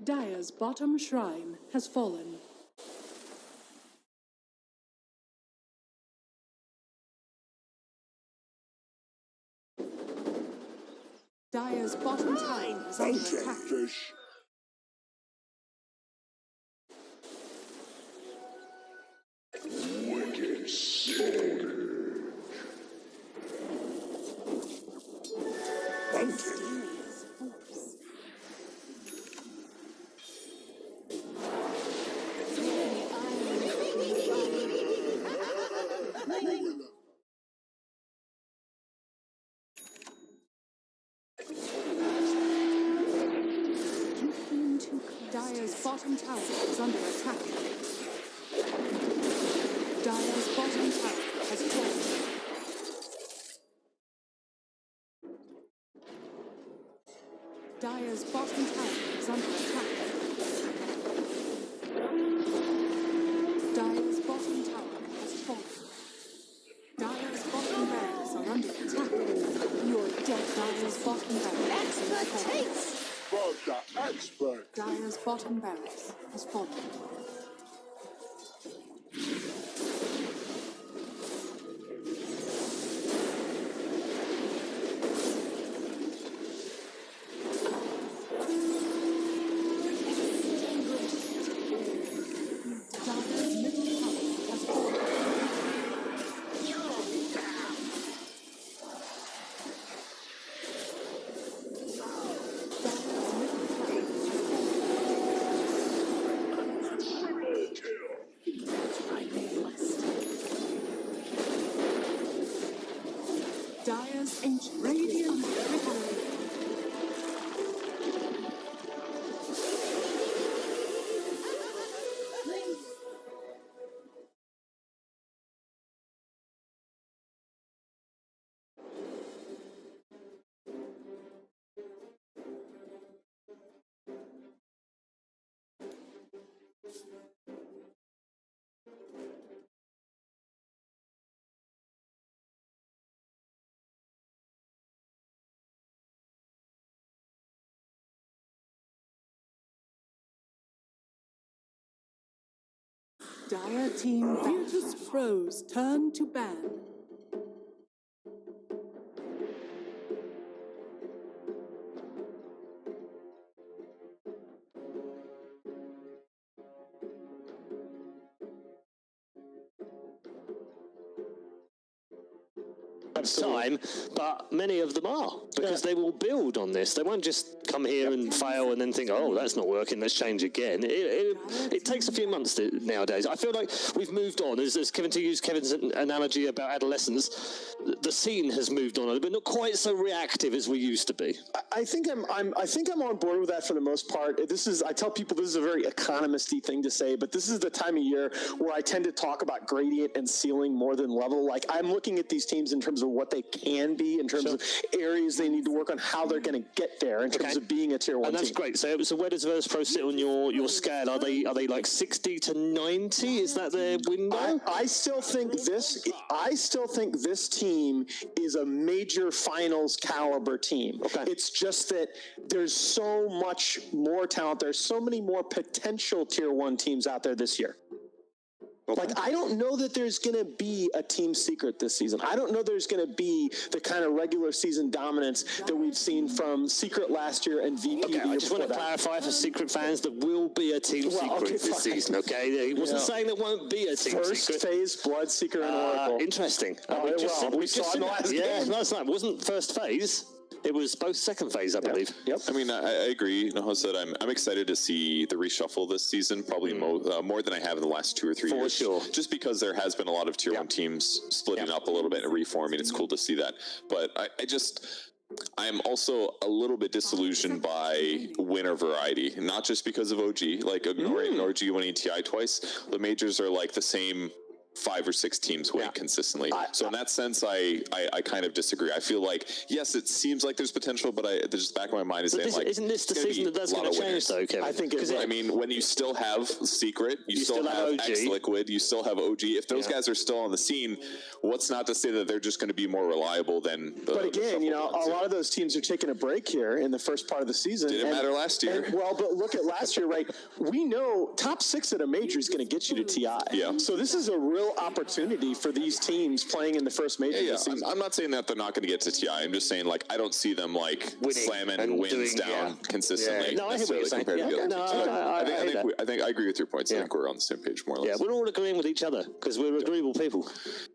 Dire's bottom shrine has fallen. Dire's bottom tower is under attack. Wicked slaughter. Mysterious force. Dire's bottom tower is under attack. Dire's bottom tower has fallen. Dire's bottom tower is under attack. Dire's bottom tower has fallen. Dire's bottom barracks are under attack. You're dead. Dire's bottom barracks has fallen. The expert. Dire's bottom barracks has fallen. Dire's ancient radiant victory. Dire team Virtus Pros turn to ban. Time, but many of them are, because they will build on this. They won't just come here and fail and then think, oh, that's not working, let's change again. It takes a few months nowadays. I feel like we've moved on. As Kevin, to use Kevin's analogy about adolescence, the scene has moved on, but not quite so reactive as we used to be. I think I'm on board with that for the most part. I tell people this is a very economist-y thing to say, but this is the time of year where I tend to talk about gradient and ceiling more than level. Like, I'm looking at these teams in terms of what they can be, in terms of areas they need to work on, how they're going to get there in terms of being a tier 1 and that's team. great. So where does Virtus Pro sit on your scale? Are they like 60 to 90? Is that their window? I still think this team is a major finals caliber team. Okay. It's just that there's so much more talent. There's so many more potential tier 1 teams out there this year. Okay. Like, I don't know that there's going to be a team secret this season. I don't know there's going to be the kind of regular season dominance that we've seen from Secret last year and VP. Okay, I just want to clarify for Secret fans, there will be a team secret this season, okay? He wasn't saying there won't be a team secret. First phase, Blood Seeker and Oracle. Interesting. We saw in the last game. Last night. It wasn't first phase. It was both second phase, I believe. Yep. I mean, I agree. Naho said I'm excited to see the reshuffle this season, probably more than I have in the last 2 or 3 years. For sure. Just because there has been a lot of tier 1 teams splitting up a little bit and reforming. It's cool to see that. But I am also a little bit disillusioned by winner variety, not just because of OG, like ignoring OG winning TI twice. The majors are like the same 5 or 6 teams win consistently. So in that sense, I kind of disagree. I feel like, yes, it seems like there's potential, but just back of my mind is saying, like, isn't this the season that's going to change, though, Kevin? I think I mean, when you still have Secret, you still have OG. X-Liquid, you still have OG. If those guys are still on the scene, what's not to say that they're just going to be more reliable than the But again, you know, a lot of those teams are taking a break here in the first part of the season. Didn't matter last year. Well, but look at last year, right? We know top 6 at a major is going to get you to TI. Yeah. So this is a real opportunity for these teams playing in the first major this season. I'm not saying that they're not going to get to TI. I'm just saying, like, I don't see them, like, slamming wins down consistently. No, I hear what you're saying. I think I agree with your points. I think we're on the same page more or less. Yeah, we're all agreeing with each other because we're agreeable people.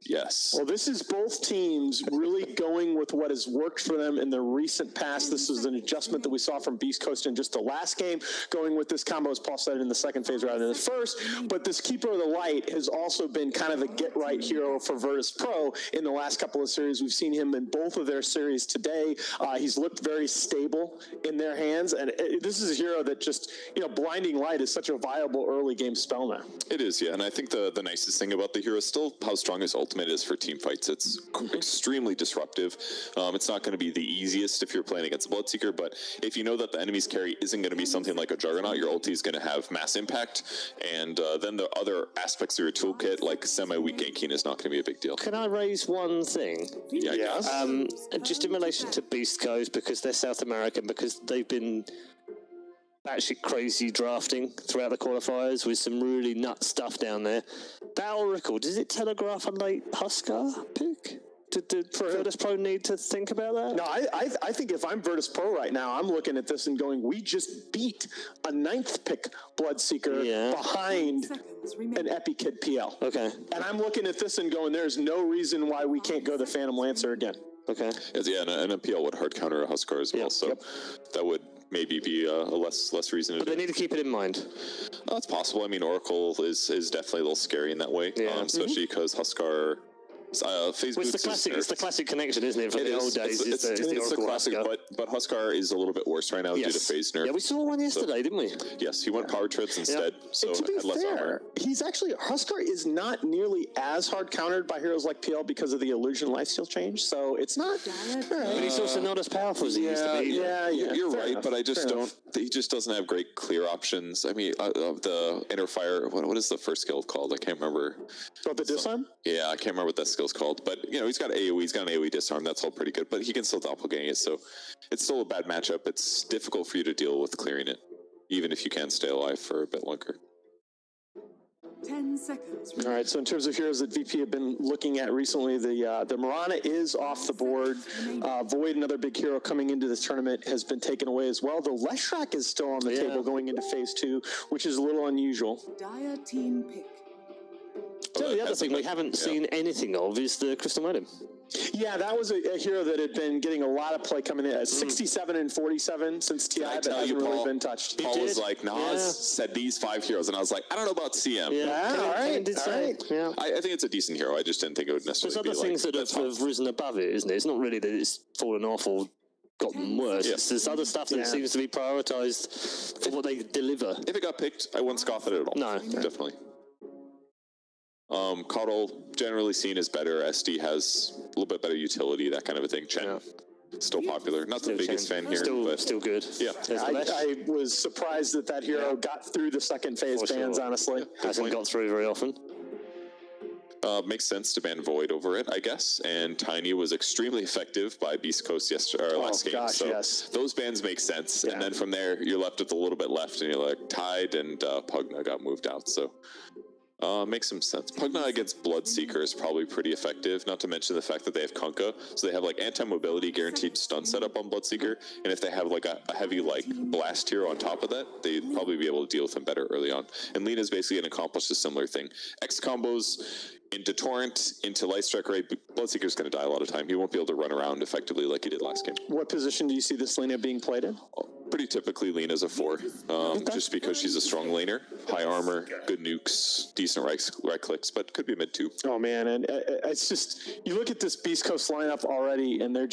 Yes. Well, this is both teams really going with what has worked for them in the recent past. This is an adjustment that we saw from Beast Coast in just the last game, going with this combo, as Paul said, in the second phase rather than the first. But this Keeper of the Light has also been kind of a get-right hero for Virtus Pro in the last couple of series. We've seen him in both of their series today. He's looked very stable in their hands, and this is a hero that just, you know, Blinding Light is such a viable early game spell now. It is, yeah, and I think the nicest thing about the hero is still how strong his ultimate is for team fights. It's extremely disruptive. It's not going to be the easiest if you're playing against a Bloodseeker, but if you know that the enemy's carry isn't going to be something like a Juggernaut, your ulti is going to have mass impact, and then the other aspects of your toolkit, like semi-weak ganking, is not going to be a big deal. Can I raise one thing? Yeah, Yes. Just in relation to Beast Coast, because they're South American, because they've been batshit crazy drafting throughout the qualifiers with some really nut stuff down there. That Oracle, does it telegraph a late Huskar pick? Did Virtus Pro need to think about that? No, I think if I'm Virtus Pro right now, I'm looking at this and going, we just beat a 9th pick Bloodseeker behind an Epikid PL. Okay. And I'm looking at this and going, there's no reason why we can't go the Phantom Lancer again. Okay. Yeah, and a PL would hard counter a Huskar as well, so that would maybe be a less reason to But do. they need to keep it in mind. Oh, it's possible. I mean, Oracle is definitely a little scary in that way, especially because Huskar. Phase It's the classic connection, isn't it? From the old days, it's the Oracle classic, Huskar. but Huskar is a little bit worse right now due to phase nerf. Yeah, we saw one yesterday, didn't we? Yes, he went power trips instead, so to be had less fair, armor. he's actually, Huskar is not nearly as hard countered by heroes like PL because of the illusion lifesteal change, so it's not. But he's also not as powerful as he used to be. You're fair right, enough, but I just fair don't. He just doesn't have great clear options. I mean, the inner fire. What is the first skill called? I can't remember. What, the disarm? Yeah, I can't remember what that skill's called. But you know, he's got AOE. He's got an AOE disarm. That's all pretty good. But he can still doppelgang it. So it's still a bad matchup. It's difficult for you to deal with clearing it, even if you can stay alive for a bit longer. 10 seconds. All right, so in terms of heroes that VP have been looking at recently, the Mirana is off the board. Void, another big hero coming into this tournament, has been taken away as well. The Leshrac is still on the table going into phase 2, which is a little unusual. Dire team pick. So the other thing we haven't seen anything of is the Crystal Modem. Yeah, that was a hero that had been getting a lot of play coming in at 67 and 47 since TI, but hasn't really been touched. Paul was like, Nas said these 5 heroes, and I was like, I don't know about CM. Yeah. I think it's a decent hero. I just didn't think it would necessarily There's be other things that have risen above it, isn't it? It's not really that it's fallen off or gotten worse. It's this other stuff that seems to be prioritized for what they deliver. If it got picked, I wouldn't scoff at it at all. No. Definitely. Coddle, generally seen as better. SD has a little bit better utility, that kind of a thing. Chen, still popular. Not the biggest fan here, but still good. Yeah. I was surprised that hero got through the second phase bans, honestly. Hasn't got through very often. Makes sense to ban Void over it, I guess. And Tiny was extremely effective by Beast Coast last game. So those bans make sense. And then from there, you're left with a little bit left, and you're like, Tide and Pugna got moved out. So makes some sense. Pugna against Bloodseeker is probably pretty effective, not to mention the fact that they have Kunkka, so they have like anti-mobility guaranteed stun setup on Bloodseeker, and if they have like a heavy like blast hero on top of that, they'd probably be able to deal with him better early on. And Lena's basically going to accomplish a similar thing. X combos into Torrent, into Light Strike Ray, Bloodseeker's going to die a lot of time. He won't be able to run around effectively like he did last game. What position do you see this Lena being played in? Pretty typically, Lena's a 4, just because she's a strong laner, high armor, good nukes, decent right clicks, but could be mid 2. Oh man, and it's just, you look at this Beast Coast lineup already, and they're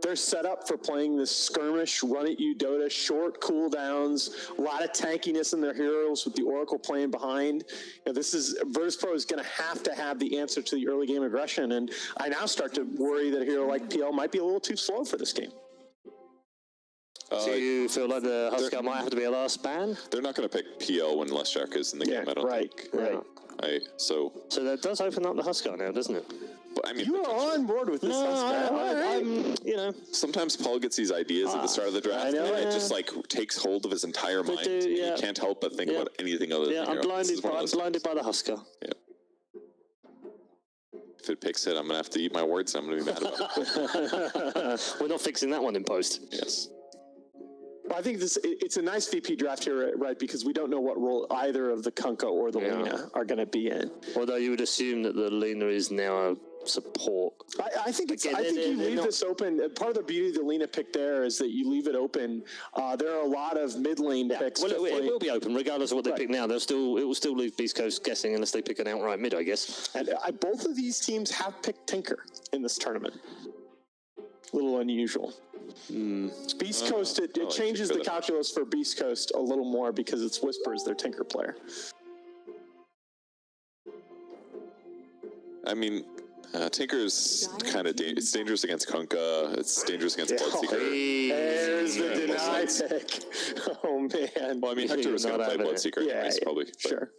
they're set up for playing this skirmish, run at you Dota, short cooldowns, a lot of tankiness in their heroes with the Oracle playing behind. You know, this is Virtus.pro is going to have the answer to the early game aggression, and I now start to worry that a hero like PL might be a little too slow for this game. Do you feel like the Huskar might have to be a last ban? They're not going to pick PL when Leshak is in the game, I don't think. Right. So that does open up the Huskar now, doesn't it? But, I mean, you are on board with this. I'm, you know. Sometimes Paul gets these ideas at the start of the draft, and it just like takes hold of his entire mind. You can't help but think about anything other than I'm blinded by the Huskar. Yeah. If it picks it, I'm gonna have to eat my words. I'm gonna be mad about it. We're not fixing that one in post. Yes. Well, I think it's a nice VP draft here, right? Because we don't know what role either of the Kunkka or the Lina are going to be in. Although you would assume that the Lina is now a support. I think you leave this open. Part of the beauty of the Lina pick there is that you leave it open. There are a lot of mid lane picks. Well, it will be open regardless of what they pick now. It will still leave Beast Coast guessing unless they pick an outright mid, I guess. And both of these teams have picked Tinker in this tournament. A little unusual. Beast Coast, it changes the calculus for Beast Coast a little more because it's Whisper as their Tinker player. I mean, Tinker's kind of it's dangerous against Kunkka. It's dangerous against Bloodseeker. There's the deny pick. Oh man. Well, I mean, Hector was going to play Bloodseeker anyways, probably. Sure.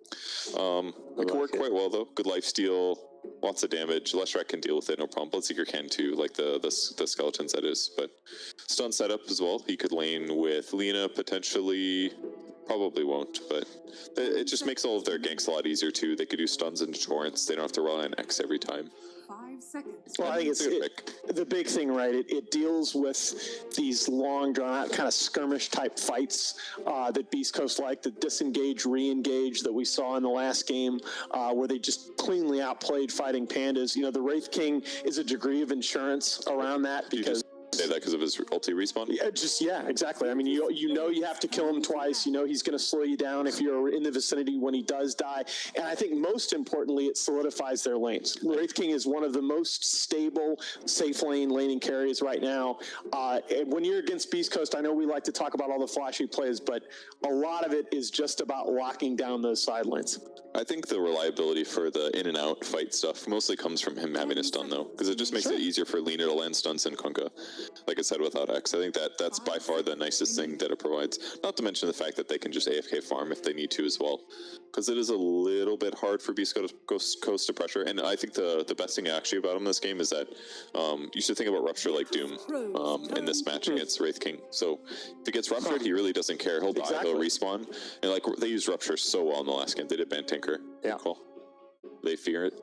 It could work quite well though. Good lifesteal. Lots of damage. Leshak can deal with it, no problem. Bloodseeker can too, like the skeletons that is. But stun setup as well. He could lane with Lina potentially. Probably won't, but it just makes all of their ganks a lot easier too. They could do stuns into torrents. They don't have to rely on X every time. 5 seconds. Well, I think it's the big thing, right? It deals with these long, drawn-out kind of skirmish type fights that Beast Coast like, the disengage, re-engage that we saw in the last game, where they just cleanly outplayed Fighting Pandas. You know, the Wraith King is a degree of insurance around that because. Say that because of his ulti respawn? Yeah, exactly. I mean, you know you have to kill him twice. You know he's going to slow you down if you're in the vicinity when he does die. And I think most importantly, it solidifies their lanes. Wraith King is one of the most stable, safe lane laning carries right now. And when you're against Beast Coast, I know we like to talk about all the flashy plays, but a lot of it is just about locking down those side lanes. I think the reliability for the in and out fight stuff mostly comes from him having a stun though, because it just makes it easier for Lina to land stuns in Kunkka. Like I said, without X, I think that's by far the nicest thing that it provides. Not to mention the fact that they can just AFK farm if they need to as well, because it is a little bit hard for Beast Coast to pressure. And I think the best thing actually about him this game is that you should think about Rupture like Doom in this match against Wraith King. So if he gets ruptured, he really doesn't care. He'll die, he'll respawn. And like they used Rupture so well in the last game. They did ban Tinker. Yeah. Cool. They fear it.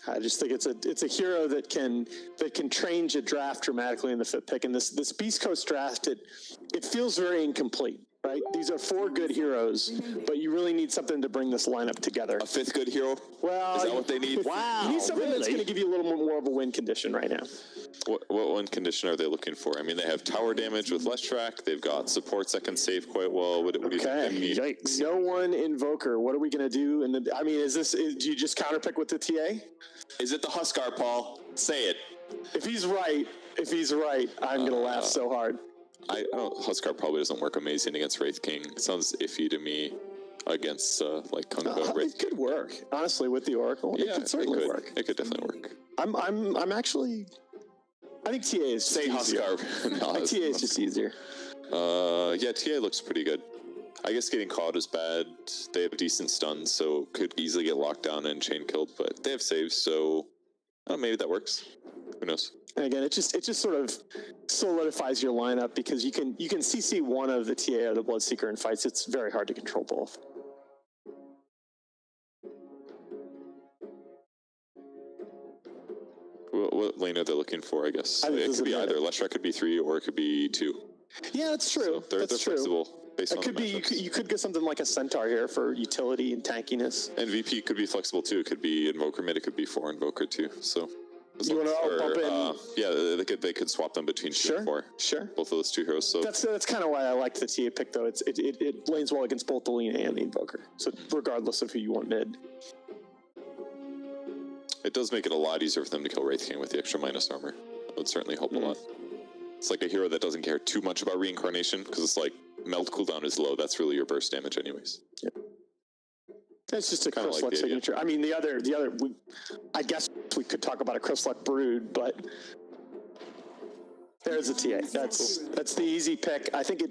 I just think it's a hero that can change a draft dramatically in the fifth pick. And this Beast Coast draft, it feels very incomplete, right? These are 4 good heroes, but you really need something to bring this lineup together. A 5th good hero? Well, is that what they need? Wow. You need something that's going to give you a little more of a win condition right now. What win condition are they looking for? I mean, they have tower damage with Leshak. They've got supports that can save quite well. What do you think they need? Yikes. No one Invoker. What are we going to do? I mean, do you just counterpick with the TA? Is it the Huskar, Paul? Say it. If he's right, I'm going to laugh so hard. I don't. Huskar probably doesn't work amazing against Wraith King. It sounds iffy to me against like Kunkka. It could work, honestly, with the Oracle. Yeah, it could certainly work. It could definitely work. I'm actually. I think TA is say Huskar. No, TA is just easier. Yeah, TA looks pretty good. I guess getting caught is bad. They have decent stuns, so could easily get locked down and chain killed. But they have saves, so maybe that works. Who knows? And again, it just sort of solidifies your lineup because you can CC one of the TA or the Bloodseeker in fights. It's very hard to control both. What lane are they looking for? I guess it could be either. Leshak could be 3 or it could be 2. Yeah, that's true. So they're flexible. It could be you could get something like a Centaur here for utility and tankiness. And VP could be flexible too. It could be Invoker mid. It could be 4 Invoker too. So you want to bump in? Yeah, they could swap them between 2 and 4. Sure. Both of those 2 heroes. So that's kind of why I like the TA pick though. It lanes well against both the Lina and the Invoker. So regardless of who you want mid. It does make it a lot easier for them to kill Wraith King with the extra minus armor. That would certainly help a lot. It's like a hero that doesn't care too much about reincarnation, because it's like melt cooldown is low. That's really your burst damage anyways. Yep. It's just a Chris like Luck the idea. signature. I mean, I guess we could talk about a Chris Luck Brood, but there's a TA. That's the easy pick. I think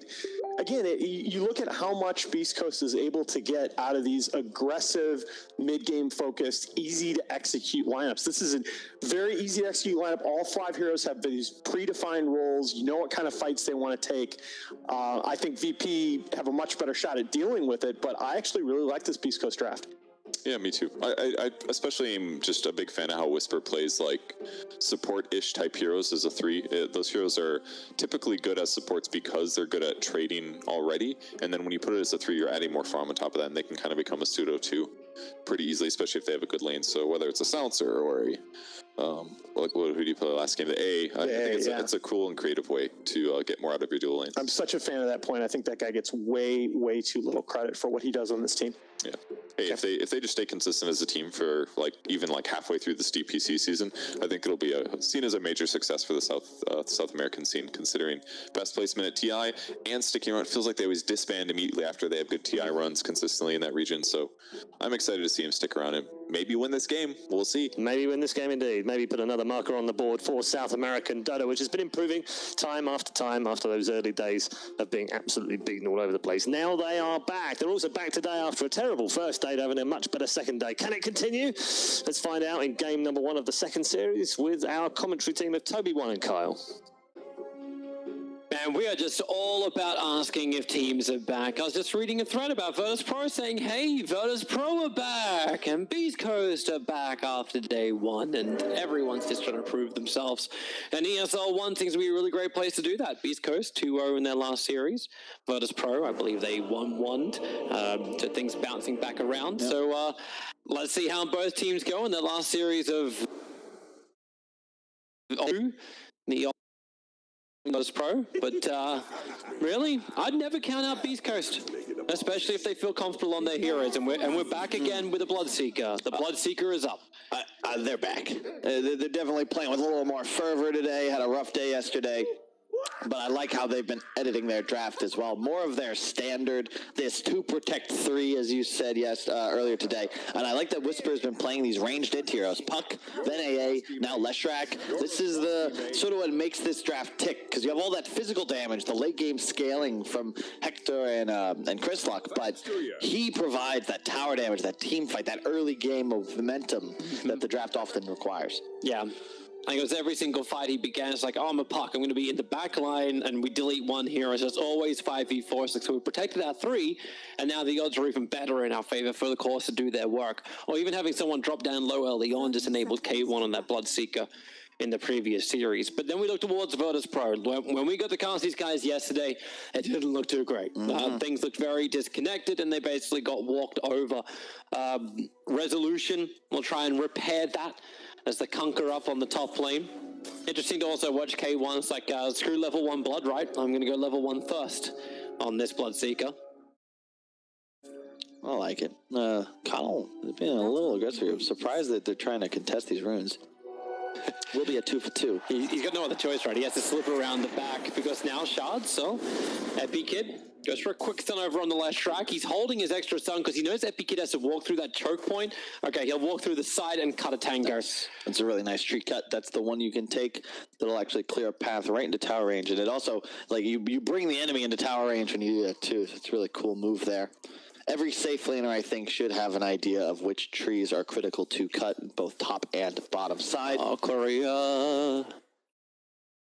you look at how much Beast Coast is able to get out of these aggressive, mid-game focused, easy to execute lineups. This is a very easy to execute lineup. All 5 heroes have these predefined roles. You know what kind of fights they want to take. I think VP have a much better shot at dealing with it, but I actually really like this Beast Coast draft. Yeah, me too. I especially am just a big fan of how Whisper plays like support-ish type heroes as a 3. Those heroes are typically good as supports because they're good at trading already, and then when you put it as a 3, you're adding more farm on top of that, and they can kind of become a pseudo 2 pretty easily, especially if they have a good lane. So whether it's a Silencer or a who do you play last game? The A. I think it's a cool and creative way to get more out of your dual lanes. I'm such a fan of that point. I think that guy gets way too little credit for what he does on this team. Yeah. Hey, if they just stay consistent as a team for even halfway through the DPC season, I think it'll be seen as a major success for the South American scene, considering best placement at TI and sticking around. It feels like they always disband immediately after they have good TI runs consistently in that region. So I'm excited to see him stick around and maybe win this game. We'll see. Maybe win this game indeed. Maybe put another marker on the board for South American Dota, which has been improving time after those early days of being absolutely beaten all over the place. Now they are back. They're also back today after a terrible first day, having a much better second day. Can it continue? Let's find out in game number 1 of the second series with our commentary team of Toby, One and Kyle. And we are just all about asking if teams are back. I was just reading a thread about Virtus Pro saying, hey, Virtus Pro are back and Beast Coast are back after day 1, and everyone's just trying to prove themselves. And ESL 1 seems to be a really great place to do that. Beast Coast 2-0 in their last series. Virtus Pro, I believe they 1-1, so things bouncing back around. Yep. So let's see how both teams go in their last series of the Virtus Pro, but really, I'd never count out Beast Coast, especially if they feel comfortable on their heroes. And we're back again with the Bloodseeker. The Bloodseeker is up. They're back. They're definitely playing with a little more fervor today. Had a rough day yesterday. But I like how they've been editing their draft as well. More of their standard, this 2 protect 3, as you said earlier today. And I like that Whisper's been playing these ranged int heroes. Puck, then AA, now Leshrac. This is the sort of what makes this draft tick, because you have all that physical damage, the late game scaling from Hector and Chris Luck, but he provides that tower damage, that team fight, that early game of momentum that the draft often requires. Yeah. I think it was every single fight he began, it's like, oh, I'm a Puck, I'm going to be in the back line, and we delete 1 hero, so it's always 5v4, so we protected our 3, and now the odds are even better in our favor for the course to do their work. Or even having someone drop down low early on just enabled K1 on that Bloodseeker in the previous series. But then we look towards Virtus Pro. When we got to cast these guys yesterday, it didn't look too great. Things looked very disconnected, and they basically got walked over. Resolution will try and repair that as the Conquer up on the top lane. Interesting to also watch K1. It's like, screw level 1 blood, right? I'm going to go level 1 thirst on this Bloodseeker. I like it. Kyle is being a little aggressive here. I'm surprised that they're trying to contest these runes. Will be a 2 for 2. He's got no other choice, right? He has to slip around the back because now shards, so Epi Kid goes for a quick stun over on the last track. He's holding his extra stun because he knows Epi Kid has to walk through that choke point. Okay, he'll walk through the side and cut a tango. That's a really nice tree cut. That's the one you can take that'll actually clear a path right into tower range. And it also, like, you bring the enemy into tower range when you do that too. So it's a really cool move there. Every safe laner, I think, should have an idea of which trees are critical to cut, both top and bottom side. Oh, Korea.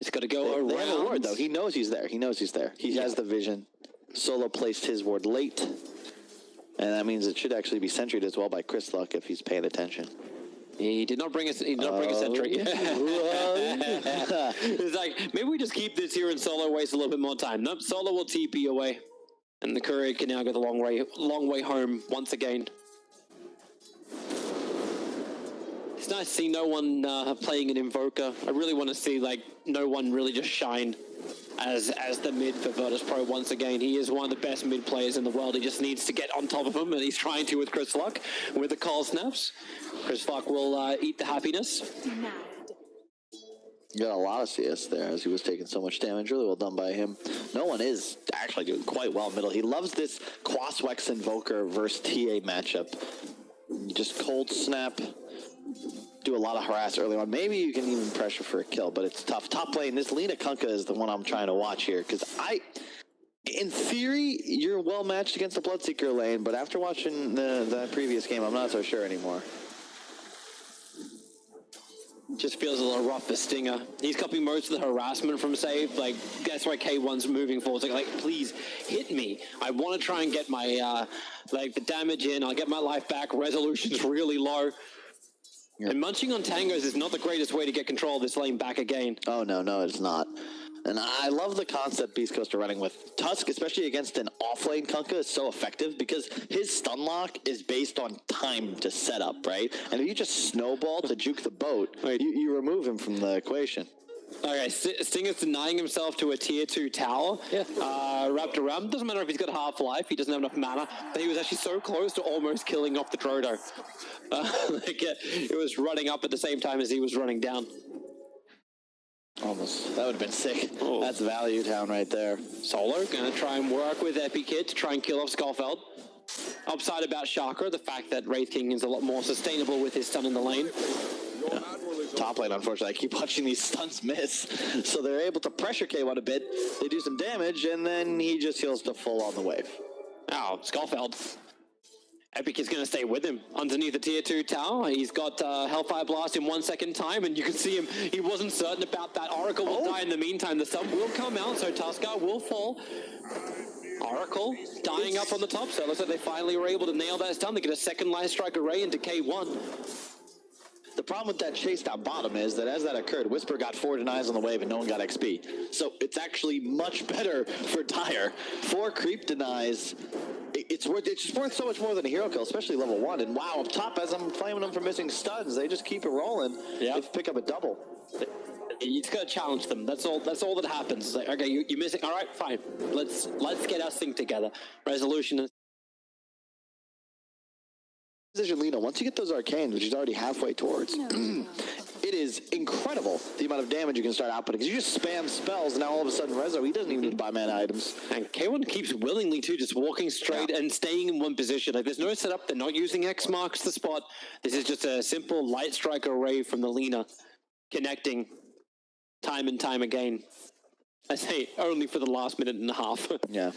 It's got to go around. They have a ward, though. He knows he's there. He knows he's there. He has the vision. Solo placed his ward late. And that means it should actually be sentryed as well by Chris Luck if he's paying attention. He did not bring a sentry. It's like, maybe we just keep this here in solo, waste a little bit more time. Nope, solo will TP away. And the courier can now go the long way home once again. It's nice to see no one playing an Invoker. I really want to see like no one really just shine as the mid for Virtus Pro once again. He is one of the best mid players in the world. He just needs to get on top of him, and he's trying to with Chris Luck with the call snaps. Chris Luck will eat the happiness. He got a lot of CS there as he was taking so much damage. Really well done by him. No one is actually doing quite well middle. He loves this Quaswex Invoker versus TA matchup. You just cold snap, do a lot of harass early on. Maybe you can even pressure for a kill, but it's tough. Top lane, this Lina Kunkka is the one I'm trying to watch here, because in theory, you're well matched against the Bloodseeker lane, but after watching the previous game, I'm not so sure anymore. Just feels a little rough for Stinger. He's copying most of the harassment from Save. Like, that's why K1's moving forward. Like, please hit me. I want to try and get my, the damage in. I'll get my life back. Resolution's really low. Yeah. And munching on tangos is not the greatest way to get control of this lane back again. Oh, no, it's not. And I love the concept Beast Coast are running with. Tusk, especially against an off-lane Kunkka, is so effective because his stun lock is based on time to set up, right? And if you just snowball to juke the boat, you remove him from the equation. Okay, Stinger's denying himself to a tier 2 tower. Yeah. Wrapped around. Doesn't matter if he's got half-life, he doesn't have enough mana. But he was actually so close to almost killing off the Drodo. It was running up at the same time as he was running down. Almost. That would have been sick. Oh. That's value town right there. Solo gonna try and work with EpiKid to try and kill off Skullfeld. Upside about Chakra, the fact that Wraith King is a lot more sustainable with his stun in the lane. Yeah. Top lane, unfortunately, I keep watching these stuns miss. So they're able to pressure K1 a bit. They do some damage, and then he just heals to full on the wave. Ow, Skullfeld. EpiKid's going to stay with him underneath the tier 2 tower. He's got Hellfire Blast in 1 second time, and you can see him. He wasn't certain about that. Oracle will die in the meantime. The sun will come out, so Tuskar will fall. Oracle dying up on the top, so it looks like they finally were able to nail that stun. They get a second Light Strike Array into K1. The problem with that chase down bottom is that as that occurred, Whisper got 4 denies on the wave and no one got XP. So it's actually much better for Dire. 4 creep denies. It's just worth so much more than a hero kill, especially level 1. And wow, up top, as I'm flaming them for missing stuns, they just keep it rolling. Yeah. They pick up a double. You just gotta challenge them. That's all that happens. It's like, okay, you're missing. All right, fine. Let's get our sync together. Resolution is. Lina, once you get those arcanes, which is already halfway towards, it is incredible the amount of damage you can start outputting. Because you just spam spells, and now all of a sudden Rezo, he doesn't even need to buy mana items. And K1 keeps willingly too, just walking straight and staying in one position. Like, there's no setup. They're not using X marks the spot. This is just a simple Light Strike Array from the Lina, connecting time and time again. I say only for the last minute and a half. Yeah.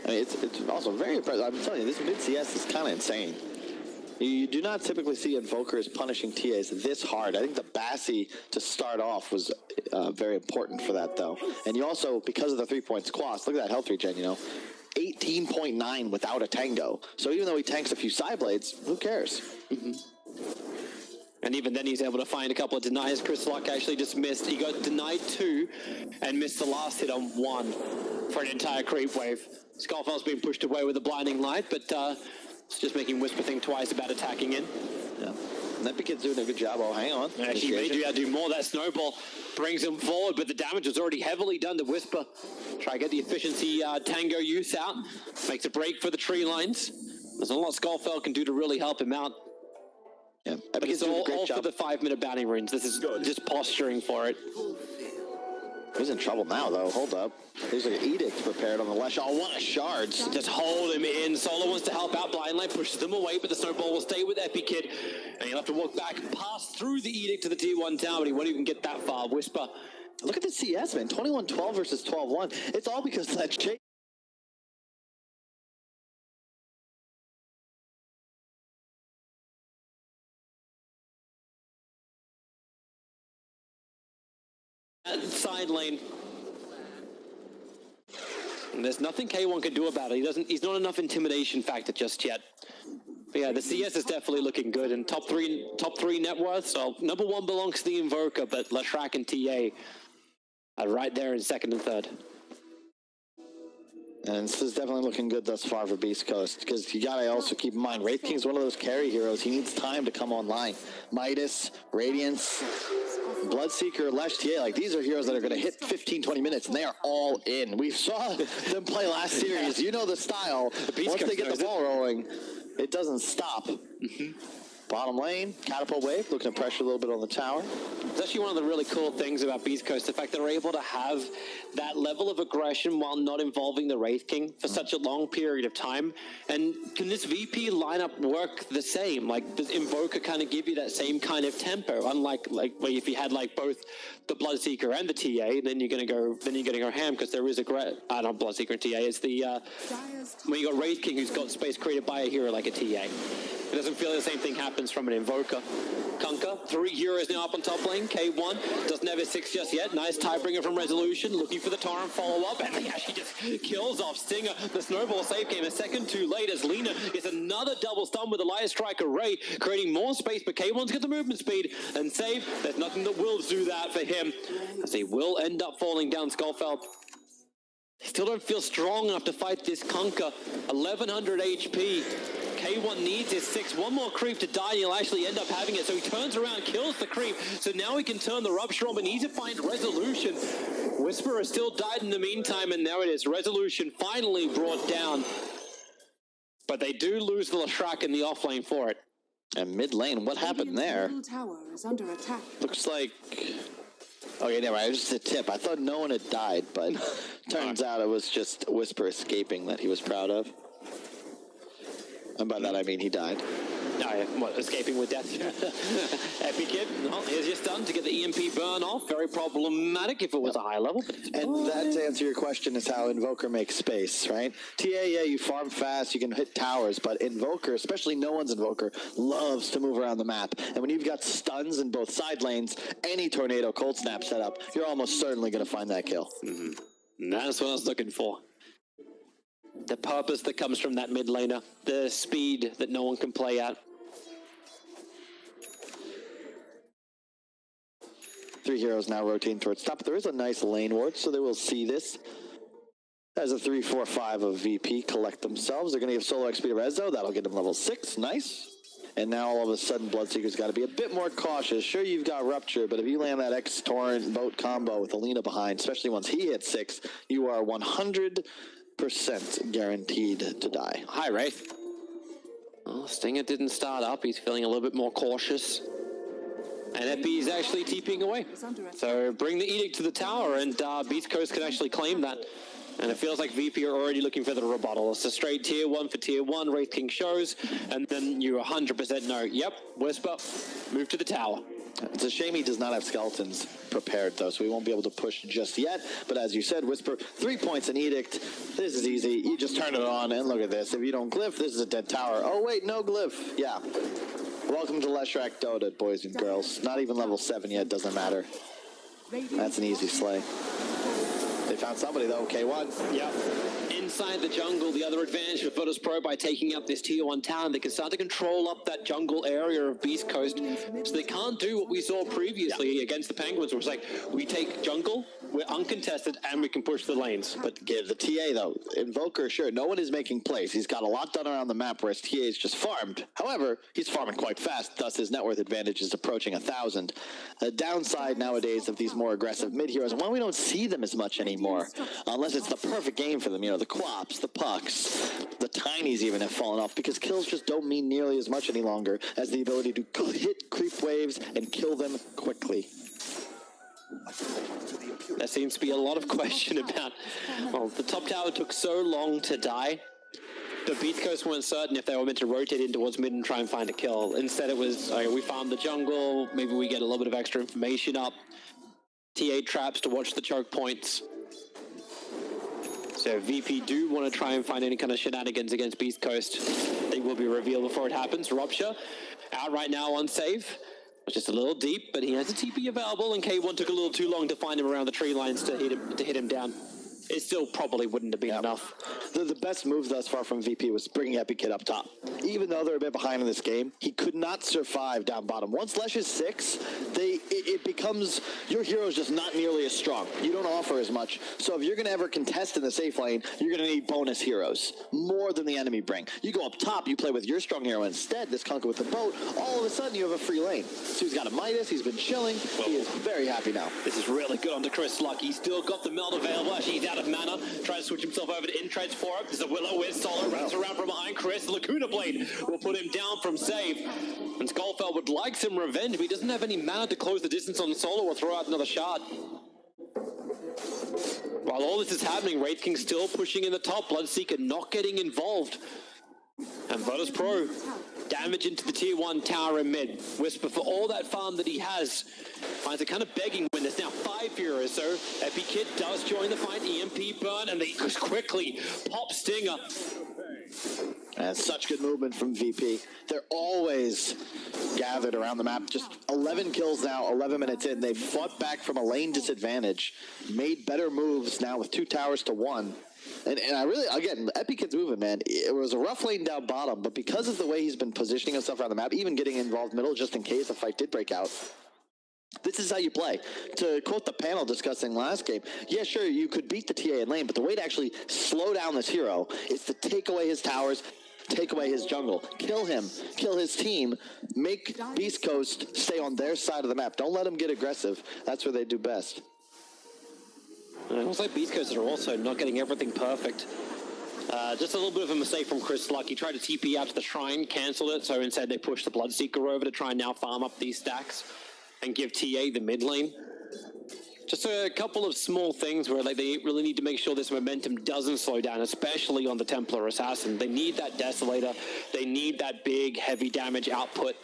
I mean, it's also very impressive. I'm telling you, this mid-CS is kind of insane. You do not typically see Invokers punishing TAs this hard. I think the Bassi to start off was very important for that, though. And you also, because of the 3 points Quas, look at that health regen, 18.9 without a Tango. So even though he tanks a few side blades, who cares? Mm-hmm. And even then he's able to find a couple of denies. Chris Luck actually just missed. He got denied 2 and missed the last hit on 1 for an entire creep wave. Skullfeld's been pushed away with a blinding light, but it's just making Whisper think twice about attacking in. Yeah. And EpiKid's doing a good job. Oh, hang on. Actually, he may do more. That snowball brings him forward, but the damage is already heavily done to Whisper. Try to get the efficiency Tango use out. Makes a break for the tree lines. There's not a lot Skullfeld can do to really help him out. Yeah, but it's all for the 5-minute bounty runes. This is just posturing for it. He's in trouble now, though. Hold up. There's an edict prepared on the left. Oh, what a shards. Just hold him in. Solo wants to help out. Blind Light pushes them away, but the snowball will stay with EpiKid. And he'll have to walk back and pass through the edict to the tier 1 tower, but he won't even get that far. Whisper. Look at the CS, man. 21-12 versus 12-1. It's all because of that chase. Side lane. And there's nothing K1 can do about it. He's not enough intimidation factor just yet. But yeah, the CS is definitely looking good. And top three net worth. So number 1 belongs to the Invoker, but Lashrak and TA are right there in 2nd and 3rd. And this is definitely looking good thus far for Beast Coast, because you gotta also keep in mind, Wraith King's one of those carry heroes. He needs time to come online. Midas, Radiance, Bloodseeker, Lesh TA, like these are heroes that are gonna hit 15, 20 minutes, and they are all in. We saw them play last series. You know the style. Once they get the ball rolling, it doesn't stop. Bottom lane, Catapult Wave, looking to pressure a little bit on the tower. It's actually one of the really cool things about Beast Coast, the fact that they're able to have that level of aggression while not involving the Wraith King for such a long period of time. And can this VP lineup work the same? Like, does Invoker kind of give you that same kind of tempo? Unlike where if you had like both the Bloodseeker and the TA, then you're gonna go ham, because there is a not Bloodseeker and TA. It's the when you got Wraith King who's got space created by a hero like a TA. It doesn't feel the same thing happens from an Invoker. Kunkka, 3 heroes now up on top lane. K1 doesn't have a 6 just yet. Nice tiebringer from Resolution, looking for the Torrent follow-up, and he actually just kills off Stinger. The snowball save came a second too late as Lina gets another double stun with the Lion Striker Ray, creating more space, but K1's got the movement speed, and save, there's nothing that will do that for him, as he will end up falling down Skullfeld. They still don't feel strong enough to fight this Kunkka. 1100 HP. K1 needs his 6. One more creep to die, and he'll actually end up having it. So he turns around, kills the creep. So now he can turn the Rupture on, but needs to find Resolution. Whisperer still died in the meantime, and now it is. Resolution finally brought down. But they do lose the Lashrak in the offlane for it. And mid lane, what happened there? Tower is under attack. Looks like... Okay, never mind. It was just a tip. I thought no one had died, but turns out it was just Whisper escaping that he was proud of. And by that I mean he died. No, what, escaping with death? Epic hit. Well, here's your stun to get the EMP burn off. Very problematic if it was a high level. And that, to answer your question, is how Invoker makes space, right? TA, yeah, you farm fast, you can hit towers, but Invoker, especially no one's Invoker, loves to move around the map. And when you've got stuns in both side lanes, any Tornado Cold Snap setup, you're almost certainly going to find that kill. Mm-hmm. That's what I was looking for. The purpose that comes from that mid laner, the speed that no one can play at. 3 heroes now rotating towards top. There is a nice lane ward, so they will see this. As a 3-4-5 of VP collect themselves. They're going to give solo XP to Rezo. That'll get them level 6. Nice. And now all of a sudden, Bloodseeker's got to be a bit more cautious. Sure, you've got Rupture, but if you land that X-Torrent boat combo with Alina behind, especially once he hits 6, you are 100% guaranteed to die. Hi, Wraith. Well, Stinger didn't start up. He's feeling a little bit more cautious. And Epi is actually TPing away. So bring the Edict to the tower, and Beast Coast can actually claim that. And it feels like VP are already looking for the rebuttal. It's a straight tier 1 for tier 1, Wraith King shows, and then you 100% know, yep, Whisper, move to the tower. It's a shame he does not have skeletons prepared, though, so he won't be able to push just yet. But as you said, Whisper, 3 points in Edict. This is easy. You just turn it on, and look at this. If you don't glyph, this is a dead tower. Oh, wait, no glyph. Yeah. Welcome to Leshrac Dota, boys and girls. Not even level 7 yet, doesn't matter. That's an easy slay. They found somebody, though. K1. Yep. Inside the jungle, the other advantage for Virtus Pro by taking up this tier 1 town, they can start to control up that jungle area of Beast Coast, so they can't do what we saw previously against the Penguins, where it's like, we take jungle, we're uncontested, and we can push the lanes. But give the TA, though. Invoker, sure, no one is making plays. He's got a lot done around the map, whereas TA is just farmed. However, he's farming quite fast, thus his net worth advantage is approaching 1,000. The downside nowadays of these more aggressive mid-heroes, and why we don't see them as much anymore, unless it's the perfect game for them, you know, the Quaps, the Pucks, the Tinies even have fallen off, because kills just don't mean nearly as much any longer as the ability to hit creep waves and kill them quickly. There seems to be a lot of question about, well, the top tower took so long to die. The Beast Coast weren't certain if they were meant to rotate in towards mid and try and find a kill. Instead it was, we farmed the jungle, maybe we get a little bit of extra information up. TA traps to watch the choke points. So VP do want to try and find any kind of shenanigans against Beast Coast. They will be revealed before it happens. Rupture out right now on save. Just a little deep, but he has a TP available, and K1 took a little too long to find him around the tree lines to hit him down. It still probably wouldn't have been enough. The best move thus far from VP was bringing Epi Kid up top. Even though they're a bit behind in this game, he could not survive down bottom. Once Lesh is 6, they it becomes your hero's just not nearly as strong. You don't offer as much. So if you're going to ever contest in the safe lane, you're going to need bonus heroes more than the enemy bring. You go up top, you play with your strong hero instead, this conquer with the boat, all of a sudden you have a free lane. So he's got a Midas, he's been chilling, he is very happy now. This is really good onto Chris Luck. He's still got the meld available. Actually, he's out of mana. Tries to switch himself over to in-trades for him. There's a Willow with Solo. Runs around from behind Chris. Lacuna Blade will put him down from save. And Skullfeld would like some revenge, but he doesn't have any mana to close the distance on Solo or throw out another shard. While all this is happening, Wraith King still pushing in the top. Bloodseeker not getting involved. And Virtus Pro damage into the tier 1 tower in mid. Whisper, for all that farm that he has, finds a kind of begging when there's now 5 heroes. So EpiKid does join the fight. EMP burn, and they just quickly pop Stinger. And such good movement from VP. They're always gathered around the map. Just 11 kills now, 11 minutes in. They've fought back from a lane disadvantage, made better moves now with 2 towers to 1. And I really, again, EpiKid's moving, man. It was a rough lane down bottom, but because of the way he's been positioning himself around the map, even getting involved middle just in case a fight did break out, this is how you play. To quote the panel discussing last game, yeah, sure, you could beat the TA in lane, but the way to actually slow down this hero is to take away his towers, take away his jungle, kill him, kill his team, make Beast Coast stay on their side of the map. Don't let them get aggressive. That's where they do best. And it looks like Beast Coast are also not getting everything perfect. Just a little bit of a mistake from Chris Luck. He tried to TP out to the shrine, cancelled it, so instead they pushed the Bloodseeker over to try and now farm up these stacks and give TA the mid lane. Just a couple of small things where like they really need to make sure this momentum doesn't slow down, especially on the Templar Assassin. They need that Desolator. They need that big, heavy damage output.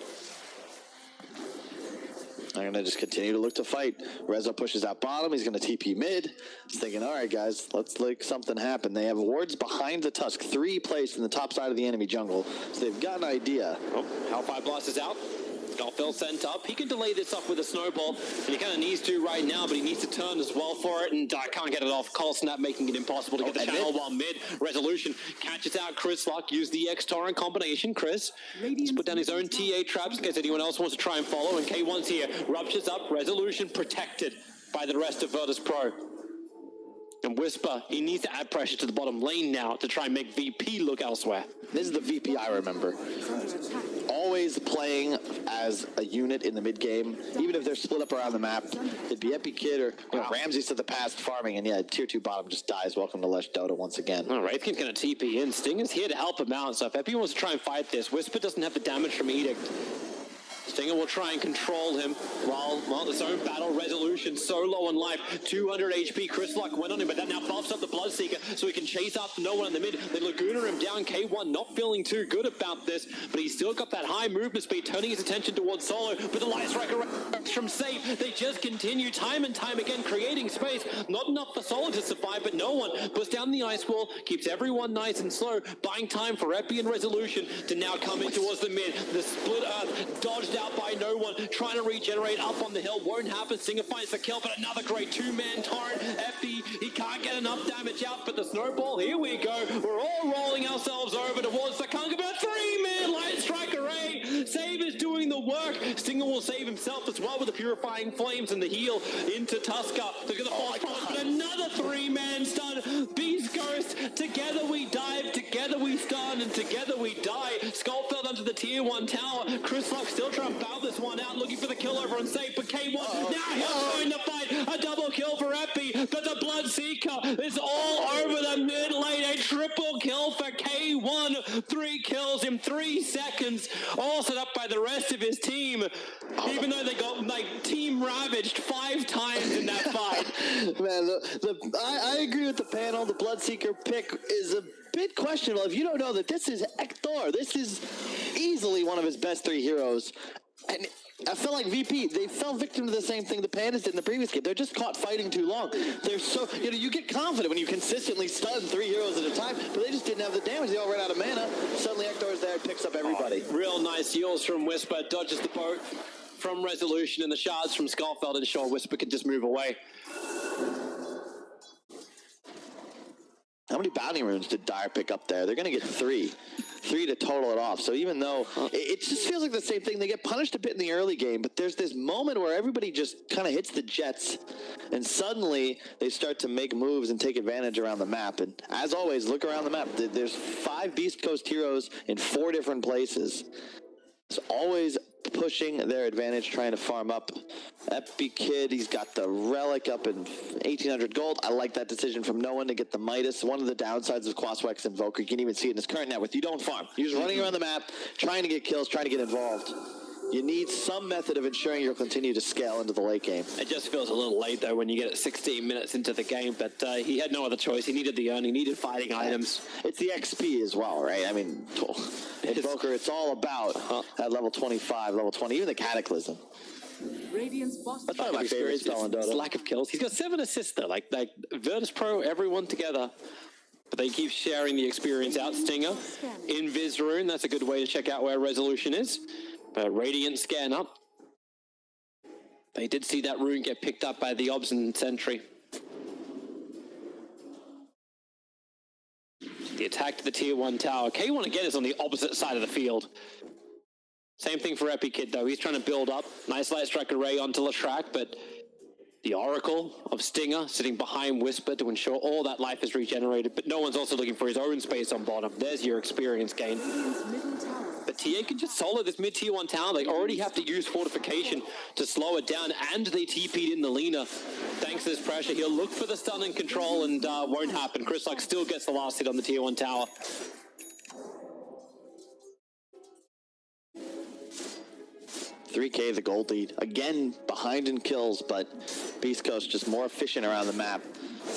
They're going to just continue to look to fight. Reza pushes out bottom. He's going to TP mid. He's thinking, all right, guys, let's make something happen. They have wards behind the Tusk, 3 placed in the top side of the enemy jungle. So they've got an idea. Oh, Hellfire Blast is out. Skullfeld sent up. He can delay this up with a snowball, and he kind of needs to right now, but he needs to turn as well for it, and can't get it off. Cold Snap making it impossible to get the channel while mid. Resolution catches out Chris Luck. Use the X-Torrent combination. Chris has put down his own TA traps in case anyone else wants to try and follow, and K1's here. Ruptures up. Resolution protected by the rest of Virtus Pro. And Whisper, he needs to add pressure to the bottom lane now to try and make VP look elsewhere. This is the VP I remember. Always playing as a unit in the mid game, even if they're split up around the map. It'd be EpiKid or Ramses to the past farming, and yeah, tier 2 bottom just dies. Welcome to Lesh Dota once again. All right, Wraithking's going to TP in. Stinger's here to help him out, so if Epi wants to try and fight this, Whisper doesn't have the damage from Edict. Stinger will try and control him while his own battle resolution so low on life. 200 HP. Chris Luck went on him, but that now buffs up the Bloodseeker so he can chase after no one in the mid. Then Laguna him down. K1 not feeling too good about this, but he's still got that high movement speed, turning his attention towards Solo. But the Light Striker from safe. They just continue time and time again, creating space. Not enough for Solo to survive, but no one puts down the ice wall, keeps everyone nice and slow, buying time for Epi and Resolution to now come in towards the mid. The split earth dodged out by no one, trying to regenerate up on the hill, won't happen. Stinger finds the kill, but another great 2-man torrent. Epi, he can't get enough damage out, but the snowball, here we go. We're all rolling ourselves over towards the Conquer, but 3-man Light Strike Array. Save is doing the work. Stinger will save himself as well with the Purifying Flames and the heal into Tusker. Look at the force punch, but another 3-man stun. Beast Ghost, together we dive, together we stun, and together we die. Skullfeld under the tier 1 tower. Chris Luck still trying to bow this one out, looking for the kill over on safe, but K1 now he'll join the fight. A double kill for Epi, but the Bloodseeker is all over the mid lane. A triple kill for K1. 3 kills in 3 seconds, all set up by the rest of his team, even though they got like team ravaged 5 times in that fight. Man, I agree with the panel. The Bloodseeker pick is a bit questionable. If you don't know that this is Hector, this is easily one of his best 3 heroes. And I feel like VP, they fell victim to the same thing the Pandas did in the previous game. They're just caught fighting too long. They're so, you get confident when you consistently stun 3 heroes at a time, but they just didn't have the damage. They all ran out of mana. Suddenly Hector's there, picks up everybody. Real nice heals from Whisper, dodges the boat from Resolution, and the shards from Skullfeld, and sure, Whisper can just move away. I'm many bounty runes did Dire pick up there? They're going to get 3. 3 to total it off. So even though it just feels like the same thing, they get punished a bit in the early game, but there's this moment where everybody just kind of hits the jets, and suddenly they start to make moves and take advantage around the map. And as always, look around the map. There's 5 Beast Coast heroes in 4 different places. It's always pushing their advantage, trying to farm up. Epi Kid, he's got the Relic up in 1,800 gold. I like that decision from no one to get the Midas. One of the downsides of Quaswex Invoker, you can even see it in his current net worth. You don't farm. You're just running around the map, trying to get kills, trying to get involved. You need some method of ensuring you'll continue to scale into the late game. It just feels a little late, though, when you get it 16 minutes into the game, but he had no other choice. He needed the earn, he needed fighting items. It's the XP as well, right? I mean, Invoker, it's all about at level 25, level 20, even the Cataclysm. Radiant's boss. That's probably my favorite spell in Dota. It's lack of kills. He's got 7 assists, though, like Virtus Pro, everyone together. But they keep sharing the experience out. Stinger, Invis Rune, that's a good way to check out where Resolution is. But Radiant scan up. They did see that rune get picked up by the Obs and Sentry. The attack to the tier 1 tower. K1 again is on the opposite side of the field. Same thing for Epi Kid though. He's trying to build up. Nice light strike array onto Lashrak, but the Oracle of Stinger sitting behind Whisper to ensure all that life is regenerated, but no one's also looking for his own space on bottom. There's your experience gain. But TA can just solo this mid-tier 1 tower. They already have to use fortification to slow it down, and they TP'd in the Lina. Thanks to this pressure, he'll look for the stun and control, and won't happen. Chris Luck still gets the last hit on the tier 1 tower. $3K the gold lead. Again, behind in kills, but Beast Coast just more efficient around the map.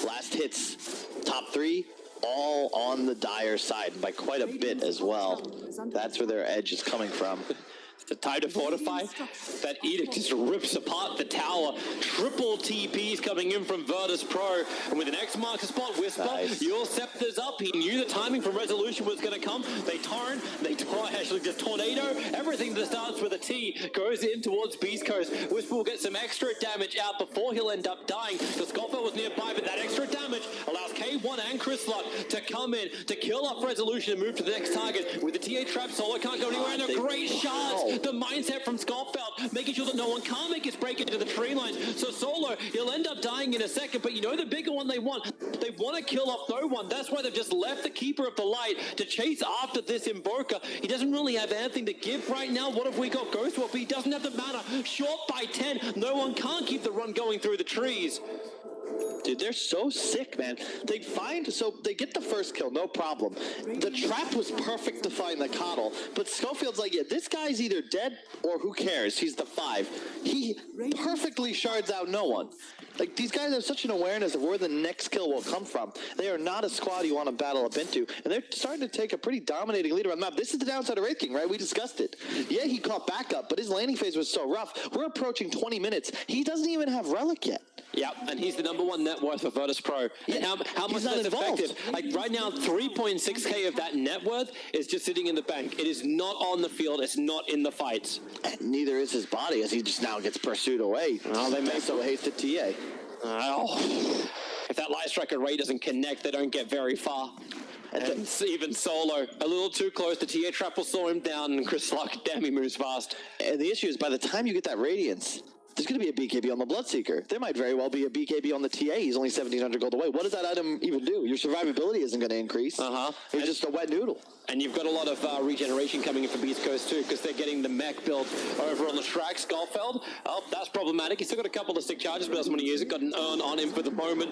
Last hits, top 3, all on the Dire side by quite a bit as well. That's where their edge is coming from. The time to fortify. That Edict just rips apart the tower. Triple TPs coming in from Virtus Pro. And with an X marker spot, Whisper, your Scepter's up. He knew the timing from Resolution was going to come. They torrent, actually just tornado. Everything that starts with a T goes in towards Beast Coast. Whisper will get some extra damage out before he'll end up dying. The Scoffel was nearby, but that extra damage allows K1 and Chris Luck to come in to kill off Resolution and move to the next target. With the TA trap, Solo can't go anywhere, and a great shot. The mindset from Scoffeld, making sure that no one can make his break into the tree lines. So Solo, he'll end up dying in a second, but you know the bigger one they want to kill off no one. That's why they've just left the Keeper of the Light to chase after this Invoker. He doesn't really have anything to give right now. What have we got? Ghost Warp, he doesn't have the mana. Short by 10. No one can't keep the run going through the trees. Dude, they're so sick, man. They get the first kill, no problem. The trap was perfect to find the Coddle, but Schofield's like, yeah, this guy's either dead or who cares? He's the 5. He perfectly shards out no one. Like, these guys have such an awareness of where the next kill will come from. They are not a squad you want to battle up into, and they're starting to take a pretty dominating lead around the map. This is the downside of Wraith King, right? We discussed it. Yeah, he caught backup, but his landing phase was so rough. We're approaching 20 minutes. He doesn't even have Relic yet. Yeah, and he's the #1 net worth for Virtus Pro. Yeah, and how much that's effective? Like right now, 3.6K of that net worth is just sitting in the bank. It is not on the field. It's not in the fights. And neither is his body, as he just now gets pursued away. Oh, they make so hasted TA. If that light strike array doesn't connect, they don't get very far. And even Solo, a little too close. The TA trap will slow him down, and Chris Luck, damn, he moves fast. And the issue is, by the time you get that Radiance, there's going to be a BKB on the Bloodseeker. There might very well be a BKB on the TA. He's only 1,700 gold away. What does that item even do? Your survivability isn't going to increase. You're just a wet noodle. And you've got a lot of regeneration coming in from Beast Coast too, because they're getting the mech build over on the Shrek Skullfeld. Oh, that's problematic. He's still got a couple of stick charges, but doesn't want to use it. Got an earn on him for the moment.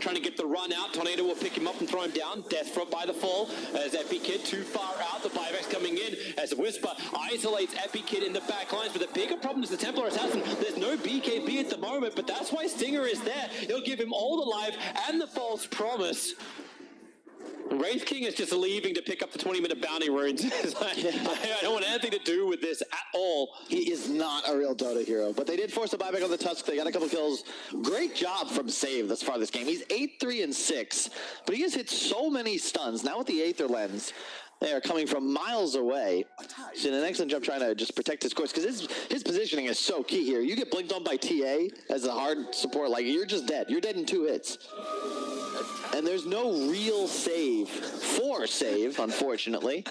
Trying to get the run out. Tornado will pick him up and throw him down. Death Foot by the fall. As Epi Kid too far out. The buybacks coming in as Whisper isolates Epi Kid in the back lines. But the bigger problem is the Templar Assassin. There's no BKB at the moment, but that's why Stinger is there. He'll give him all the life and the false promise. Wraith King is just leaving to pick up the 20-minute bounty runes. I don't want anything to do with this at all. He is not a real Dota hero, but they did force a buyback on the Tusk. They got a couple kills. Great job from Save thus far this game. He's 8-3-6, but he has hit so many stuns. Now with the Aether Lens, they are coming from miles away. He's in an excellent job trying to just protect his course, because his positioning is so key here. You get blinked on by TA as a hard support, like, you're just dead. You're dead in 2 hits. And there's no real save, unfortunately.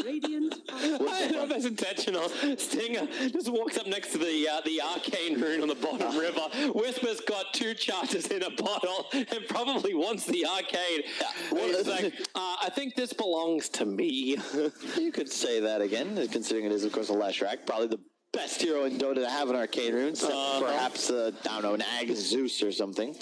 Radiant I don't know if that's intentional. Stinger just walks up next to the arcane rune on the bottom river. Whisper's got 2 charges in a bottle and probably wants the arcane. He's like, I think this belongs to me. You could say that again, considering it is, of course, a Leshrac. Probably the best hero in Dota to have an arcane rune. So perhaps, I don't know, an Ag Zeus or something.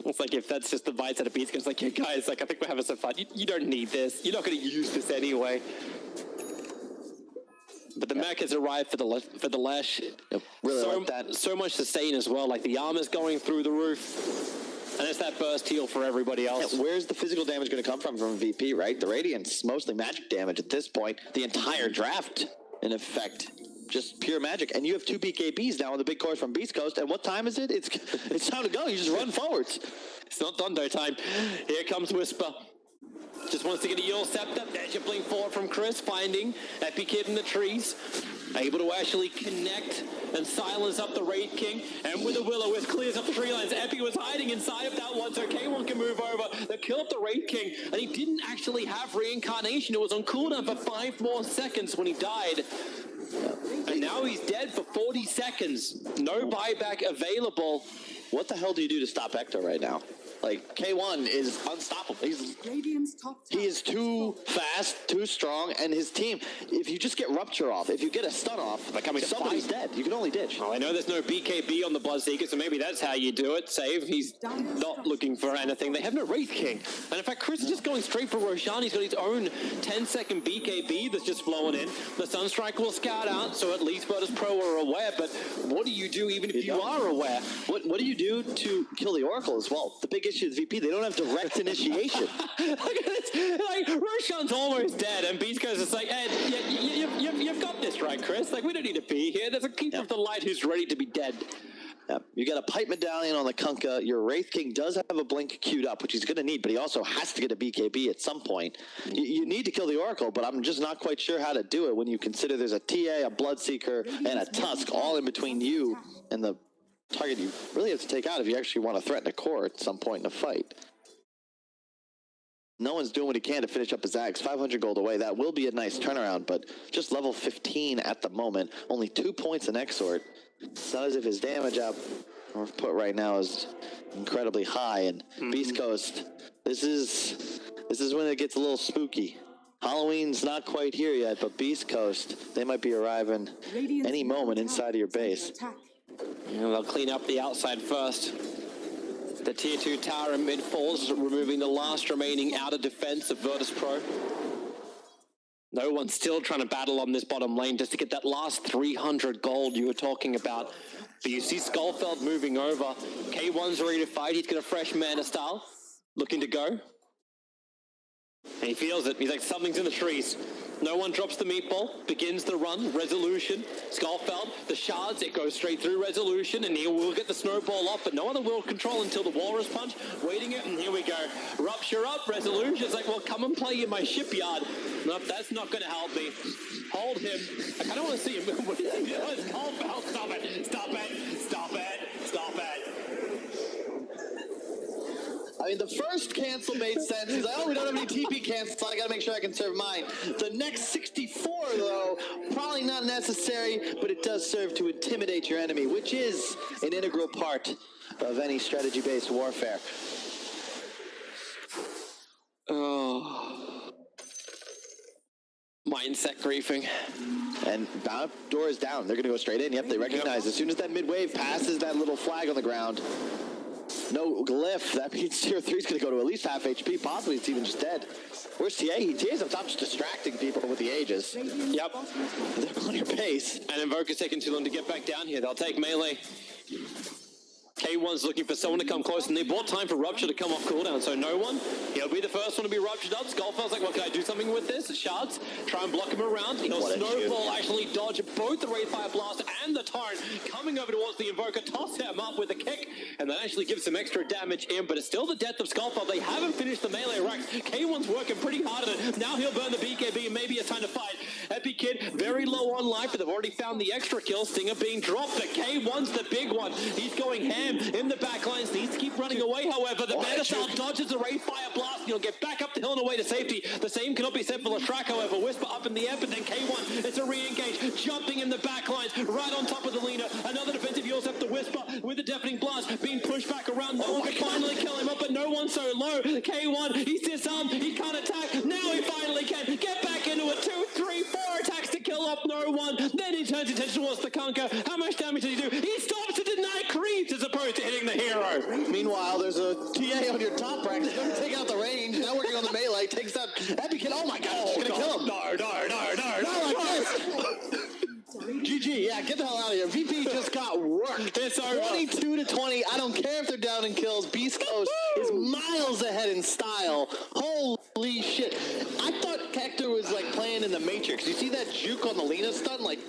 It's like if that's just the vibes at a beat, it's like, yeah, guys, like I think we're having some fun. You don't need this. You're not going to use this anyway. But the mech has arrived for the Lesh. Yep, really like that. So much sustain as well. Like the armor's going through the roof, and it's that burst heal for everybody else. Yeah, where's the physical damage going to come from VP? Right, the Radiant's mostly magic damage at this point. The entire draft, in effect. Just pure magic, and you have 2 BKBs now on the big course from Beast Coast. And what time is it? It's time to go. You just run forwards. It's not Dondo time. Here comes Whisper. Just wants to get a Yule Scepter. There's your blink forward from Chris, finding Epi Kid in the trees. Able to actually connect and silence up the Raid King. And with the Will-O-Wisp clears up the tree lines. Epi was hiding inside of that one, so K1 can move over. They kill up the Raid King, and he didn't actually have reincarnation. It was on cooldown for 5 more seconds when he died. And now he's dead for 40 seconds. No buyback available. What the hell do you do to stop Ecto right now? Like, K1 is unstoppable. He is too fast, too strong, and his team, if you just get Rupture off, if you get a stun off, somebody's dead. You can only ditch. Well, I know there's no BKB on the Bloodseeker, so maybe that's how you do it. Save. He's not looking for anything. They have no Wraith King. And in fact, Chris is just going straight for Roshan. He's got his own 10-second BKB that's just flowing in. The Sunstrike will scout out, so at least Virtus Pro are aware. But what do you do even if you are aware? What do you do to kill the Oracle as well? The big issue with VP, they don't have direct initiation. Look at this. Like, Roshan's almost dead, and Beast goes, it's like, Ed, you've got this right, Chris. Like, we don't need to be here. There's a Keeper of the Light who's ready to be dead. Yep. You got a Pipe Medallion on the Kunkka. Your Wraith King does have a Blink queued up, which he's going to need, but he also has to get a BKB at some point. You need to kill the Oracle, but I'm just not quite sure how to do it when you consider there's a TA, a Bloodseeker, and a Tusk all in between you and the target you really have to take out if you actually want to threaten a core at some point in a fight. No one's doing what he can to finish up his Ags. 500 gold away. That will be a nice turnaround, but just level 15 at the moment. Only 2 points in Exort. It's not as if his damage output right now is incredibly high. And Beast Coast, this is when it gets a little spooky. Halloween's not quite here yet, but Beast Coast, they might be arriving any moment inside of your base. Yeah, they'll clean up the outside first. The tier 2 tower in mid falls, removing the last remaining outer defense of Virtus Pro. No one's still trying to battle on this bottom lane just to get that last 300 gold you were talking about. But you see Skullfeld moving over. K1's ready to fight. He's got a fresh mana style, looking to go. And he feels it. He's like, something's in the trees. No one drops the meatball, begins the run, Resolution, Skullfeld, the shards, it goes straight through Resolution, and he will get the snowball off, but no other world control until the Walrus Punch, waiting it, and here we go. Rupture up, Resolution, it's like, well, come and play in my shipyard. Nope, that's not going to help me. Hold him. I kind of want to see him. What is he doing? Skullfeld, stop it, stop it, stop it, stop it. I mean, the first cancel made sense. He's like, oh, we don't have any TP cancels, so I got to make sure I can serve mine. The next 64, though, probably not necessary, but it does serve to intimidate your enemy, which is an integral part of any strategy-based warfare. Oh. Mindset griefing. And door is down. They're going to go straight in. Yep, they recognize as soon as that mid-wave passes that little flag on the ground. No glyph. That means tier 3 is going to go to at least half HP. Possibly it's even just dead. Where's TA? TA's up top just distracting people with the Aegis. Yep. They're on your base. And Invoker's taking too long to get back down here. They'll take melee. K1's looking for someone to come close, and they bought time for Rupture to come off cooldown, so no one. He'll be the first one to be ruptured up. Skullfeld's like, well, can I do something with this? Shards, try and block him around. He'll snowball, actually dodge both the Wraithfire Blast and the Torrent, coming over towards the Invoker, toss him up with a kick, and that actually gives some extra damage in, but it's still the death of Skullfeld. They haven't finished the melee racks. K1's working pretty hard at it. Now he'll burn the BKB, and maybe it's time to fight. Epi Kid, very low on life, but they've already found the extra kill. Stinger being dropped, but K1's the big one. He's going ham. him in the back lines. Needs to keep running away, however. The Metastar dodges the Ray Fire Blast. He'll get back up the hill and away to safety. The same cannot be said for Lashrak, however. Whisper up in the air, but then K1, it's a re-engage. Jumping in the back lines, right on top of the Lina. Another defensive Yosef, the Whisper, with the deafening blast, being pushed back around. No one can finally kill him up, but no one so low. K1, he's disarmed. He can't attack. Now he finally can. Get back into it. 2, 3, 4 attacks to kill off no one. Then he turns attention towards the Conquer. How much damage does he do? He stops to deny creeps as opposed to hitting the hero. Meanwhile, there's a TA on your top rack. He's going to take out the range. Now working on the melee. Takes out Epicin. Oh my god, he's going to kill him. No, like this. GG, yeah, get the hell out of here. VP just got worked. It's 22-20. I don't care if they're down in kills. Beast Coast is miles ahead in style. Holy shit. I thought Hector was like playing in the Matrix. You see that juke on the Lina stun? Like,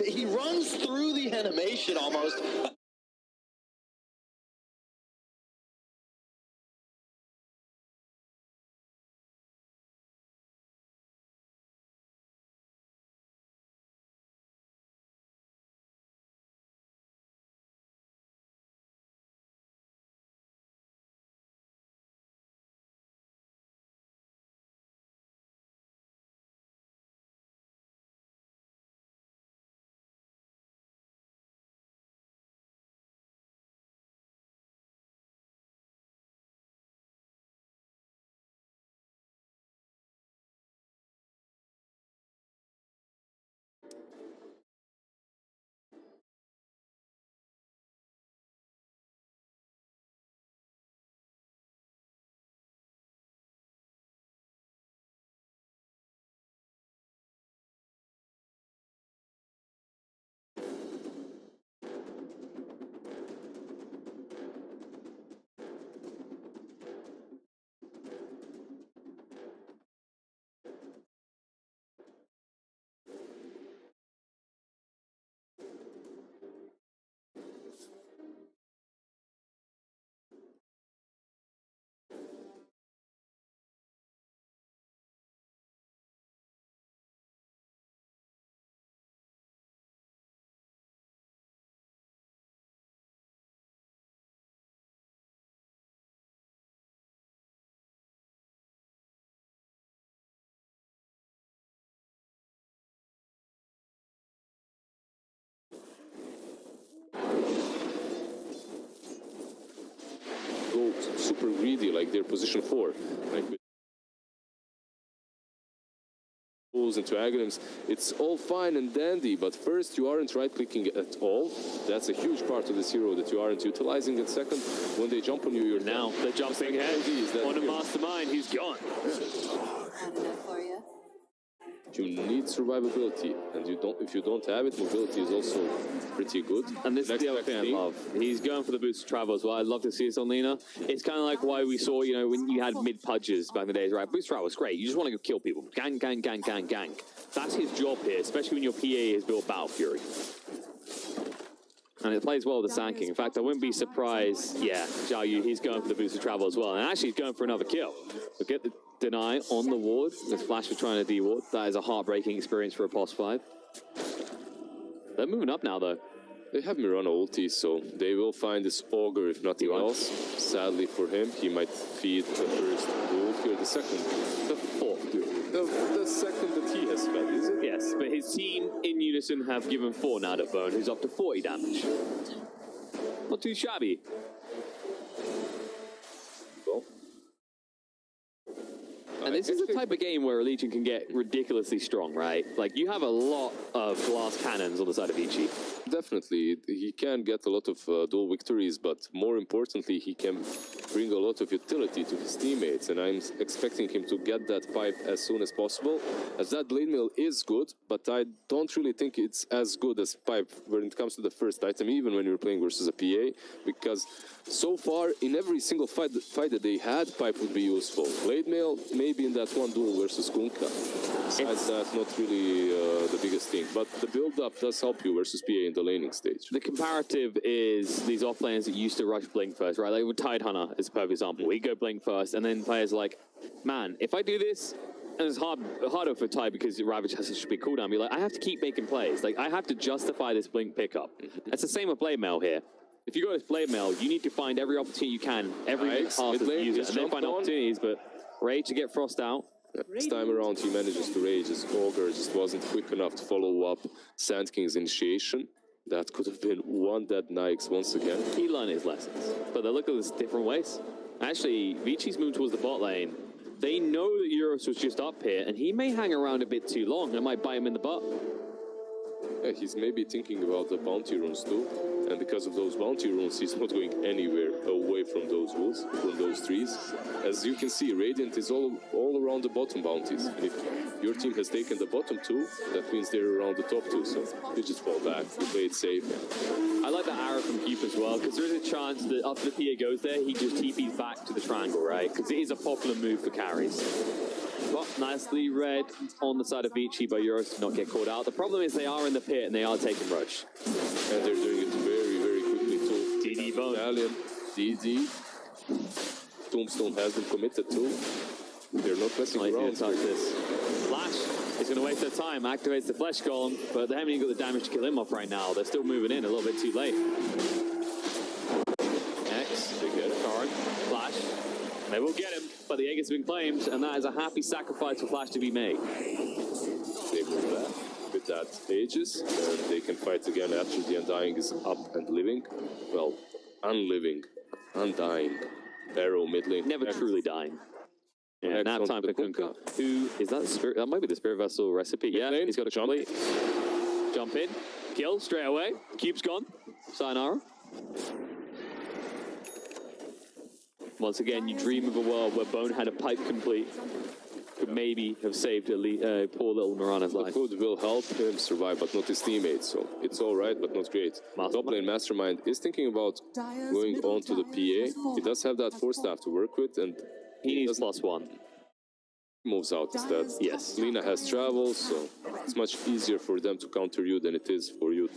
he runs through the animation almost. Go super greedy, like their position 4. Like into Aghanim's, it's all fine and dandy, but first you aren't right-clicking at all. That's a huge part of this hero that you aren't utilizing. And second, when they jump on you, you're now the jumping head on a mastermind. He's gone. You need survivability, and if you don't have it, mobility is also pretty good. And this is the other thing I love. He's going for the boost of travel as well. I'd love to see this on Lina. It's kind of like why we saw, you know, when you had mid-pudges back in the days, right? Boost travel is great. You just want to go kill people. Gang, gang, gang, gang, gang. That's his job here, especially when your PA has built Battle Fury. And it plays well with the Sand King. In fact, I wouldn't be surprised, yeah, Zhao Yu, he's going for the boost of travel as well. And actually, he's going for another kill. But get the deny on the ward. This Flash was trying to de-ward. That is a heartbreaking experience for a POS 5. They're moving up now, though. They have Mirana ulti, so they will find this Augur, if nothing else. Sadly for him, he might feed the first duel here, the second. The fourth duel. The second that he has fed, is it? Yes, but his team in unison have given 4 now to Bone, who's up to 40 damage. Not too shabby. And this is the type of game where a Legion can get ridiculously strong, right? Like, you have a lot of glass cannons on the side of Vici. Definitely. He can get a lot of dual victories, but more importantly, he can bring a lot of utility to his teammates, and I'm expecting him to get that pipe as soon as possible, as that blade mill is good, but I don't really think it's as good as pipe when it comes to the first item, even when you're playing versus a PA, because so far, in every single fight that they had, pipe would be useful. Blade mail, maybe in that one duel versus Kunkka. Besides that, not really the biggest thing, but the build-up does help you versus PA in the laning stage. The comparative is these off-laners that used to rush Blink first, right? Like with Tidehunter is a perfect example. We go Blink first, and then players are like, man, if I do this, and it's harder for Tide because Ravage has such a big cooldown, be like, I have to keep making plays. Like, I have to justify this Blink pickup. It's the same with Blade Mail here. If you go with Blade Mail, you need to find every opportunity you can, every path to use it, and then find opportunities, but Rage to get Frost out. This time around, he manages to rage. His Ogre just wasn't quick enough to follow up Sand King's initiation. That could have been one dead Nikes once again. He learned his lessons, but they look at this different ways. Actually, Vici's moved towards the bot lane. They know that Euros was just up here, and he may hang around a bit too long. It might bite him in the butt. Yeah, he's maybe thinking about the bounty runes too. And because of those bounty runes, he's not going anywhere away from those rules, from those trees. As you can see, Radiant is all around the bottom bounties. And if your team has taken the bottom two, that means they're around the top two, so you just fall back, you play it safe. I like the arrow from Cube as well, because there is a chance that after the PA goes there, he just TPs back to the triangle, right? Because it is a popular move for carries. But nicely read on the side of Vici by Euros to not get caught out. The problem is they are in the pit and they are taking Rush. And they're doing it very, very quickly too. DD Bone. Italian, DD. Tombstone has been committed too. They're not messing around. Touch this. Flash is going to waste their time, activates the Flesh Golem, but they haven't even got the damage to kill him off right now. They're still moving in a little bit too late. X, they get it. Torrent, Flash. They will get him, but the egg has been claimed, and that is a happy sacrifice for Flash to be made. They move back with that Aegis, and they can fight again after the Undying is up and living. Well, unliving, undying. Arrow mid lane. Never truly dying. Yeah, nap time for Kunkka. Who is that? Spirit? That might be the Spirit Vessel recipe. Yeah, he's got a complete. Jump in, kill straight away. Cube's gone. Sayonara. Once again, you dream of a world where Bone had a pipe complete. Could maybe have saved poor little Mirana's life. The food will help him survive, but not his teammates, so it's alright, but not great. Top lane Mastermind is thinking about going on to the PA. He does have that Force Staff to work with, and he needs +1. Moves out instead. Yes. Lina has travels, so it's much easier for them to counter you than it is for you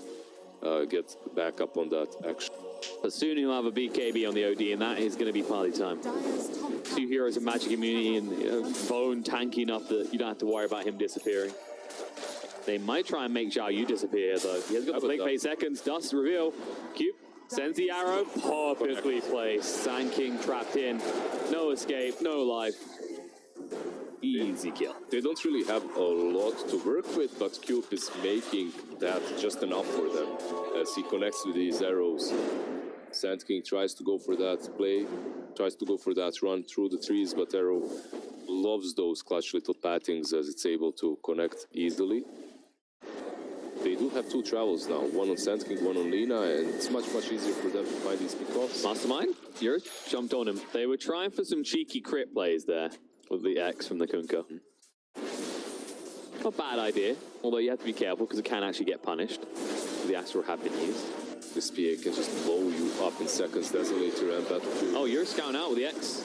to get back up on that action. But soon he'll have a BKB on the OD, and that is going to be party time. Two heroes of Magic Immunity, and Bone tanky enough that you don't have to worry about him disappearing. They might try and make Zhao Yu disappear, though. He has got the blink phase seconds. Dust reveal. Cube sends the arrow. Perfectly placed. Sand King trapped in. No escape, no life. Easy kill. They don't really have a lot to work with, but Cube is making that just enough for them as he connects with these arrows. Sand King tries to go for that play, tries to go for that run through the trees, but Arrow loves those clutch little pattings as it's able to connect easily. They do have two travels now, one on Sand King, one on Lina, and it's much easier for them to find these pickoffs. Mastermind, yours jumped on him. They were trying for some cheeky crit plays there with the X from the Kunkka. Not a bad idea, although you have to be careful because it can actually get punished. The Astral have been used. This PA can just blow you up in seconds, Desolator and Battlefield. Oh, you're scouting out with the X.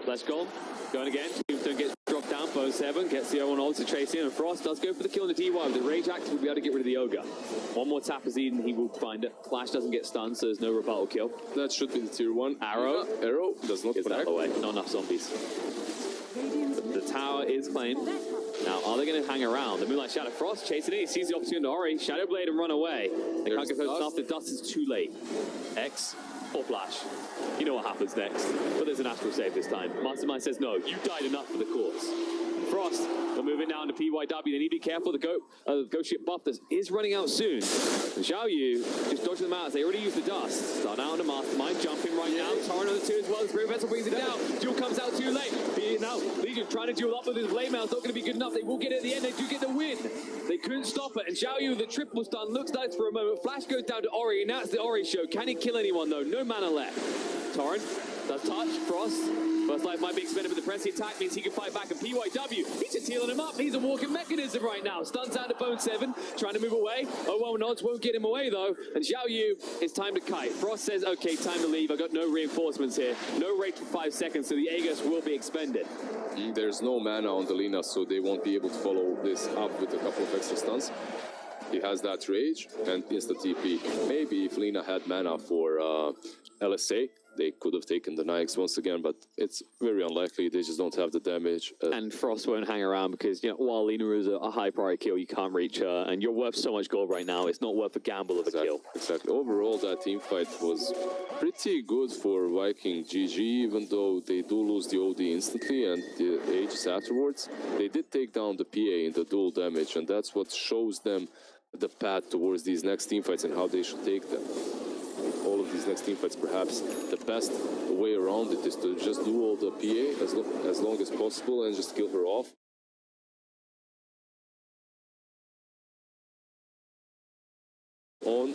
Let's go. Going again. Tombstone gets dropped down. Bo2 gets the 0-1 ult to chase in, and Frost does go for the kill on the DY. With the Rage active, we'll be able to get rid of the Ogre. One more tap as Eden, he will find it. Flash doesn't get stunned, so there's no rebuttal kill. That should be the tier 1. Arrow. Arrow does not connect. Away. Not enough zombies. The tower is claimed. Now, are they going to hang around? The Moonlight Shadow Frost chasing it. He sees the opportunity to Ori. Shadow Blade and run away. They can't get close enough. The dust is too late. X or Flash. You know what happens next. But there's an Astral save this time. Mastermind says, no, you died enough for the cause. Frost, they're moving now into PYW. They need to be careful. The Ghost Ship buff is running out soon. And Zhao Yu just dodging them out as they already used the dust. Start out on the Mastermind, jumping right now. Torrent on the 2 as well. The Spirit Vessel brings it down. Duel comes out too late. Now, Legion trying to duel up with his Blade Mail. It's not going to be good enough. They will get it at the end. They do get the win. They couldn't stop it. And Zhao Yu, the triple stun, looks nice for a moment. Flash goes down to Ori, and that's the Ori show. Can he kill anyone, though? No mana left. Torrent does touch. Frost. First life might be expended, but the Frenzy attack means he can fight back. And PYW, he's just healing him up. He's a walking mechanism right now. Stuns out to Bo2, trying to move away. Oh, well, nods won't get him away, though. And Zhao Yu, it's time to kite. Frost says, okay, time to leave. I got no reinforcements here. No rate for 5 seconds, so the Aegis will be expended. There's no mana on the Lina, so they won't be able to follow this up with a couple of extra stuns. He has that Rage and insta TP. Maybe if Lina had mana for LSA, They could have taken the Nikes once again, but it's very unlikely. They just don't have the damage. And Frost won't hang around because, you know, while Lena is a high priority kill, you can't reach her, and you're worth so much gold right now, it's not worth a gamble of a kill. Exactly. Overall, that team fight was pretty good for Viking GG, even though they do lose the OD instantly and the Aegis afterwards. They did take down the PA in the dual damage, and that's what shows them the path towards these next team fights and how they should take them. All of these next team fights, perhaps the best way around it is to just do all the PA as long as possible and just kill her off. On.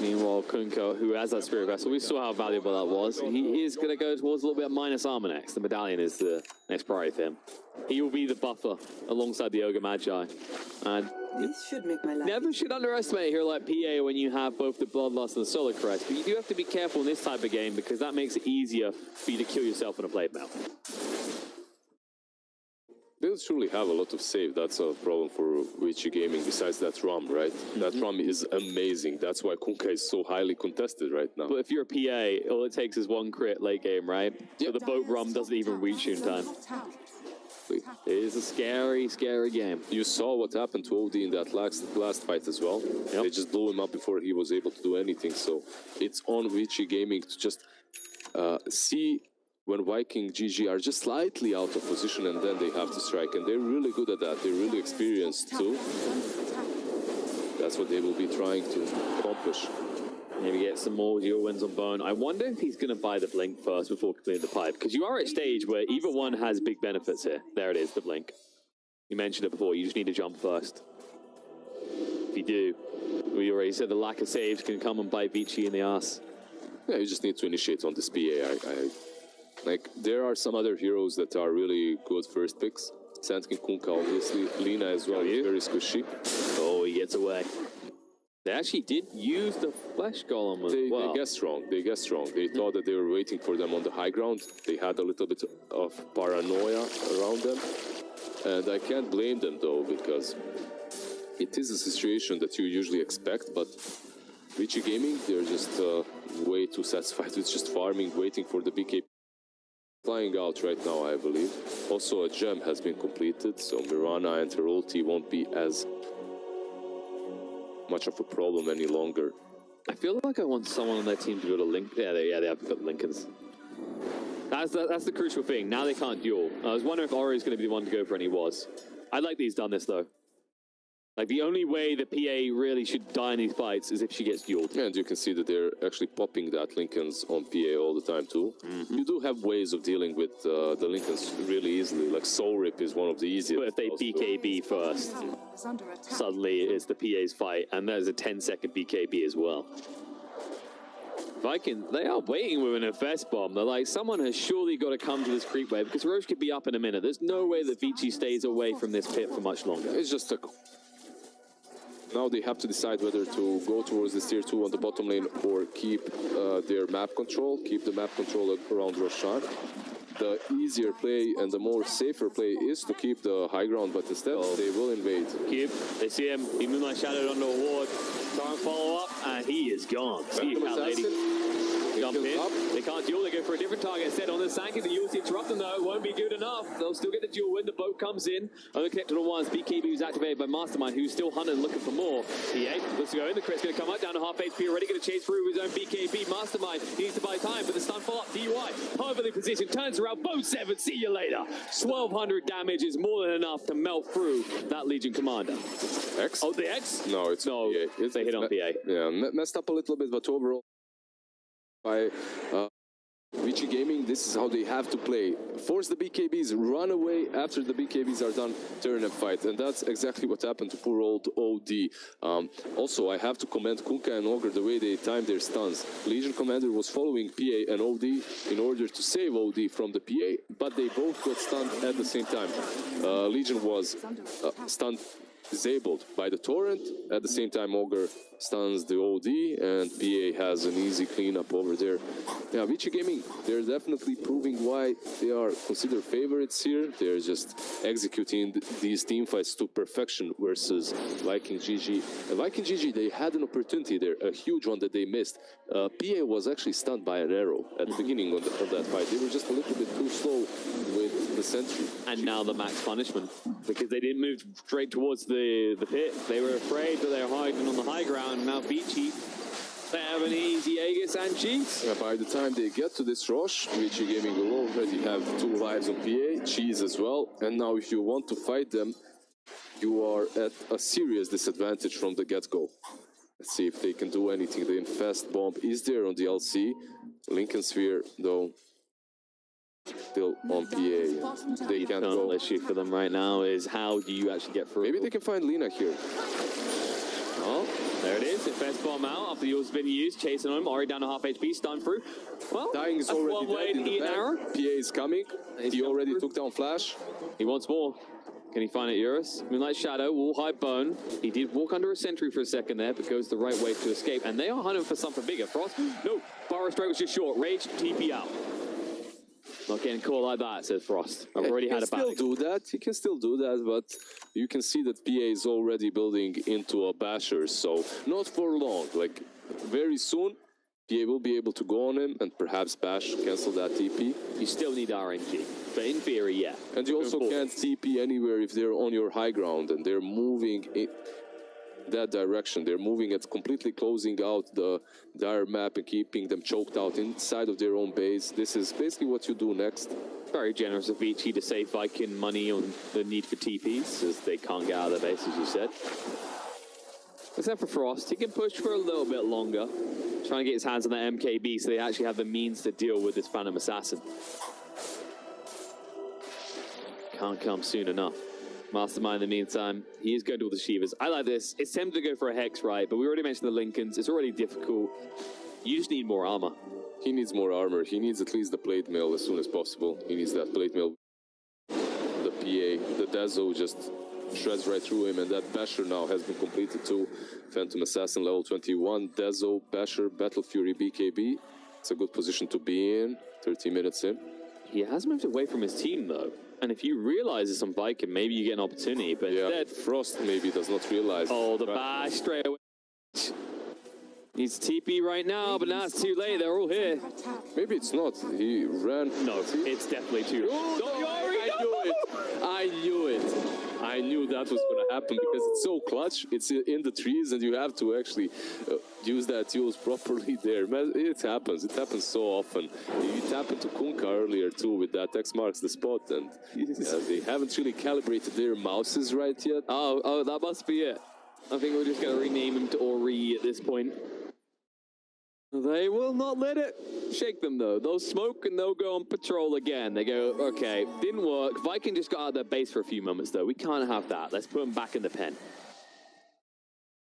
Meanwhile, Kunko, who has that Spirit Vessel, we saw how valuable that was. He is going to go towards a little bit of minus armor next. The Medallion is the next priority for him. He will be the buffer alongside the Ogre Magi. And This should make my life. never should underestimate a hero like PA when you have both the Bloodlust and the Solar Crest. But you do have to be careful in this type of game because that makes it easier for you to kill yourself in a blade mail. They don't truly have a lot of save. That's a problem for Vici Gaming, besides that ROM, right? That ROM is amazing. That's why Kunka is so highly contested right now. But if you're a PA, all it takes is one crit late game, right? So the boat rum doesn't even reach you in time. It is a scary, scary game. You saw what happened to OD in that last fight as well. Yep. They just blew him up before he was able to do anything. So it's on Vici Gaming to just see when Viking GG are just slightly out of position and then they have to strike. And they're really good at that. They're really experienced too. That's what they will be trying to accomplish. Maybe get some more dual wins on Bone. I wonder if he's going to buy the Blink first before completing the pipe. Because you are at a stage where either one has big benefits here. There it is, the Blink. You mentioned it before. You just need to jump first. If you do, we already said the lack of saves can come and bite Vici in the ass. Yeah, you just need to initiate on this PA. Like, there are some other heroes that are really good first picks. Sandkin Kunka, obviously. Lina as well, very squishy. Oh, he gets away. They actually did use the Flesh Golem as well. They guessed wrong. They guessed wrong. They thought that they were waiting for them on the high ground. They had a little bit of paranoia around them. And I can't blame them, though, because it is a situation that you usually expect, but Vici Gaming, they're just way too satisfied with just farming, waiting for the BK flying out right now, I believe. Also, a gem has been completed, so Mirana and her ulti won't be as much of a problem any longer. I feel like I want someone on their team to go to Link. Yeah, they have got Lincolns. That's the crucial thing. Now they can't duel. I was wondering if Ori is going to be the one to go for, and he was. I'd like these done this though. Like, the only way the PA really should die in these fights is if she gets dueled. Yeah, and you can see that they're actually popping that Lincolns on PA all the time too. You do have ways of dealing with the Lincolns really easily, like Soul Rip is one of the easiest. But if they BKB first, suddenly it's the PA's fight, and there's a 10-second BKB as well. Vikings, they are waiting with an FS bomb. They're like, someone has surely got to come to this creep wave, because Roche could be up in a minute. There's no way that Vici stays away from this pit for much longer. It's just a... Now they have to decide whether to go towards this tier 2 on the bottom lane or keep their map control, keep the map control around Roshan. The easier play and the more safer play is to keep the high ground, but instead they will invade. Cube, they see him, he Moonlight Shadowed onto a ward, try and follow up, and he is gone. See you, Cat Lady. Jump in, they can't duel, they go for a different target instead on the Sanky. The ulti interrupt them though, won't be good enough. They'll still get the duel win, the boat comes in. Only connected on ones, BKB who's activated by Mastermind, who's still hunting, looking for more. PA looks to go in, the crit's going to come up, down to half HP, already going to chase through his own BKB. Mastermind needs to buy time, but the stun follow up, DUI, perfectly positioned, turns around, Bo2, see you later. 1200 damage is more than enough to melt through that Legion Commander. X? Oh, the X? No, it's no, PA. They hit on PA. Yeah, messed up a little bit, but overall, by Vici Gaming, this is how they have to play. Force the BKBs, run away after the BKBs are done, turn and fight. And that's exactly what happened to poor old OD. Also, I have to commend Kunka and Ogre the way they timed their stuns. Legion Commander was following PA and OD in order to save OD from the PA, but they both got stunned at the same time. Legion was stunned disabled by the torrent. At the same time, Ogre stuns the OD, and PA has an easy cleanup over there. Yeah, Vici Gaming, they're definitely proving why they are considered favorites here. They're just executing these team fights to perfection versus Viking GG. And Viking GG, they had an opportunity there, a huge one that they missed. PA was actually stunned by an arrow at the beginning of that fight. They were just a little bit too slow with the sentry. And now the max punishment, because they didn't move straight towards the pit. They were afraid that they were hiding on the high ground. Now Vici, they have an easy Aegis and Cheese. Yeah, by the time they get to this rush, Vici Gaming will already have 2 lives on PA, Cheese as well. And now if you want to fight them, you are at a serious disadvantage from the get-go. Let's see if they can do anything. The Infest Bomb is there on the LC. Lincoln Sphere, though, still on PA. They can't go. The issue for them right now is how do you actually get through? Maybe they can find Lina here. Oh, there it is. Infest Bomb out after the ult's been used. Chasing him. Ori down to half HP. Stun through. Well, Dying is already dead in the back. PA is coming. He already took down Flash. He wants more. Can he find it, Eurus? Moonlight Shadow, Wall High Bone. He did walk under a sentry for a second there, but goes the right way to escape. And they are hunting for something bigger. Frost? No. Burrow Straight was just short. Rage, TP out. Not getting caught like that, says Frost. I've already had a bad. He can still do that. He can still do that, but you can see that PA is already building into a basher. So not for long. Like very soon, PA will be able to go on him and perhaps bash, cancel that TP. You still need RNG, but in theory, yeah. And you also can't TP anywhere if they're on your high ground and they're moving in that direction. They're moving at completely closing out the dire map and keeping them choked out inside of their own base. This is basically what you do next. Very generous of Vici to save Viking money on the need for TPs, as they can't get out of their base, as you said. Except for Frost, he can push for a little bit longer, trying to get his hands on that MKB so they actually have the means to deal with this Phantom Assassin. Can't come soon enough. Mastermind, in the meantime, he is going to all the Shivas. I like this. It's tempting to go for a Hex, right? But we already mentioned the Lincolns. It's already difficult. You just need more armor. He needs more armor. He needs at least the plate mail as soon as possible. He needs that plate mail. The PA, the Dazzle just shreds right through him, and that Basher now has been completed too. Phantom Assassin level 21, Dazzle, Basher, Battle Fury, BKB. It's a good position to be in, 30 minutes in. He has moved away from his team though. And if you realize it's on Viking, maybe you get an opportunity, but instead... Frost maybe does not realize. Oh, the bash straight away. Needs TP right now, but now it's too late. They're all here. Maybe it's not. He ran... No, it's definitely too late. I knew it. I knew that was going to happen because it's so clutch. It's in the trees, and you have to actually use that use properly there. It happens. It happens so often. It happened to Kunka earlier too with that X marks the spot, and they haven't really calibrated their mouses right yet. Oh, that must be it. I think we're just going to rename him to Ori at this point. They will not let it shake them, though. They'll smoke and they'll go on patrol again. They go, okay, didn't work. Viking just got out of their base for a few moments, though. We can't have that. Let's put them back in the pen.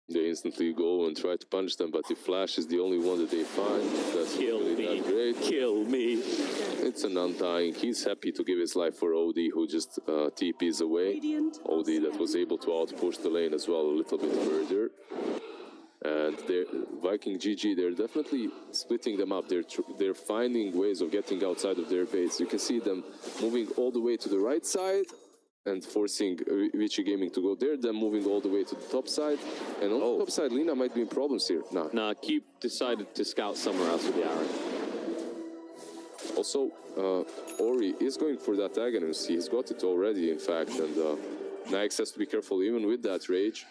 They instantly go and try to punch them, but if Flash is the only one that they find, that's really not great. Kill me. It's an undying. He's happy to give his life for OD, who just TPs away. OD that was able to outpush the lane as well a little bit further. And Viking GG, they're definitely splitting them up. They're finding ways of getting outside of their base. You can see them moving all the way to the right side and forcing Vici Gaming to go there, then moving all the way to the top side. And on the top side, Lina might be in problems here. Nah, Cube decided to scout somewhere else with the arrow. Also, Ori is going for that Aghanim. He's got it already, in fact, and Nyx has to be careful even with that Rage.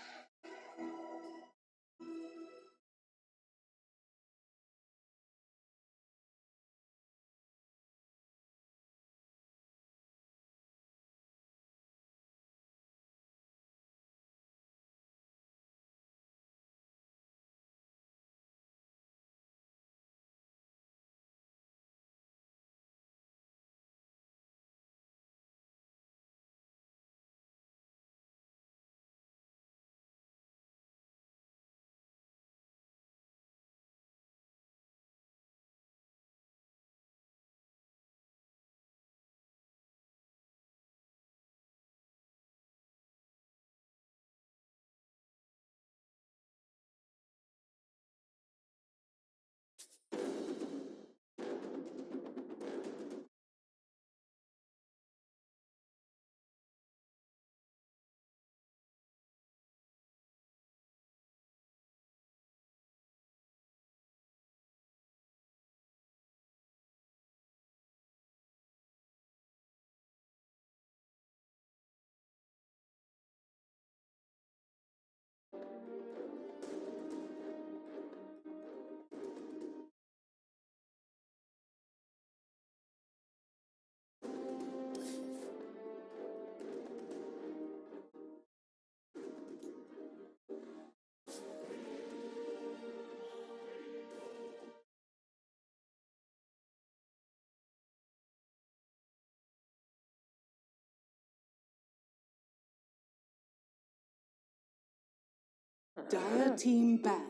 Dire team ban.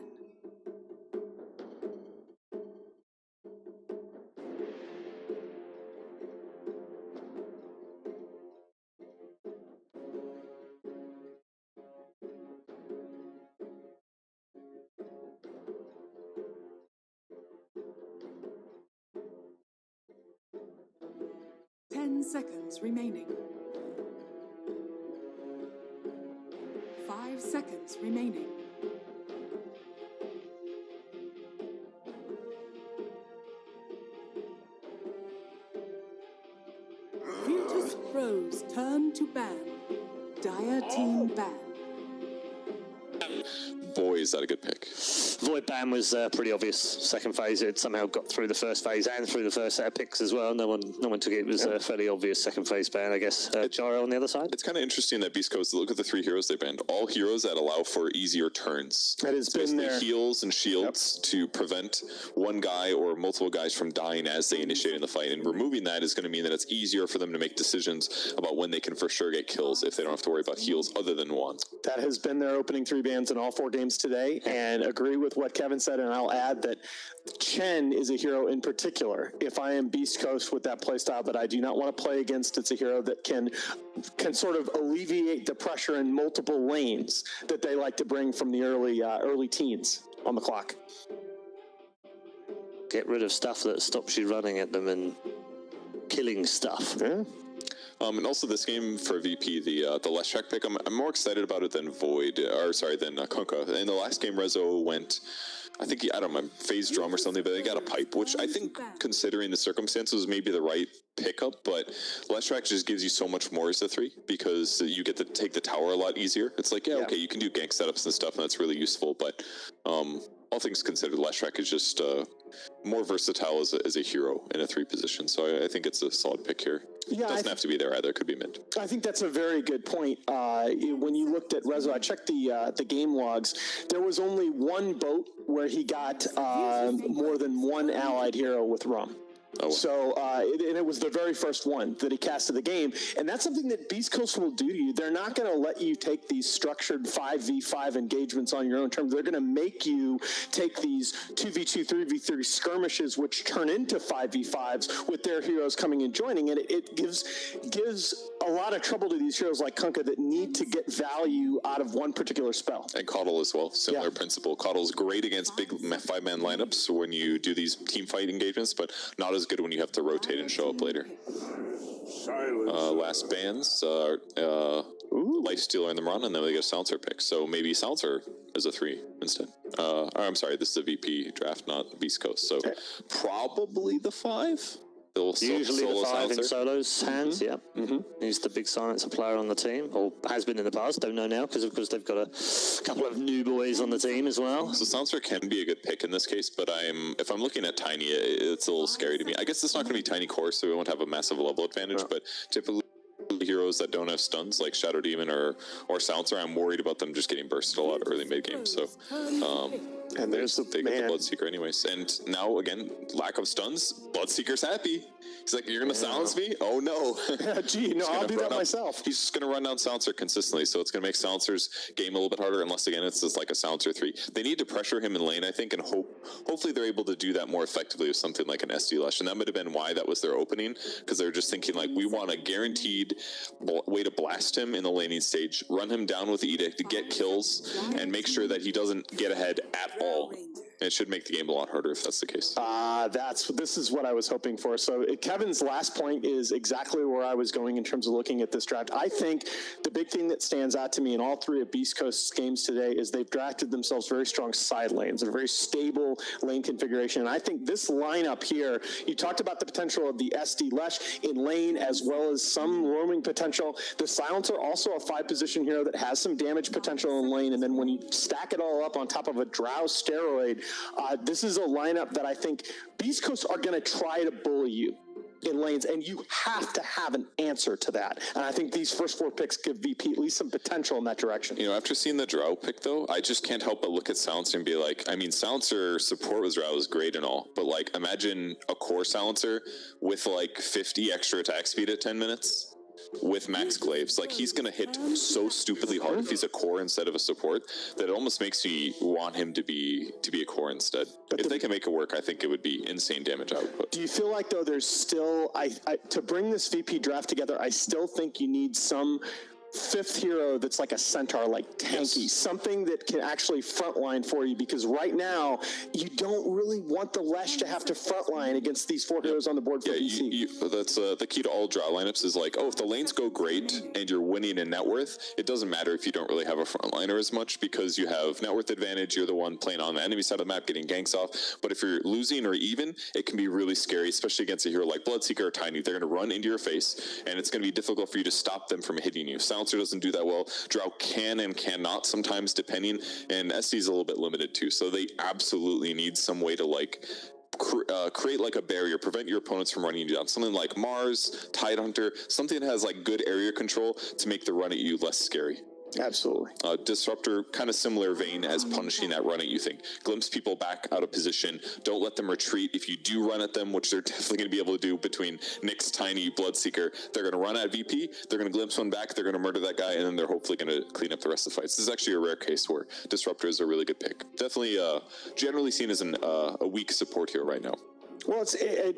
Seconds remaining. 5 seconds remaining. Virtus Pro's turn to ban. Dire team ban. Boy, is that a good pick. Void ban was pretty obvious. Second phase, it somehow got through the first phase and through the first set of picks as well. No one took it. It was a fairly obvious second phase ban, I guess. Jaro on the other side. It's kind of interesting that Beast Coast, look at the 3 heroes they banned. All heroes that allow for easier turns. That has been there. Heals and shields to prevent one guy or multiple guys from dying as they initiate in the fight. And removing that is going to mean that it's easier for them to make decisions about when they can for sure get kills if they don't have to worry about heals other than one. That has been their opening 3 bans in all 4 games today, and agree with what Kevin said, and I'll add that Chen is a hero in particular. If I am Beast Coast with that playstyle that I do not want to play against, it's a hero that can sort of alleviate the pressure in multiple lanes that they like to bring from the early teens on the clock. Get rid of stuff that stops you running at them and killing stuff. Yeah. And also this game for VP, the less track pick, I'm more excited about it than than Kunkka. In the last game, Rezo went, I think, I don't know, phase drum or something, but they got a pipe, which I think, considering the circumstances, may be the right pickup, but less track just gives you so much more as a 3, because you get to take the tower a lot easier. It's like, okay, you can do gank setups and stuff, and that's really useful, but all things considered, less track is just more versatile as a hero in a 3 position, so I think it's a solid pick here. Yeah, it doesn't have to be there either. It could be mid. I think that's a very good point. When you looked at Rezo, I checked the game logs. There was only one boat where he got more than one allied hero with Rum. Oh. So, and it was the very first one that he cast to the game. And that's something that Beast Coast will do to you. They're not going to let you take these structured 5v5 engagements on your own terms. They're going to make you take these 2v2, 3v3 skirmishes, which turn into 5v5s with their heroes coming and joining. And it gives a lot of trouble to these heroes like Kunkka that need to get value out of one particular spell. And Coddle as well, similar principle. Coddle's great against big 5-man lineups when you do these team fight engagements, but not as good when you have to rotate and show up later. Last bans, Lifestealer in the run, and then they get a Silencer pick. So maybe Silencer is a 3 instead. I'm sorry, this is a VP draft, not Beast Coast. So probably the 5. Usually the 5 in Solo's hands, He's the big silencer player on the team, or has been in the past, don't know now, because of course they've got a couple of new boys on the team as well. So Silencer can be a good pick in this case, but if I'm looking at Tiny, it's a little scary to me. I guess it's not going to be Tiny Core, so we won't have a massive level advantage, but typically heroes that don't have stuns, like Shadow Demon or Silencer, I'm worried about them just getting bursted a lot early mid-game, so... and there's the they get the Bloodseeker anyways. And now, again, lack of stuns, Bloodseeker's happy. He's like, you're going to silence me? Oh, no. Gee, no, I'll do that myself. He's just going to run down Silencer consistently, so it's going to make Silencer's game a little bit harder, unless, again, it's just like a Silencer 3. They need to pressure him in lane, I think, and hopefully they're able to do that more effectively with something like an SD Lush. And that might have been why that was their opening, because they were just thinking, like, we want a guaranteed way to blast him in the laning stage, run him down with the Edict to get kills, and make sure that he doesn't get ahead at all. It should make the game a lot harder if that's the case. This is what I was hoping for. So Kevin's last point is exactly where I was going in terms of looking at this draft. I think the big thing that stands out to me in all 3 of Beast Coast's games today is they've drafted themselves very strong side lanes, a very stable lane configuration. And I think this lineup here, you talked about the potential of the SD Lesh in lane as well as some roaming potential. The Silencer, also a 5-position hero that has some damage potential in lane. And then when you stack it all up on top of a Drow steroid, this is a lineup that I think Beast Coast are going to try to bully you in lanes, and you have to have an answer to that. And I think these first 4 picks give VP at least some potential in that direction. You know, after seeing the Drow pick, though, I just can't help but look at Silencer and be like, I mean, Silencer support with Drow is great and all, but, like, imagine a core Silencer with, like, 50 extra attack speed at 10 minutes. with Max Glaives. Like, he's going to hit so stupidly hard if he's a core instead of a support that it almost makes me want him to be a core instead. If they can make it work, I think it would be insane damage output. Do you feel like, though, there's still, to bring this VP draft together, I still think you need some fifth hero that's like a centaur, like tanky, something that can actually frontline for you, because right now you don't really want the Lesh to have to frontline against these four heroes on the board for BC. That's the key to all draw lineups is like, if the lanes go great and you're winning in net worth, it doesn't matter if you don't really have a frontliner as much, because you have net worth advantage, you're the one playing on the enemy side of the map getting ganks off. But if you're losing or even, it can be really scary, especially against a hero like Bloodseeker or Tiny. They're going to run into your face and it's going to be difficult for you to stop them from hitting you. Silencer doesn't do that well. Drow can and cannot sometimes, depending, and SD is a little bit limited too. So they absolutely need some way to like create like a barrier, prevent your opponents from running you down. Something like Mars, Tidehunter, something that has like good area control to make the run at you less scary. Absolutely. Disruptor, kind of similar vein as punishing that run at you thing. Glimpse people back out of position. Don't let them retreat. If you do run at them, which they're definitely going to be able to do between Nyx, Tiny, Bloodseeker, they're going to run at VP, they're going to glimpse one back, they're going to murder that guy, and then they're hopefully going to clean up the rest of the fights. This is actually a rare case where Disruptor is a really good pick. Definitely generally seen as a weak support hero right now. Well,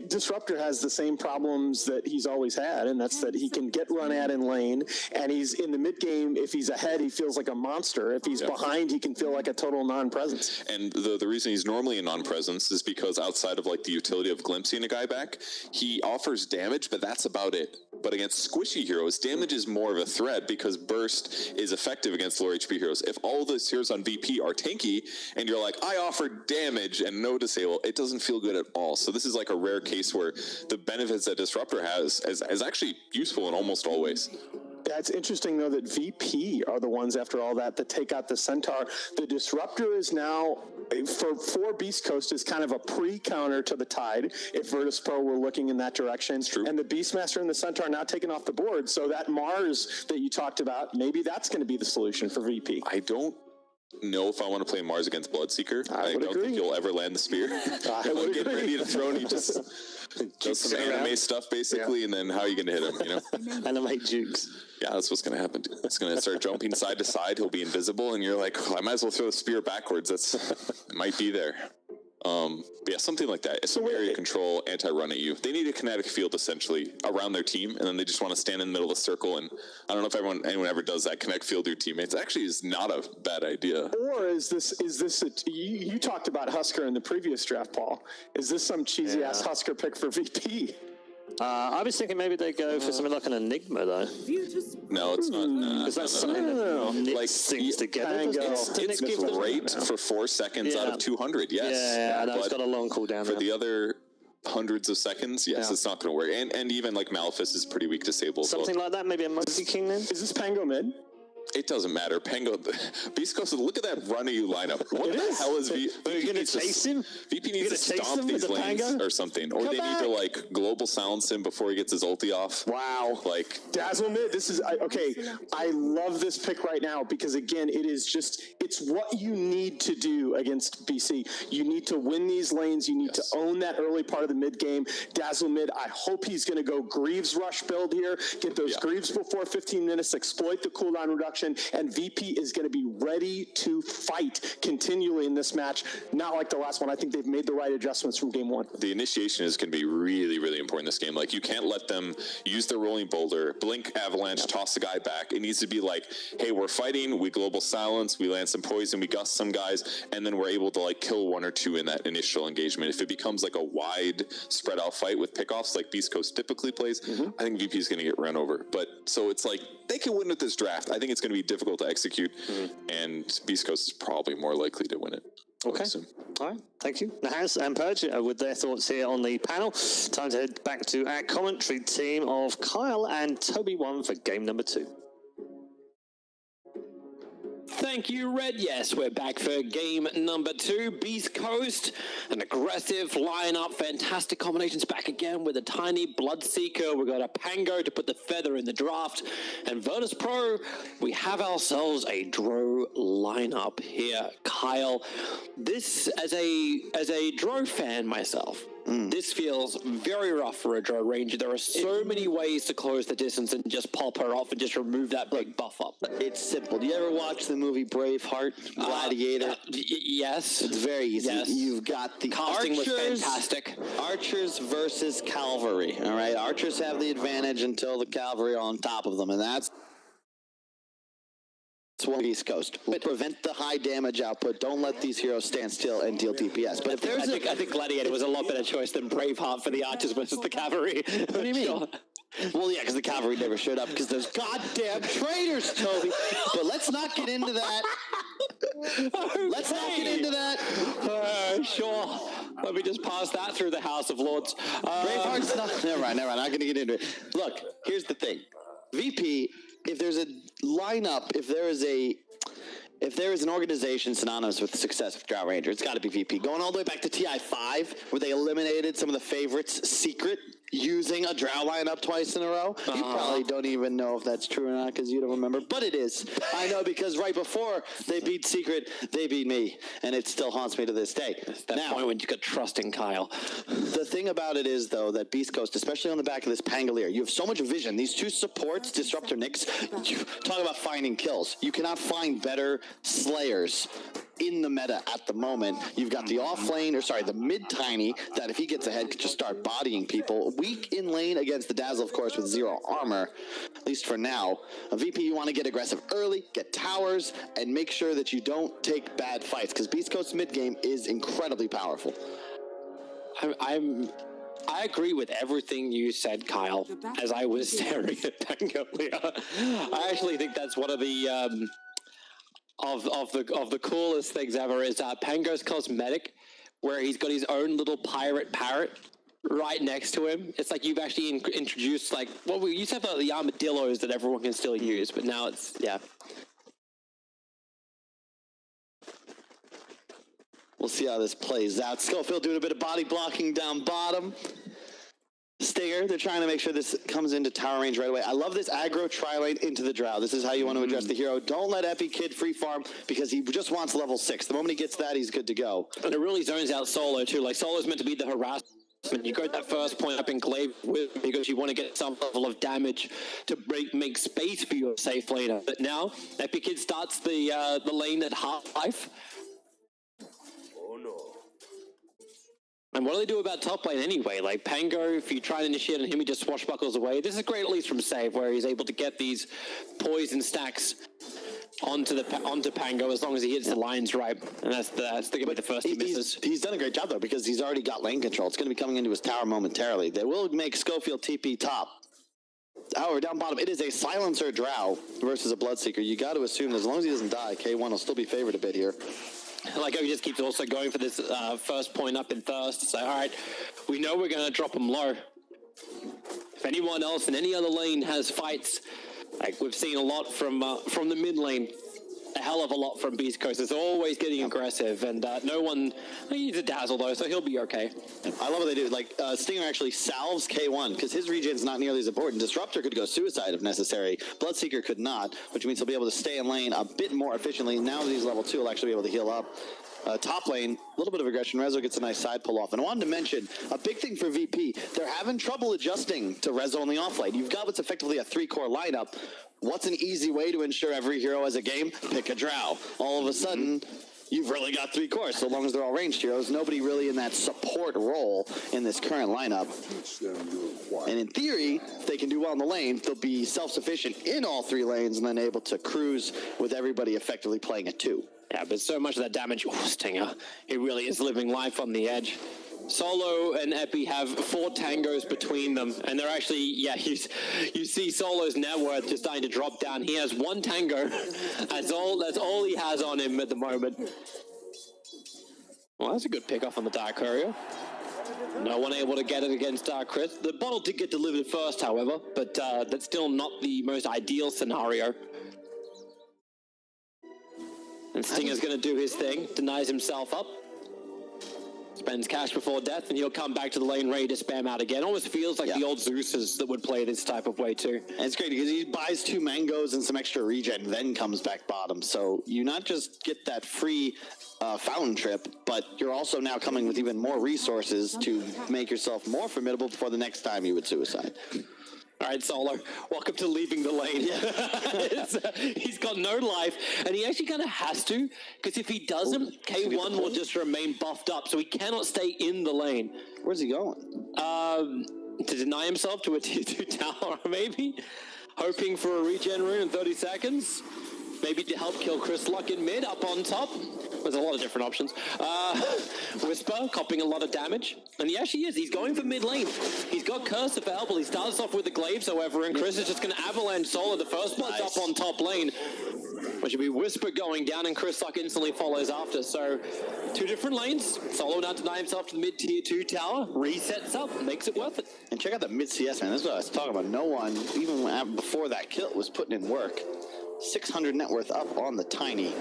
Disruptor has the same problems that he's always had, and that's that he can get run at in lane, and he's in the mid game. If he's ahead, he feels like a monster. If he's behind, he can feel like a total non-presence. And the reason he's normally a non-presence is because outside of like the utility of glimpsing a guy back, he offers damage, but that's about it. But against squishy heroes, damage is more of a threat because burst is effective against lower HP heroes. If all those heroes on VP are tanky, and you're like, I offer damage and no disable, it doesn't feel good at all. So this is like a rare case where the benefits that Disruptor has is actually useful in almost all ways. That's interesting, though, that VP are the ones, after all that take out the Centaur. The Disruptor is now, for Beast Coast, is kind of a pre-counter to the Tide, if Virtus Pro were looking in that direction. True. And the Beastmaster and the Centaur now taken off the board, so that Mars that you talked about, maybe that's going to be the solution for VP. I don't know if I want to play Mars against Bloodseeker. I don't think you'll ever land the spear. I'm getting ready to throw, and he just does some anime stuff, basically, and then how are you going to hit him, you know? Anime jukes. Yeah, that's what's going to happen. It's going to start jumping side to side. He'll be invisible, and you're like, I might as well throw the spear backwards. It might be there. But yeah, something like that. It's some area control, anti-run at you. They need a kinetic field essentially around their team, and then they just want to stand in the middle of the circle. And I don't know if anyone ever does that, kinetic field your teammates. Actually, is not a bad idea. Or is this you talked about Husker in the previous draft, Paul? Is this some cheesy ass Husker pick for VP? I was thinking maybe they go for something like an Enigma, though. No, it's not. Because that's something that knits things together. It's great for 4 seconds out of 200, yes. Yeah, no, it's got a long cooldown. For the other hundreds of seconds, yes, it's not going to work. And even like Malphus is pretty weak disabled. Something like that, maybe a Monkey King then? Is this Pango mid? It doesn't matter. Pango, Beast Coast, look at that run of you lineup. What the hell is VP? Are you going to chase him? VP needs to stomp these lanes or something. Or they need to like global silence him before he gets his ulti off. Wow. Like Dazzle mid, this is, okay, I love this pick right now because again, it's what you need to do against BC. You need to win these lanes. You need to own that early part of the mid game. Dazzle mid, I hope he's going to go Greaves rush build here, get those Greaves before 15 minutes, exploit the cooldown reduction, and VP is going to be ready to fight continually in this match. Not like the last one. I think they've made the right adjustments from game one. The initiation is going to be really, really important in this game. Like, you can't let them use their rolling boulder, blink avalanche, toss the guy back. It needs to be like, hey, we're fighting, we global silence, we land some poison, we gust some guys, and then we're able to like kill one or two in that initial engagement. If it becomes like a wide spread out fight with pickoffs like Beast Coast typically plays, I think VP is going to get run over. But so it's like, they can win with this draft. I think it's going to be difficult to execute, and Beast Coast is probably more likely to win it. Okay. All right. Thank you. Nahaz and Purge with their thoughts here on the panel. Time to head back to our commentary team of Kyle and Toby1 for game number 2. Thank you, Red. Yes, we're back for game number 2. Beast Coast, an aggressive lineup, fantastic combinations back again with a tiny Bloodseeker. We've got a Pango to put the feather in the draft. And Virtus Pro, we have ourselves a Dro lineup here. Kyle, this, as a Dro fan myself, This feels very rough for a Drow Ranger. There are so many ways to close the distance and just pop her off and just remove that big buff up. It's simple. Do you ever watch the movie Braveheart, Gladiator? Yes. It's very easy. Yes. You've got the Casting was archers, fantastic. archers versus cavalry, all right? Archers have the advantage until the cavalry are on top of them, and that's one East Coast. But prevent the high damage output. Don't let these heroes stand still and deal DPS. But if there's I think Gladiator was a lot better choice than Braveheart for the archers versus the cavalry. What do you mean? Well, yeah, because the cavalry never showed up because those goddamn traitors, Toby. But let's not get into that. Let's not get into that. Sure. Let me just pass that through the House of Lords. Braveheart's not. Never mind. I'm not going to get into it. Look, here's the thing. VP, if there's a lineup, if there is an organization synonymous with the success of Drow Ranger, it's got to be VP. Going all the way back to TI5, where they eliminated some of the favorites secret using a Drow lineup twice in a row. You probably don't even know if that's true or not because you don't remember, but it is. I know because right before they beat Secret, they beat me, and it still haunts me to this day. That point when you got trust in Kyle. The thing about it is, though, that Beast Coast, especially on the back of this Pangolier, you have so much vision. These two supports, Disruptor Nyx, talk about finding kills. You cannot find better Slayers in the meta at the moment. You've got the off lane, the mid tiny, that if he gets ahead could just start bodying people. Weak in lane against the Dazzle, of course, with 0 armor, at least for now. A VP, you want to get aggressive early, get towers, and make sure that you don't take bad fights, because Beast Coast's mid game is incredibly powerful. I agree with everything you said, Kyle, as I was staring at Pangolier. I actually think that's one of the of the coolest things ever is Pango's cosmetic, where he's got his own little pirate parrot right next to him. It's like you've actually introduced, like, well, we used to have the armadillos that everyone can still use, but now it's, yeah. We'll see how this plays out. Schofield doing a bit of body blocking down bottom. Stinger, they're trying to make sure this comes into tower range right away. I love this aggro tri-lane into the Drow. This is how you want to address the hero. Don't let Epi Kid free farm because he just wants level 6. The moment he gets that, he's good to go. And it really zones out Solo too. Like, Solo's meant to be the harassment. You go that first point up in Glaive with because you want to get some level of damage to make space for your safe laner. But now, Epi Kid starts the lane at half-life. And what do they do about top lane anyway? Like, Pango, if you try to initiate on him, he just swashbuckles away. This is great, at least from save, where he's able to get these poison stacks onto Pango as long as he hits the lines right. And that's going to be the first he misses. He's done a great job, though, because he's already got lane control. It's going to be coming into his tower momentarily. They will make Schofield TP top. However, down bottom, it is a Silencer Drow versus a Bloodseeker. You got to assume that as long as he doesn't die, K1 will still be favored a bit here. Like, he just keeps also going for this first point up in Thirst. So, all right, we know we're going to drop him low. If anyone else in any other lane has fights, like we've seen a lot from the mid lane, a hell of a lot from Beast Coast. It's always getting aggressive, and no one, he's a Dazzle though, so he'll be okay. I love what they do. Like, Stinger actually salves K1 because his regen's not nearly as important. Disruptor could go suicide if necessary. Bloodseeker could not, which means he'll be able to stay in lane a bit more efficiently. Now that he's level 2, he'll actually be able to heal up. Top lane, a little bit of aggression. Rezo gets a nice side pull off. And I wanted to mention, a big thing for VP, they're having trouble adjusting to Rezo on the off lane. You've got what's effectively a 3-core lineup. What's an easy way to ensure every hero has a game? Pick a Drow. All of a sudden, you've really got 3 cores, so long as they're all ranged heroes. Nobody really in that support role in this current lineup. And in theory, if they can do well in the lane, they'll be self-sufficient in all 3 lanes and then able to cruise with everybody effectively playing at 2. Yeah, but so much of that damage, Stinger, he really is living life on the edge. Solo and Epi have 4 tangos between them, and they're actually, yeah, you see Solo's net worth just starting to drop down. He has 1 tango. That's all he has on him at the moment. Well, that's a good pick off on the Dark Courier. No one able to get it against Chris. The bottle did get delivered first, however, but that's still not the most ideal scenario. And Stinger's going to do his thing, denies himself up. spends cash before death, and he'll come back to the lane ready to spam out again. Almost feels like the old Zeus's that would play this type of way too. And it's great because he buys 2 mangoes and some extra regen, then comes back bottom. So you not just get that free fountain trip, but you're also now coming with even more resources to make yourself more formidable before the next time you would suicide. All right, Solar, welcome to leaving the lane. He's got no life, and he actually kind of has to, because if he doesn't, K1 will just remain buffed up, so he cannot stay in the lane. Where's he going? To deny himself to a tier 2 tower, maybe? Hoping for a regen rune in 30 seconds? Maybe to help kill Chris Luck in mid, up on top. There's a lot of different options. Whisper, copying a lot of damage. And he actually is. He's going for mid lane. He's got Curse available. He starts off with the Glaives, however, and Chris is just going to avalanche Solar. The first blood's up on top lane. Which will be Whisper going down, and Chris Luck instantly follows after. So, 2 different lanes. Solo now deny himself to the mid tier 2 tower. Resets up, makes it worth it. And check out the mid CS, man. This is what I was talking about. No one, even before that kill, was putting in work. 600 net worth up on the Tiny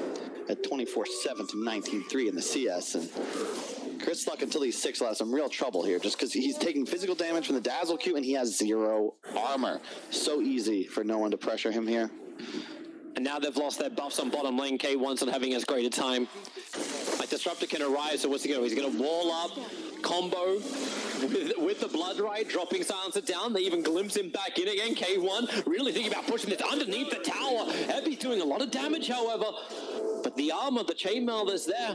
at 24-7 to 19-3 in the CS. And Chris Luck, until he's 6, will have some real trouble here just because he's taking physical damage from the Dazzle Q and he has 0 armor. So easy for no one to pressure him here. And now they've lost their buffs on bottom lane. K1's not having as great a time. Like, Disruptor can arise, so what's he going to do? He's going to wall up, combo with the Blood Ride, dropping Silencer down. They even glimpse him back in again. K1 really thinking about pushing this underneath the tower. Epi's doing a lot of damage, however. But the armor, the chainmail that's there,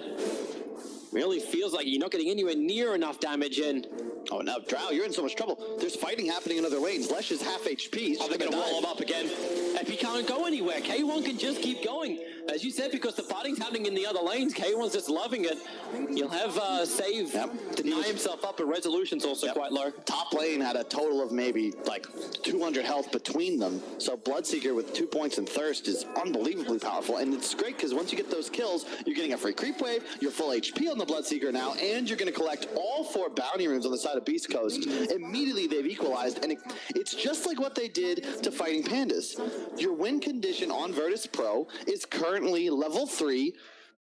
really feels like you're not getting anywhere near enough damage in. Oh, now, Drow, you're in so much trouble. There's fighting happening in other lanes. Lesh is half HP. He's they're going to wall him up again. Epi can't go anywhere. K1 can just keep going. As you said, because the fighting's happening in the other lanes, K1's just loving it. You'll have Save deny himself up, but Resolution's also quite low. Top lane had a total of maybe like 200 health between them. So Bloodseeker with 2 points in Thirst is unbelievably powerful. And it's great because once you get those kills, you're getting a free creep wave, you're full HP on the Bloodseeker now, and you're going to collect all 4 bounty runes on the side of Beast Coast. Immediately they've equalized, and it's just like what they did to Fighting Pandas. Your win condition on Virtus Pro is currently level 3.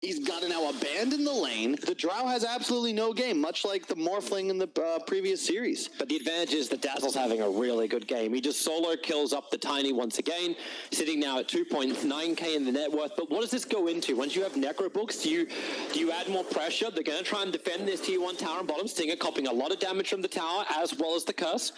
He's got to now abandon the lane. The Drow has absolutely no game, much like the Morphling in the previous series. But the advantage is that Dazzle's having a really good game. He just solo kills up the Tiny once again, sitting now at 2.9k in the net worth. But what does this go into? Once you have Necro Books, do you add more pressure? They're going to try and defend this tier 1 tower and bottom. Stinger copying a lot of damage from the tower, as well as the Curse.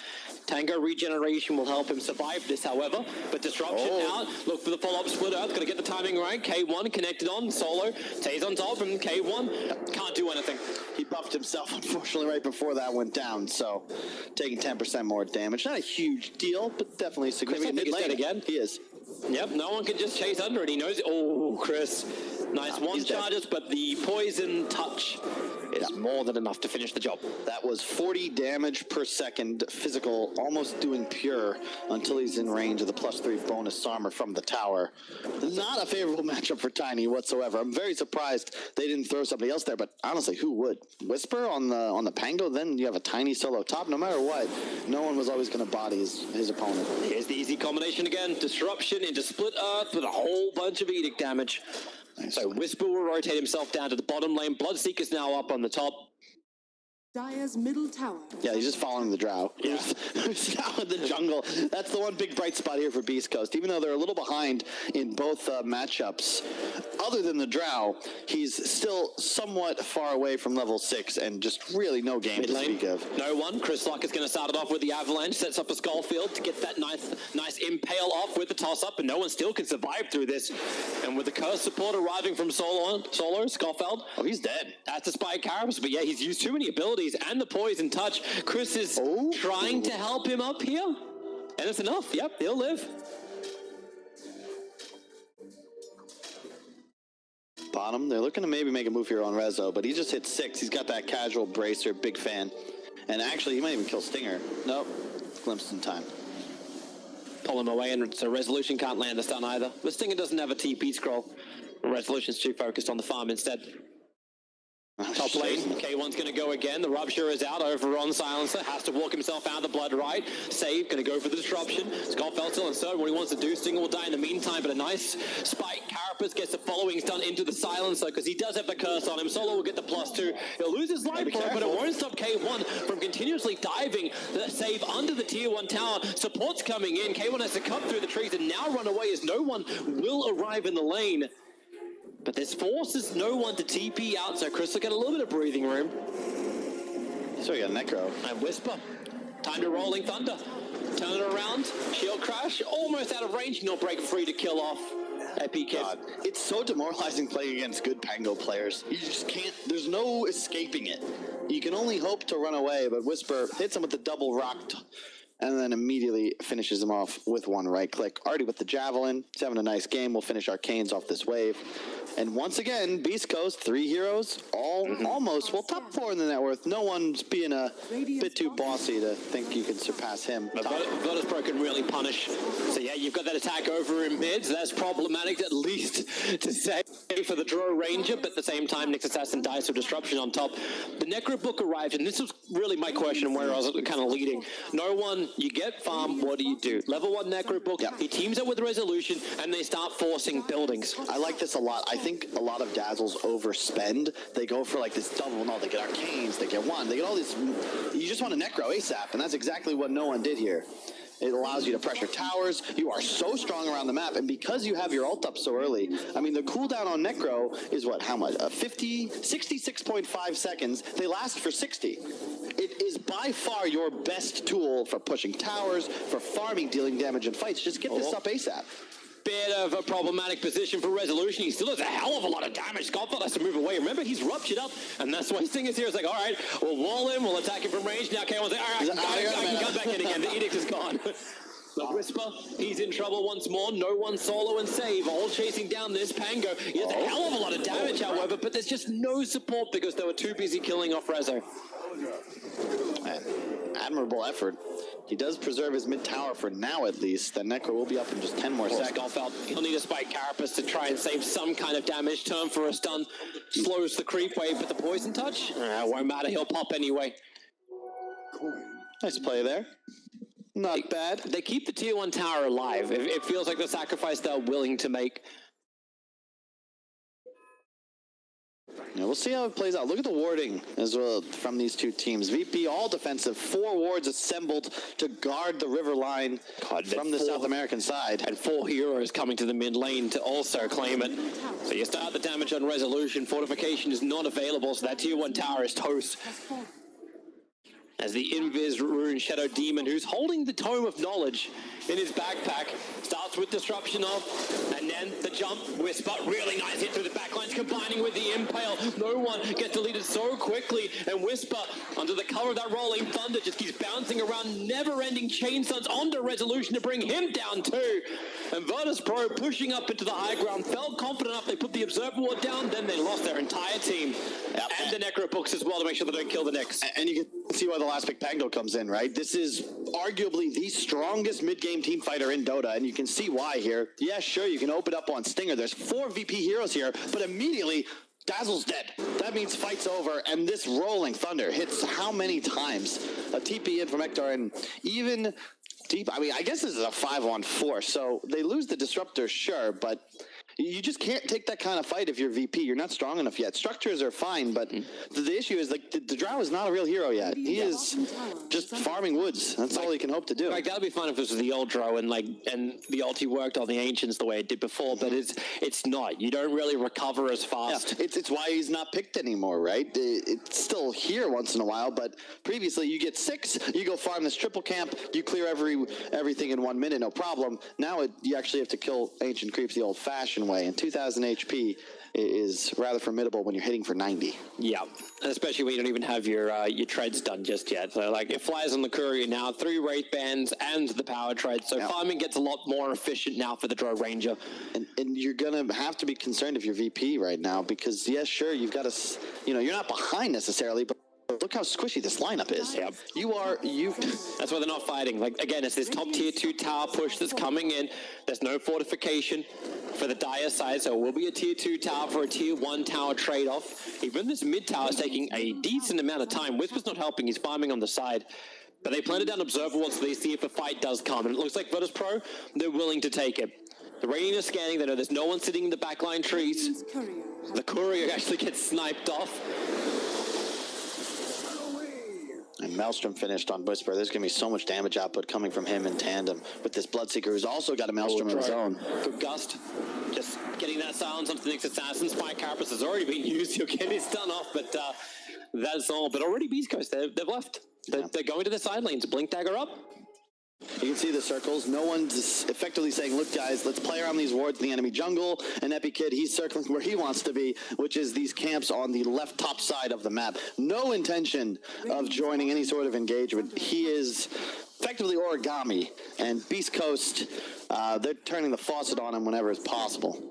Tango regeneration will help him survive this, however. But Disruption out. Look for the follow-up split earth. Got to get the timing right. K1 connected on. Solo stays on top, and K1 can't do anything. He buffed himself, unfortunately, right before that went down. So taking 10% more damage. Not a huge deal, but definitely significant. Chris, I think he's dead again. He is. Yep, no one can just chase under it. He knows it. Oh, Chris. Nice one charges, but the poison touch is more than enough to finish the job. That was 40 damage per second physical, almost doing pure until he's in range of the +3 bonus armor from the tower. Not a favorable matchup for Tiny whatsoever. I'm very surprised they didn't throw somebody else there, but honestly, who would? Whisper on the Pango, then you have a Tiny solo top. No matter what, no one was always going to body his opponent. Here's the easy combination again. Disruption into Split Earth with a whole bunch of Edict damage. Nice. So Whisper will rotate himself down to the bottom lane. Bloodseeker's now up on the top. Dire's middle tower. Yeah, he's just following the Drow. Yeah. He's out in the jungle. That's the one big bright spot here for Beast Coast. Even though they're a little behind in both matchups, other than the Drow, he's still somewhat far away from level 6 and just really no game to speak of. No one. Chris Luck is going to start it off with the Avalanche, sets up a Skull Field to get that nice impale off with the toss-up, and no one still can survive through this. And with the Curse support arriving from Solo, Schofield. Oh, he's dead. That's a Spy Carabas, but yeah, he's used too many abilities and the poison touch. Chris is trying to help him up here, and it's enough. Yep, he'll live. Bottom, they're looking to maybe make a move here on Rezo, but he just hit 6. He's got that casual bracer, big fan. And actually, he might even kill Stinger. Nope, glimpse in time. Pull him away, and so Resolution can't land the stun either. But Stinger doesn't have a TP scroll. Resolution's too focused on the farm instead. Top lane, K1's going to go again. The Rupture is out over on Silencer. Has to walk himself out of the Blood Right. Save, going to go for the disruption. Scott Feltel and Third, what he wants to do. Stinger will die in the meantime, but a nice spike. Carapace gets the followings done into the Silencer because he does have the curse on him. Solo will get the +2. He'll lose his life for it, but it won't stop K1 from continuously diving the save under the tier 1 tower. Support's coming in. K1 has to cut through the trees and now run away as no one will arrive in the lane. But this forces no one to TP out, so Chris will get a little bit of breathing room. So we got Necro. And Whisper. Time to Rolling Thunder. Turn it around. Shield Crash. Almost out of range, and he'll break free to kill off Epic. It's so demoralizing playing against good Pango players. You just can't, there's no escaping it. You can only hope to run away, but Whisper hits him with the double rock and then immediately finishes him off with one right click. Already with the Javelin. He's having a nice game. We'll finish Arcanes off this wave. And once again, Beast Coast, 3 heroes, almost, well, top 4 in the net worth. No one's being a bit too bossy to think you can surpass him. But Vodaspro can really punish. So yeah, you've got that attack over in mid. So that's problematic, at least to say for the Draw Ranger, but at the same time, Nyx Assassin dies with Disruption on top. The Necro Book arrived, and this was really my question and where I was kind of leading. No one, you get farm, what do you do? Level 1 Necro Book, he teams up with Resolution, and they start forcing buildings. I like this a lot. I think a lot of Dazzles overspend. They go for like this double, no, they get Arcanes, they get one, they get all this, you just want a Necro ASAP, and that's exactly what no one did here. It allows you to pressure towers. You are so strong around the map, and because you have your ult up so early, I mean, the cooldown on Necro is what, how much? 66.5 seconds. They last for 60. It is by far your best tool for pushing towers, for farming, dealing damage in fights. Just get this up ASAP. Bit of a problematic position for Resolution. He still does a hell of a lot of damage. Scottfeld has to move away. Remember, he's ruptured up, and that's why Stinger's here. It's like, all right, we'll wall him, we'll attack him from range. Now K1's like, all right, I can come back in again. The Edict is gone. But Whisper, he's in trouble once more. No one solo and save, all chasing down this Pango. He has a hell of a lot of damage, however, but there's just no support because they were too busy killing off Rezo. Admirable effort. He does preserve his mid tower for now, at least. That Necro will be up in just 10 more seconds. He'll need a spike Carapace to try and save some kind of damage. Turn for a stun. Slows the creep wave, but the poison touch? Won't matter. He'll pop anyway. Nice play there. Not bad. They keep the tier 1 tower alive. It feels like the sacrifice they're willing to make. Yeah, we'll see how it plays out. Look at the warding as well from these two teams. VP all defensive, 4 wards assembled to guard the river line from the South American side. And 4 heroes coming to the mid lane to also claim it. So you start the damage on Resolution. Fortification is not available, so that tier 1 tower is toast. As the Invis Rune Shadow Demon, who's holding the Tome of Knowledge in his backpack, starts with Disruption off, and then the jump, Whisper, really nice hit through the backlines, combining with the Impale. No one gets deleted so quickly, and Whisper, under the cover of that Rolling Thunder, just keeps bouncing around, never-ending chain stuns onto Resolution to bring him down too. And Virtus.pro pushing up into the high ground, felt confident enough, they put the Observer Ward down, then they lost their entire team. And the Necro Books as well to make sure they don't kill the Nyx. And you can see why the last pick Pango comes in, right? This is arguably the strongest mid-game team fighter in Dota, and you can see why here. Yeah, sure, you can open up on Stinger. There's 4 VP heroes here, but immediately Dazzle's dead. That means fight's over, and this Rolling Thunder hits how many times? A TP in from Ektar, and even deep. I mean, I guess this is a 5-on-4, so they lose the Disruptor, sure, but you just can't take that kind of fight if you're VP. You're not strong enough yet. Structures are fine, but the issue is like the Drow is not a real hero yet. He is just farming woods. That's all he can hope to do. Like, that'd be fun if this was the old Drow and the ulti worked on the Ancients the way it did before, but it's not. You don't really recover as fast. Yeah, it's why he's not picked anymore, right? It's still here once in a while, but previously you get 6, you go farm this triple camp, you clear everything in 1 minute, no problem. Now you actually have to kill Ancient Creeps the old-fashioned way, and 2,000 HP is rather formidable when you're hitting for 90. Yeah, especially when you don't even have your treads done just yet. So like it flies on the courier now, 3 Wraith Bands and the power tread. So farming gets a lot more efficient now for the Drow Ranger. And you're gonna have to be concerned if you're VP right now, because yes, sure, you've got to, you're not behind necessarily, but look look how squishy this lineup is. Yep. You. That's why they're not fighting. Like, again, it's this top tier 2 tower push that's coming in. There's no fortification for the dire side, so it will be a tier 2 tower for a tier 1 tower trade-off. Even this mid tower is taking a decent amount of time. Whisper's not helping, he's farming on the side. But they planted down Observer Wall so they see if a fight does come. And it looks like Virtus Pro, they're willing to take it. The Radiant is scanning, they know there's no one sitting in the backline trees. The courier actually gets sniped off. And Maelstrom finished on Whisper. There's going to be so much damage output coming from him in tandem with this Bloodseeker who's also got a Maelstrom of his own. Good Gust. Just getting that silence onto the next assassin. Spike Carapace has already been used. He'll get his stun off, but that's all. But already Beast Coast, they've left. They're going to the side lanes. Blink Dagger up. You can see the circles. No one's effectively saying, look, guys, let's play around these wards in the enemy jungle. And EpiKid, he's circling where he wants to be, which is these camps on the left top side of the map. No intention of joining any sort of engagement. He is effectively origami. And Beast Coast, they're turning the faucet on him whenever it's possible.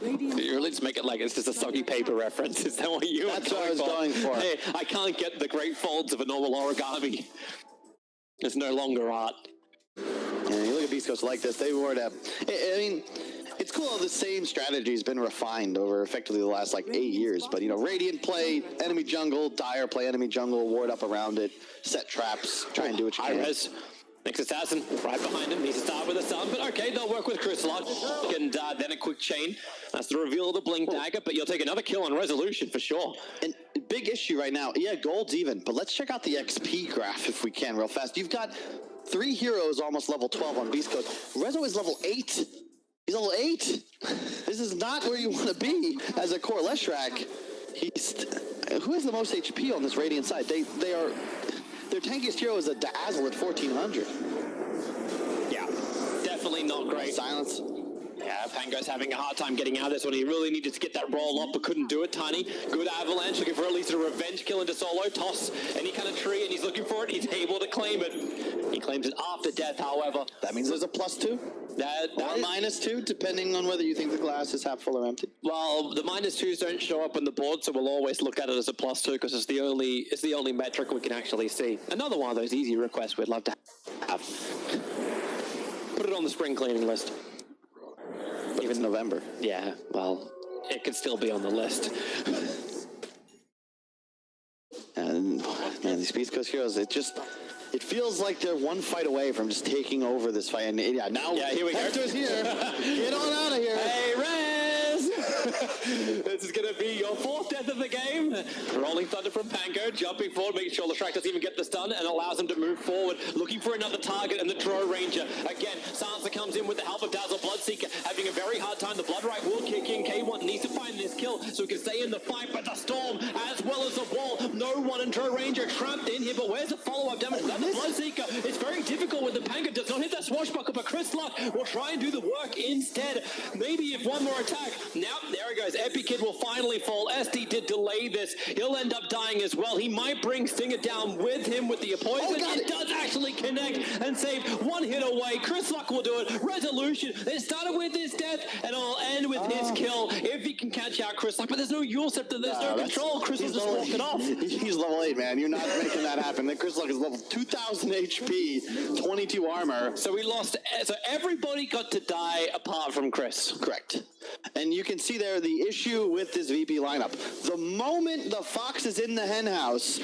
You really just make it like it's just a soggy paper reference. Is that what you That's what I was going for. Hey, I can't get the great folds of a normal origami. It's no longer art. Yeah, you look at Beast Coast like this, they were to... I mean, it's cool how the same strategy has been refined over effectively the last, 8 years. But, Radiant play enemy jungle, Dire play enemy jungle, ward up around it, set traps, try and do what you can. High-res. Next assassin, right behind him, needs to start with a stun, but okay, they'll work with Chrysalot, and then a quick chain. That's the reveal of the Blink Dagger, but you'll take another kill on Resolution for sure. And big issue right now, yeah, gold's even, but let's check out the XP graph if we can real fast. You've got 3 heroes almost level 12 on Beast Coast. Rezo is level 8. He's level 8. This is not where you want to be as a core Leshrac. Who has the most HP on this Radiant side? They are... Their tankiest hero is a Dazzle at 1400. Yeah, definitely not great. Silence. Yeah, Pango's having a hard time getting out of this one. He really needed to get that roll up, but couldn't do it. Tiny, good avalanche, looking for at least a revenge kill into solo. Toss any kind of tree, and he's looking for it. He's able to claim it. He claims it after death, however. That means there's a +2? Or -2, depending on whether you think the glass is half full or empty. Well, the -2s don't show up on the board, so we'll always look at it as a +2 because it's the only metric we can actually see. Another one of those easy requests we'd love to have. Put it on the spring cleaning list. But even November. Yeah, well, it could still be on the list. And man, these Beast Coast heroes, it feels like they're one fight away from just taking over this fight. And here we go. Hector's here. Get on out of here. Hey, Rez! This is going to be your 4th death of the game. Rolling Thunder from Pango, jumping forward, making sure Leshrac doesn't even get the stun, and allows him to move forward, looking for another target, and the Drow Ranger. Again, Sansa comes in with the help of Dazzle Bloodseeker, having a very hard time. The Bloodright will kick in. K1 needs to find this kill so he can stay in the fight, but the Storm, as well as the Wall, no one and Drow Ranger trapped in here, but where's the follow-up damage? Without the Bloodseeker, it's very difficult with the Pango. Does not hit that swashbuckle, but Chrysalot will try and do the work instead. Maybe if one more attack. Now, there he goes. EpiKid will finally fall. SD did delay this. He'll end up dying as well. He might bring Stinger down with him with the poison. It does actually connect and save one hit away. Chrysalot will do it. Resolution. It started with his death, and it'll end with his kill if he can catch out Chrysalot. But there's no Yule Scepter. There's no control. Chrysalot just walked it off. He's level 8, man. You're not making that happen. The Chrysalot is level 2,000 HP, 22 armor. So we lost. So everybody got to die apart from Chris. Correct. And you can see there the issue with this VP lineup. The moment the Fox is in the hen house,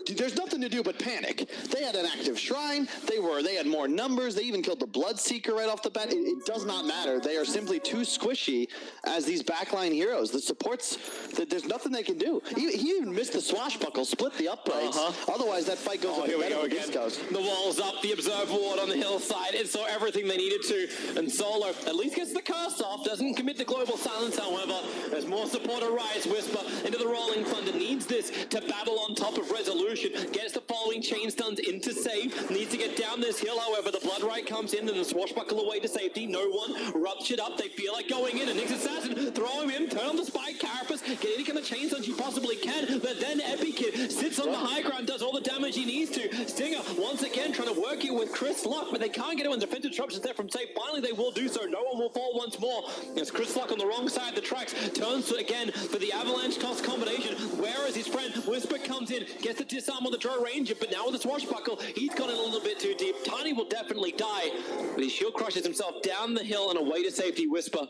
there's nothing to do but panic. They had an active shrine. They had more numbers. They even killed the Bloodseeker right off the bat. It does not matter. They are simply too squishy as these backline heroes. The supports, there's nothing they can do. He even missed the swashbuckle, split the uprights. Otherwise, that fight goes here we go again. The wall's up, the Observe Ward on the hillside. It saw everything they needed to. And Solo at least gets the curse off. Doesn't commit the global silence, however. There's more support arrives. Whisper into the Rolling Thunder. Needs this to battle on top of Resolution. Gets the following chain stuns into save. Needs to get down this hill, however. The Bloodright comes in and the swashbuckle away to safety. No one ruptured up. They feel like going in. And Nick's Assassin, throw him in, turn on the Spike Carapace, get any kind of chain stuns you possibly can. But then EpiKid sits on the high ground, does all the damage he needs to. Stinger, once again, trying to work it with Chrysalot, but they can't get it when defensive disruptions there from safe. Finally, they will do so. No one will fall once more. It's Chrysalot on the wrong side of the tracks. Turns to again for the avalanche toss combination. Where is his friend. Whisper comes in, gets the disarm on the Drow Ranger, but now with the swashbuckle, he's gone in a little bit too deep. Tiny will definitely die, but he shield crushes himself down the hill and away to safety. Whisper.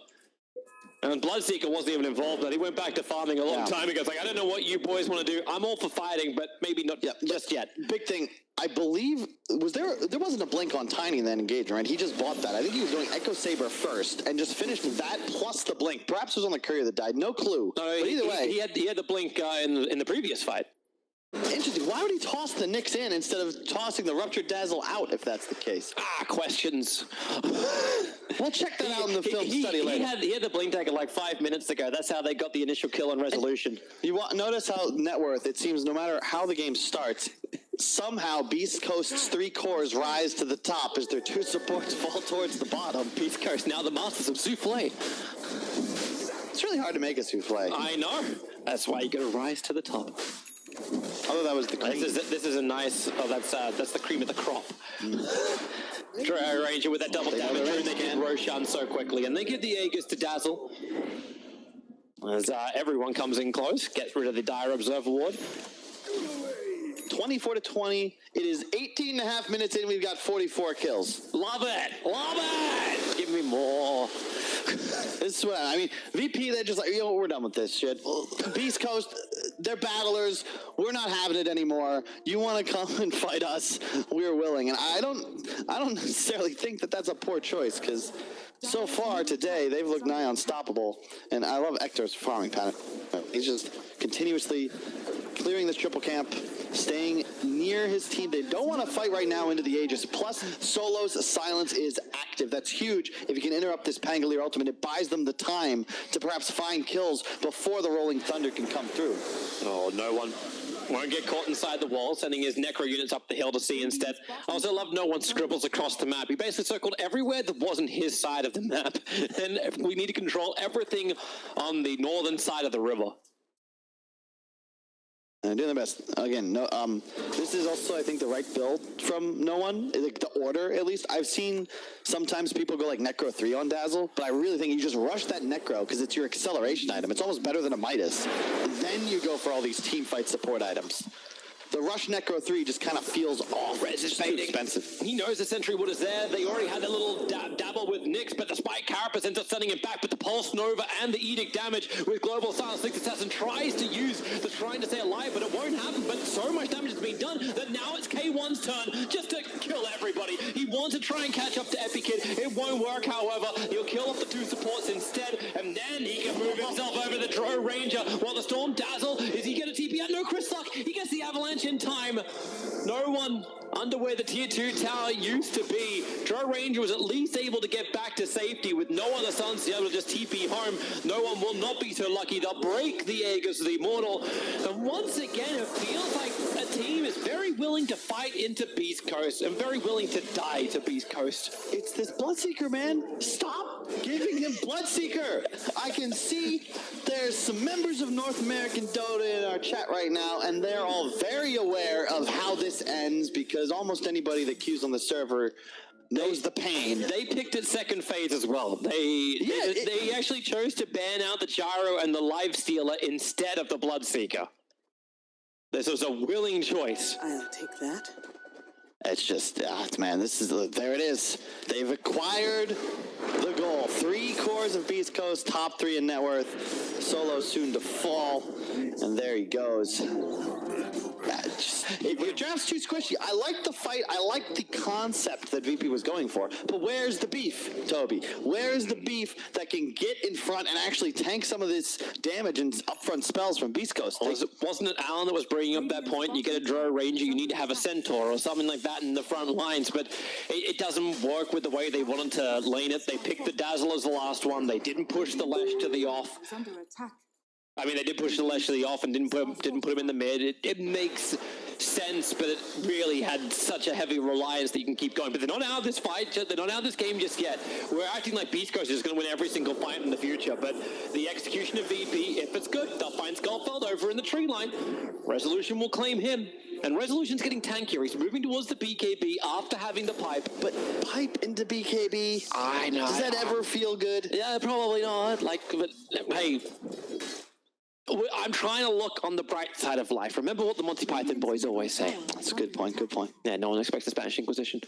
And Bloodseeker wasn't even involved, but he went back to farming a long time ago. It's like, I don't know what you boys want to do. I'm all for fighting, but maybe not just yet. Big thing, I believe, there wasn't a blink on Tiny in that engagement, right? He just bought that. I think he was doing Echo Saber first and just finished that plus the blink. Perhaps it was on the courier that died. No clue. No, but either way. He had the blink in the previous fight. Interesting. Why would he toss the Nyx in instead of tossing the Ruptured Dazzle out if that's the case? Questions. We'll check that out in the film study later. He had the blink dagger like 5 minutes ago. That's how they got the initial kill on Resolution. Notice how net worth, it seems no matter how the game starts, somehow Beast Coast's 3 cores rise to the top as their 2 supports fall towards the bottom. Beast Coast, now the masters of souffle. It's really hard to make a souffle. I know. That's why you gotta rise to the top. Although that was the cream. This is a nice. Oh, that's the cream of the crop. Drow Ranger with that double damage, and they get Roshan so quickly, and they give the Aegis to Dazzle. As everyone comes in close, gets rid of the Dire Observer Ward. 24-20. It is 18.5 minutes in. We've got 44 kills. Love it. Love it. Give me more. This is what I mean. VP, they're just like, we're done with this shit. Beast Coast, they're battlers. We're not having it anymore. You want to come and fight us? We're willing. And I don't necessarily think that that's a poor choice because so far today they've looked nigh unstoppable. And I love Ector's farming pattern. He's just continuously clearing this triple camp, staying near his team. They don't want to fight right now into the Aegis. Plus, Solo's silence is active. That's huge. If you can interrupt this Pangolier ultimate, it buys them the time to perhaps find kills before the Rolling Thunder can come through. Oh, no one won't get caught inside the wall, sending his Necro units up the hill to see instead. I also love no one scribbles across the map. He basically circled everywhere that wasn't his side of the map. And we need to control everything on the northern side of the river. Doing their best. Again, no. This is also, I think, the right build from no one. Like the order, at least. I've seen sometimes people go like Necro 3 on Dazzle, but I really think you just rush that Necro because it's your acceleration item. It's almost better than a Midas. Then you go for all these team fight support items. The Rush Necro 3 just kind of feels off. It's too expensive. He knows the Sentry Wood is there. They already had a little dabble with Nyx, but the Spike Carapace ends up sending him back. But the Pulse Nova and the Edict damage with Global Silence. Sixth Assassin tries to use the Shrine to stay alive, but it won't happen. But so much damage has been done that now it's K1's turn just to kill everybody. He wants to try and catch up to Epikid. It won't work, however. He'll kill off the 2 supports instead, and then he can move himself over the Drow Ranger. While the Storm Dazzle, is he going to TP out? No, Chris Luck. He gets the Avalanche in time. No one under where the tier 2 tower used to be. Drow Ranger was at least able to get back to safety with no other sons to be able to just TP home. No one will not be so lucky. They'll break the Aegis of the Immortal. And once again, it feels like a team is very willing to fight into Beast Coast and very willing to die to Beast Coast. It's this Bloodseeker, man. Stop giving him Bloodseeker. I can see there's some members of North American Dota in our chat right now, and they're all very aware of how this ends because almost anybody that queues on the server knows the pain. They picked it second phase as well. They actually chose to ban out the Gyro and the Life Stealer instead of the Bloodseeker. This was a willing choice. I'll take that. It's just, man, there it is. They've acquired the goal. 3 cores of Beast Coast, top 3 in net worth. Solo soon to fall, and there he goes. Your draft's too squishy. I like the fight. I like the concept that VP was going for. But where's the beef, Toby? Where's the beef that can get in front and actually tank some of this damage and upfront spells from Beast Coast? Wasn't it Alan that was bringing up that point? You get a Drow Ranger, you need to have a Centaur or something like that in the front lines, but it doesn't work with the way they wanted to lane it. They picked the Dazzle as the last one. They didn't push the Lash to the off. It's under attack. I mean, they did push the Lash to the off and didn't put him in the mid. It makes sense, but it really had such a heavy reliance that you can keep going. But they're not out of this fight. They're not out of this game just yet. We're acting like Beast Coast is going to win every single fight in the future. But the execution of VP, if it's good, they'll find Skullfeld over in the tree line. Resolution will claim him. And Resolution's getting tankier. He's moving towards the BKB after having the pipe. But pipe into BKB? I know. Does that ever feel good? Yeah, probably not. But hey, I'm trying to look on the bright side of life. Remember what the Monty Python boys always say. That's a good point. Good point. Yeah, no one expects the Spanish Inquisition.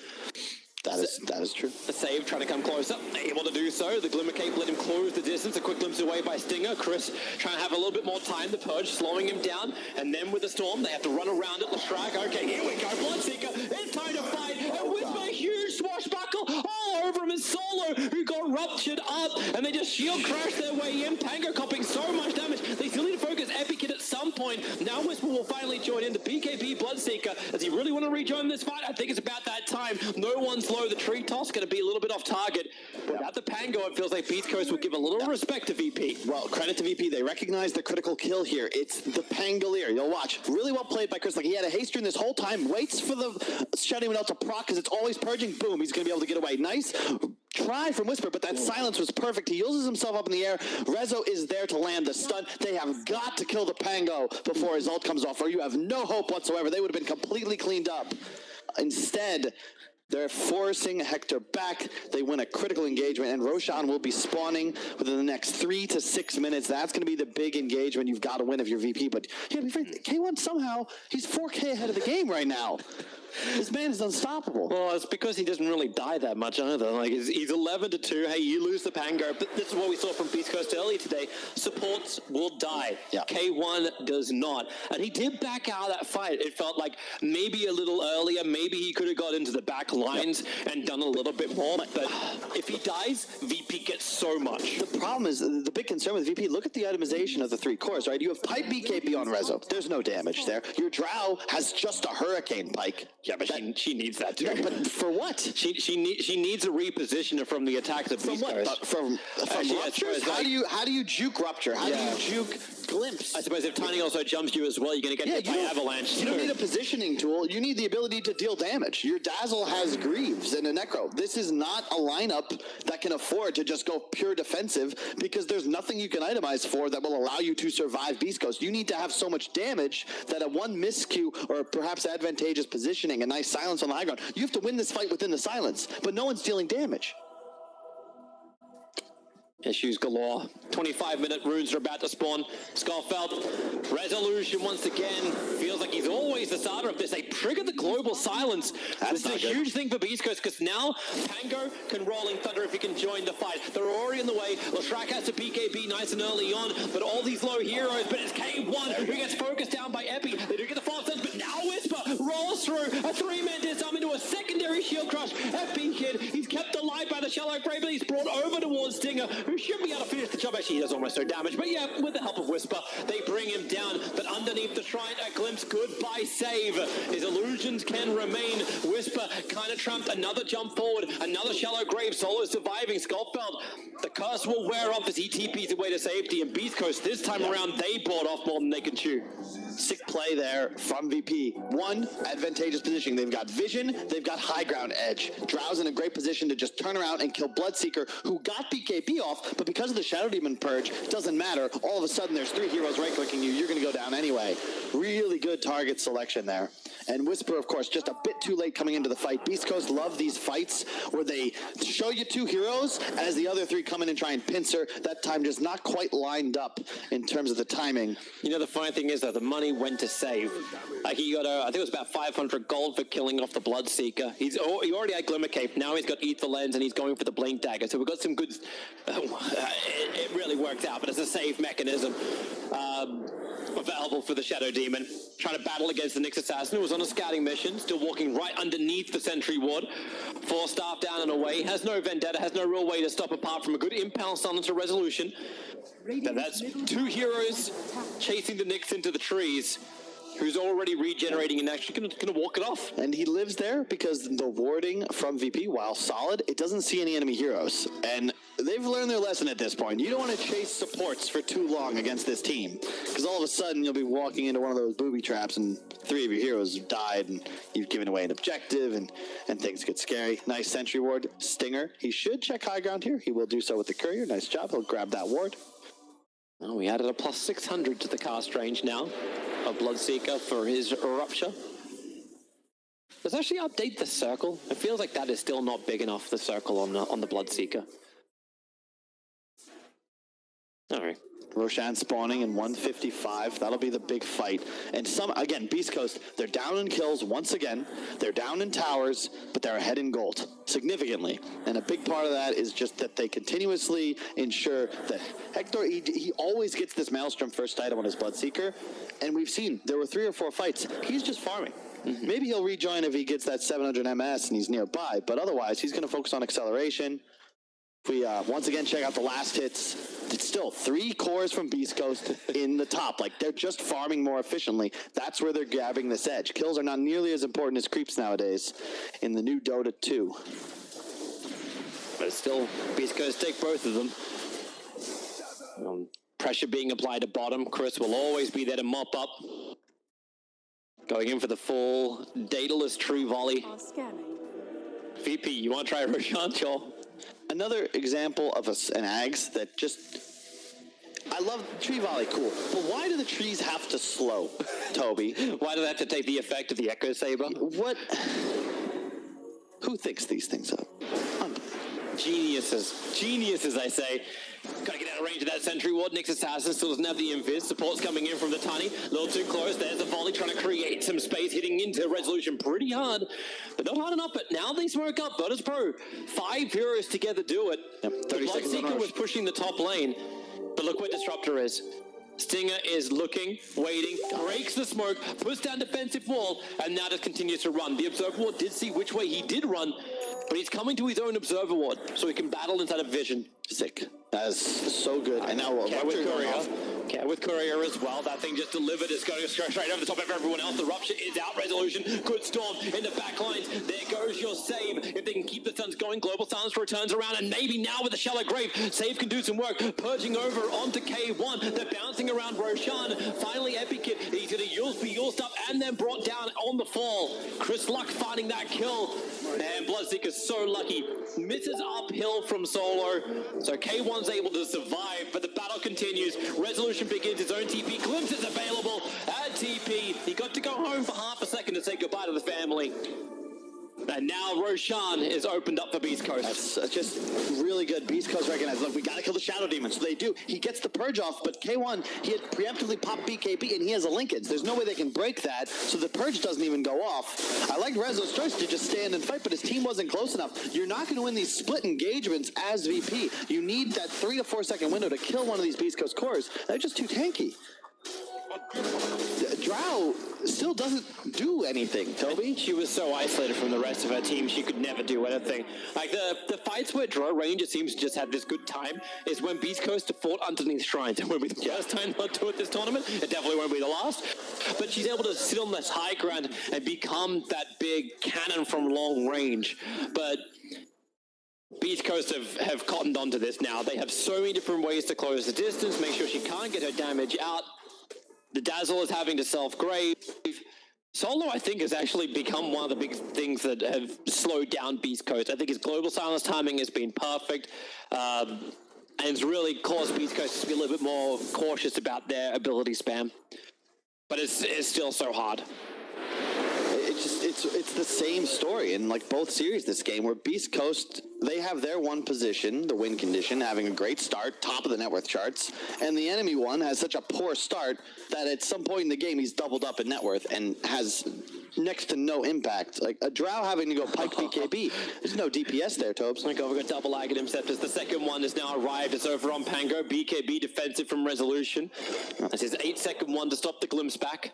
That is true. The save, trying to come closer, able to do so. The Glimmer Cape let him close the distance. A quick glimpse away by Stinger. Chris trying to have a little bit more time. The Purge slowing him down. And then with the Storm, they have to run around it. Leshrac, okay, here we go. Bloodseeker, it's time to fight. And with a huge swashbuckle all over him is Solo, who got ruptured up. And they just shield crash their way in. Pango copping so much damage. They still need to focus Epikid at some point. Now Whisper will finally join in. The BKB Bloodseeker, does he really want to rejoin this fight? I think it's about that time. No one's low. The tree toss going to be a little bit off target. Without the Pango, it feels like Beast Coast will give a little respect to VP. Well, credit to VP. They recognize the critical kill here. It's the Pangolier. You'll watch. Really well played by Chris. Like, he had a haste rune this whole time. Waits for the Shadow Demon to proc because it's always purging. Boom. He's going to be able to get away. Nice try from Whisper, but that silence was perfect. He uses himself up in the air. Rezo is there to land the stun. They have got to kill the Pango before his ult comes off, or you have no hope whatsoever. They would have been completely cleaned up. Instead, they're forcing Hector back. They win a critical engagement, and Roshan will be spawning within the next 3 to 6 minutes. That's going to be the big engagement you've got to win if you're VP. But yeah, K1 somehow, he's 4K ahead of the game right now. This man is unstoppable. Well, it's because he doesn't really die that much either. Like, he's 11-2. Hey, you lose the Pango. But this is what we saw from Beast Coast earlier today. Supports will die. Yeah. K1 does not. And he did back out of that fight. It felt like maybe a little earlier, maybe he could have got into the back lines and done a little bit more. But if he dies, VP gets so much. The problem is, the big concern with VP, look at the itemization of the 3 cores, right? You have Pike BKB on Rezo. There's no damage there. Your Drow has just a Hurricane Pike. Yeah, but she needs that too. Yeah, but for what? She needs a repositioner from the attacks of Beast Coast. From Ruptures? How do you juke Rupture? How do you juke Glimpse? I suppose if Tiny also jumps you as well, you're going to get hit by Avalanche. You don't need a positioning tool. You need the ability to deal damage. Your Dazzle has Greaves and a Necro. This is not a lineup that can afford to just go pure defensive because there's nothing you can itemize for that will allow you to survive Beast Coast. You need to have so much damage that a one miscue or perhaps advantageous positioning, a nice silence on the high ground, you have to win this fight within the silence, but no one's dealing damage. Issues galore. 25-minute runes are about to spawn. Skullfelt, resolution once again. Feels like he's always the starter of this. They triggered the global silence. This is a huge thing for Beast Coast because now Pango can Rolling Thunder if he can join the fight. They're already in the way. Leshrac has to BKB nice and early on, but all these low heroes, but it's K1 who gets focused down by Epi. They do get the fast sense, but now Whisper rolls through a 3-man disarm into a secondary shield crush. Epikid, he's kept alive by the shallow grave, but he's brought over towards Stinger, who should be able to finish the job. Actually, he does almost no damage, but yeah, with the help of Whisper, they bring him down. But underneath the shrine, a glimpse, goodbye save. His illusions can remain. Whisper kind of trumped another jump forward, another shallow grave. Solo surviving. Skullfeld, the curse will wear off as he TPs away to safety. And Beast Coast, this time around, they bought off more than they can chew. Sick play there from VP. One, advantageous positioning. They've got vision, they've got high ground edge. Drow's in a great position to just turn around and kill Bloodseeker, who got BKB off, but because of the Shadow Demon Purge, it doesn't matter. All of a sudden, there's 3 heroes right-clicking you. You're going to go down anyway. Really good target selection there. And Whisper, of course, just a bit too late coming into the fight. Beast Coast love these fights where they show you 2 heroes as the other 3 come in and try and pincer. That time just not quite lined up in terms of the timing. You know, the funny thing is, though, the money went to save. Like, he got, I think it was about 500 gold for killing off the Bloodseeker. He already had Glimmer Cape. Now he's got Ether Lens, and he's going for the Blink Dagger. So we've got some good... it really worked out, but it's a save mechanism available for the Shadow Demon. Trying to battle against the Nyx Assassin, who was on a scouting mission, still walking right underneath the Sentry Ward. 4 staff down and away, has no vendetta, has no real way to stop apart from a good impulse summon to resolution. Now that's 2 heroes chasing the Nyx into the trees, who's already regenerating and actually going to walk it off. And he lives there because the warding from VP, while solid, it doesn't see any enemy heroes. And they've learned their lesson at this point. You don't want to chase supports for too long against this team, because all of a sudden you'll be walking into one of those booby traps and 3 of your heroes have died and you've given away an objective and things get scary. Nice sentry ward. Stinger, he should check high ground here. He will do so with the courier. Nice job. He'll grab that ward. Oh, we added a plus 600 to the cast range now. A Bloodseeker for his Rupture. Let's actually update the circle. It feels like that is still not big enough, the circle on the Bloodseeker. All right. Roshan spawning in 155. That'll be the big fight. And again, Beast Coast, they're down in kills once again. They're down in towers, but they're ahead in gold significantly. And a big part of that is just that they continuously ensure that Hector, he always gets this Maelstrom first item on his Bloodseeker. And we've seen there were 3 or 4 fights. He's just farming. Maybe he'll rejoin if he gets that 700 MS and he's nearby, but otherwise he's going to focus on acceleration. If we once again check out the last hits, it's still 3 cores from Beast Coast in the top. Like, they're just farming more efficiently. That's where they're grabbing this edge. Kills are not nearly as important as creeps nowadays in the new Dota 2. But still, Beast Coast take both of them. Pressure being applied at bottom. Chris will always be there to mop up. Going in for the full Daedalus true volley. VP, you want to try Roshan? Sure. Another example of an Ags that just... I love tree volley, cool. But why do the trees have to slow, Toby? Why do they have to take the effect of the Echo Saber? What? Who thinks these things up? Geniuses. Geniuses, I say. Gotta get out of range of that Sentry Ward. Nick's Assassin still doesn't have the Invis. Support's coming in from the Tiny. A little too close. There's the volley trying to create some space, hitting into Resolution pretty hard. But not hard enough, but now they smoke up. Virtus Pro. 5 heroes together do it. Yep, 30 the Bloodseeker was pushing the top lane. But look where Disruptor is. Stinger is looking, waiting, breaks the smoke, puts down defensive wall, and now just continues to run. The Observer Ward did see which way he did run, but he's coming to his own Observer Ward, so he can battle inside of Vision. Sick. That's so good. And now Cat with Courier. Cat with Courier as well. That thing just delivered. It's going straight over the top of everyone else. The Rupture is out. Resolution. Good Storm in the back lines. There goes your save. If they can keep the Suns going, Global Silence returns around, and maybe now with the Shallow Grave, save can do some work. Purging over onto K1. They're bouncing around Roshan. Finally, Epikit. He's going to be used up and then brought down on the fall. Chris Luck finding that kill. And Bloodseeker's so lucky. Misses uphill from solo. So K1's able to survive, but the battle continues. Resolution begins its own TP. Glimpse is available at TP. He got to go home for half a second to say goodbye to the family. And now Roshan is opened up for Beast Coast. That's just really good. Beast Coast recognized, look, we gotta kill the Shadow Demon. So they do. He gets the Purge off, but K1, he had preemptively popped BKB, and he has a linkage. There's no way they can break that, so the Purge doesn't even go off. I like Rezo's choice to just stand and fight, but his team wasn't close enough. You're not going to win these split engagements as VP. You need that 3 to 4 second window to kill one of these Beast Coast cores. They're just too tanky. Drow still doesn't do anything, Toby. She was so isolated from the rest of her team, she could never do anything. Like, the fights where Drow Ranger seems to just have this good time is when Beast Coast have fought underneath shrines. It won't be the first time they'll do it this tournament. It definitely won't be the last. But she's able to sit on this high ground and become that big cannon from long range. But Beast Coast have cottoned onto this now. They have so many different ways to close the distance, make sure she can't get her damage out. The Dazzle is having to self-grave. Solo, I think, has actually become one of the big things that have slowed down Beast Coast. I think his Global Silence timing has been perfect. And it's really caused Beast Coast to be a little bit more cautious about their ability spam. But it's still so hard. It's the same story in like both series this game, where Beast Coast, they have their one position, the win condition, having a great start, top of the net worth charts, and the enemy one has such a poor start that at some point in the game he's doubled up in net worth and has next to no impact. Like a Drow having to go pike BKB, there's no DPS there, Tobes. Like, we got double Agate Interceptors. The second one has now arrived. It's over on Pango. BKB defensive from Resolution. That's his 8-second one to stop the glimpse back.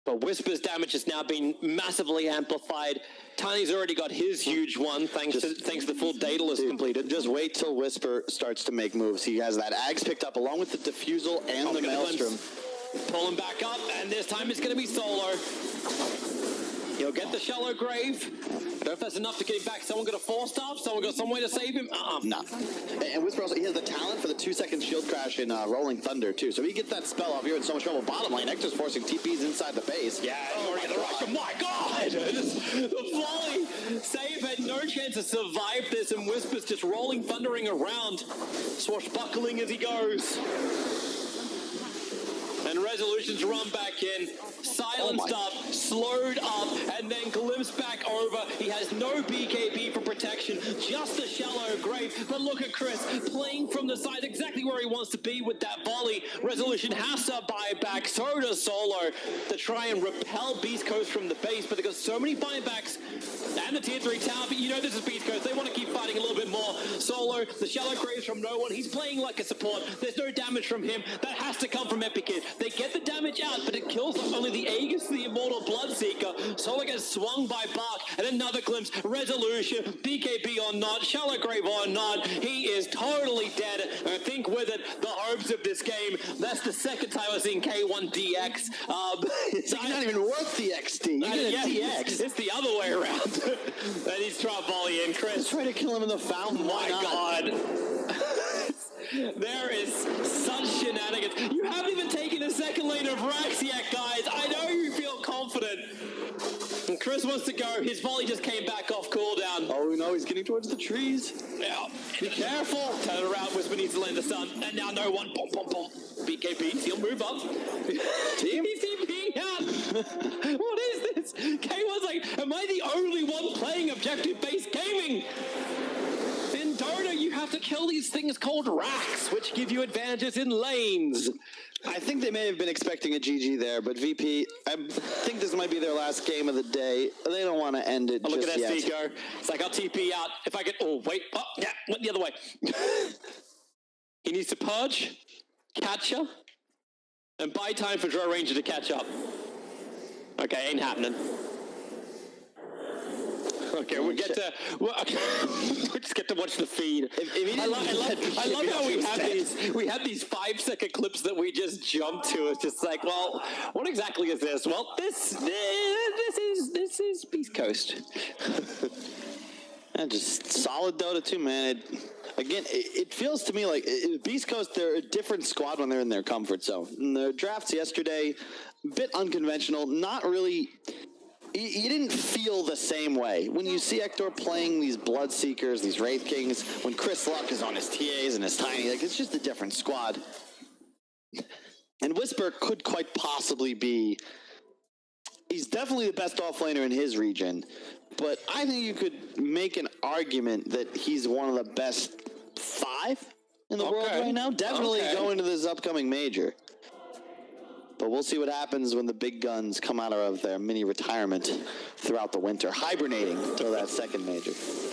But Whisper's damage has now been massively amplified. Tiny's already got his huge one, thanks to the full Daedalus completed. Just wait till Whisper starts to make moves. He has that Ags picked up along with the Diffusal and the Maelstrom. Pull him back up, and this time it's going to be solo. He'll get the Shallow Grave. I don't know if that's enough to get him back. Someone got a 4-star? Someone got some way to save him? No. And Whisper also, he has the talent for the 2-second shield crash in Rolling Thunder, too. So he gets that spell off, you're in so much trouble. Bottom lane, Hector's forcing TPs inside the base. Yeah, already the rush. Oh my god! The volley! Save had no chance to survive this, and Whisper's just rolling, thundering around, swashbuckling as he goes. And Resolution's run back in, silenced up, slowed up, and then glimpsed back over. He has no BKB for protection, just a shallow grave. But look at Chris playing from the side, exactly where he wants to be with that volley. Resolution has to buy back, so does Solo, to try and repel Beast Coast from the base, but they've got so many buybacks and the tier 3 tower, but you know this is Beast Coast. They want to keep fighting a little bit more. Solo, the shallow graves from no one. He's playing like a support. There's no damage from him. That has to come from Epikid. They get the damage out, but it kills not only the Aegis, the Immortal Bloodseeker. Solo gets swung by Bark, and another glimpse. Resolution, BKB or not, shallow grave or not, he is totally dead. And I think with it, the hopes of this game, that's the second time I've seen K1 DX. It's not even worth the XD. DX. It's the other way around. And he's trying to volley in, Chris. Try to kill him in the fountain. My God. There is such shenanigans. You haven't even taken a second lane of Rax yet, guys. I know you feel confident. And Chris wants to go. His volley just came back off cooldown. Oh, no, he's getting towards the trees. Yeah, be careful. Turn around, Whisper needs to land the stun. And now no one. Boom, boom, boom. BKB, he'll move up. Team? He's TPing out. What is this? K1's like, am I the only one playing objective-based gaming? In Dota, you have to kill these things called racks, which give you advantages in lanes. I think they may have been expecting a GG there, but VP, I think this might be their last game of the day. They don't want to end it just Look at yet. SD go. It's like, I'll TP out. If I get... Oh, wait. Oh, yeah, went the other way. He needs to purge, catcher, and buy time for Draw Ranger to catch up. Okay, ain't happening. Okay, we get to we just get to watch the feed. I love how we have these 5-second clips that we just jump to. It's just like, well, what exactly is this? Well, this is Beast Coast. And just solid Dota 2, man. It feels to me like Beast Coast, they're a different squad when they're in their comfort zone. In their drafts yesterday, a bit unconventional, not really... You didn't feel the same way. When you see Hector playing these Bloodseekers, these Wraith Kings, when Chris Luck is on his TAs and his Tiny, like, it's just a different squad. And Whisper could quite possibly be... He's definitely the best offlaner in his region, but I think you could make an argument that he's one of the best 5 in the world right now. Definitely going to this upcoming major. But we'll see what happens when the big guns come out of their mini retirement throughout the winter, hibernating till that second major.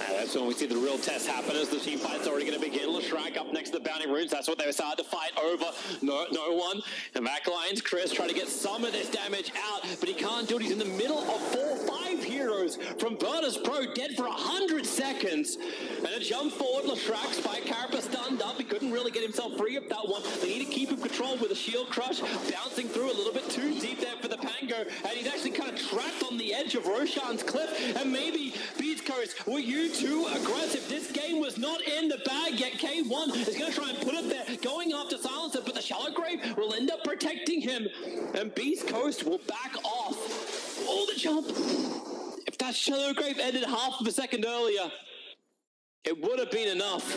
That's when we see the real test happen as the team fight's already going to begin. Leshrac up next to the Bounty Runes. That's what they decided to fight over. No one. And back lines, Chris trying to get some of this damage out, but he can't do it. He's in the middle of 4-5 heroes from Virtus Pro, dead for 100 seconds. And a jump forward, Leshrac, Spike Carapace stunned up. He couldn't really get himself free of that one. They need to keep him controlled with a shield crush, bouncing through a little bit too deep there for the Pango, and he's actually kind of trapped on the edge of Roshan's cliff. And maybe Beast Coast, were you too aggressive? This game was not in the bag yet. K1 is going to try and put it there, going after Silencer, but the Shallow Grave will end up protecting him, and Beast Coast will back off. Oh, the jump! If that Shallow Grave ended half of a second earlier, it would have been enough.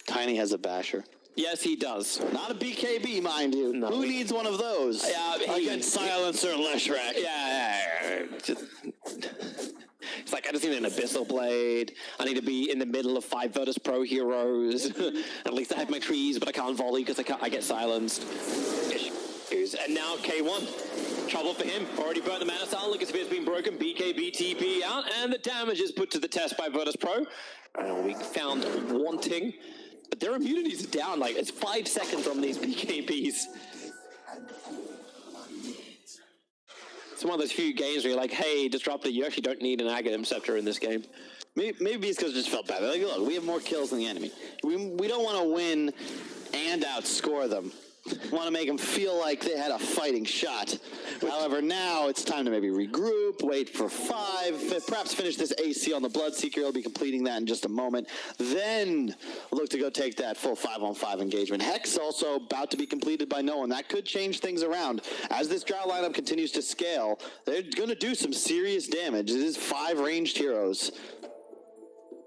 Tiny has a basher. Yes, he does. Not a BKB, mind you. No. Who needs one of those? Against Silencer and Leshrac. It's like, I just need an Abyssal Blade. I need to be in the middle of 5 Virtus Pro heroes. At least I have my trees, but I can't volley because I get silenced. And now K1. Trouble for him. Already burnt the Mana Style. Lucas Spear's been broken. BKB TP out. And the damage is put to the test by Virtus Pro. We found wanting. But their immunities are down, like, it's 5 seconds on these BKBs. It's one of those few games where you're like, hey, Disruptor, you actually don't need an Aghanim Scepter in this game. Maybe it's because it just felt bad. They're like, look, we have more kills than the enemy. We don't want to win and outscore them. Want to make them feel like they had a fighting shot. However, now it's time to maybe regroup, wait for 5, perhaps finish this AC on the Bloodseeker. He'll be completing that in just a moment. Then look to go take that full 5-on-5 engagement. Hex also about to be completed by no one. That could change things around. As this drought lineup continues to scale, they're going to do some serious damage. It is 5 ranged heroes.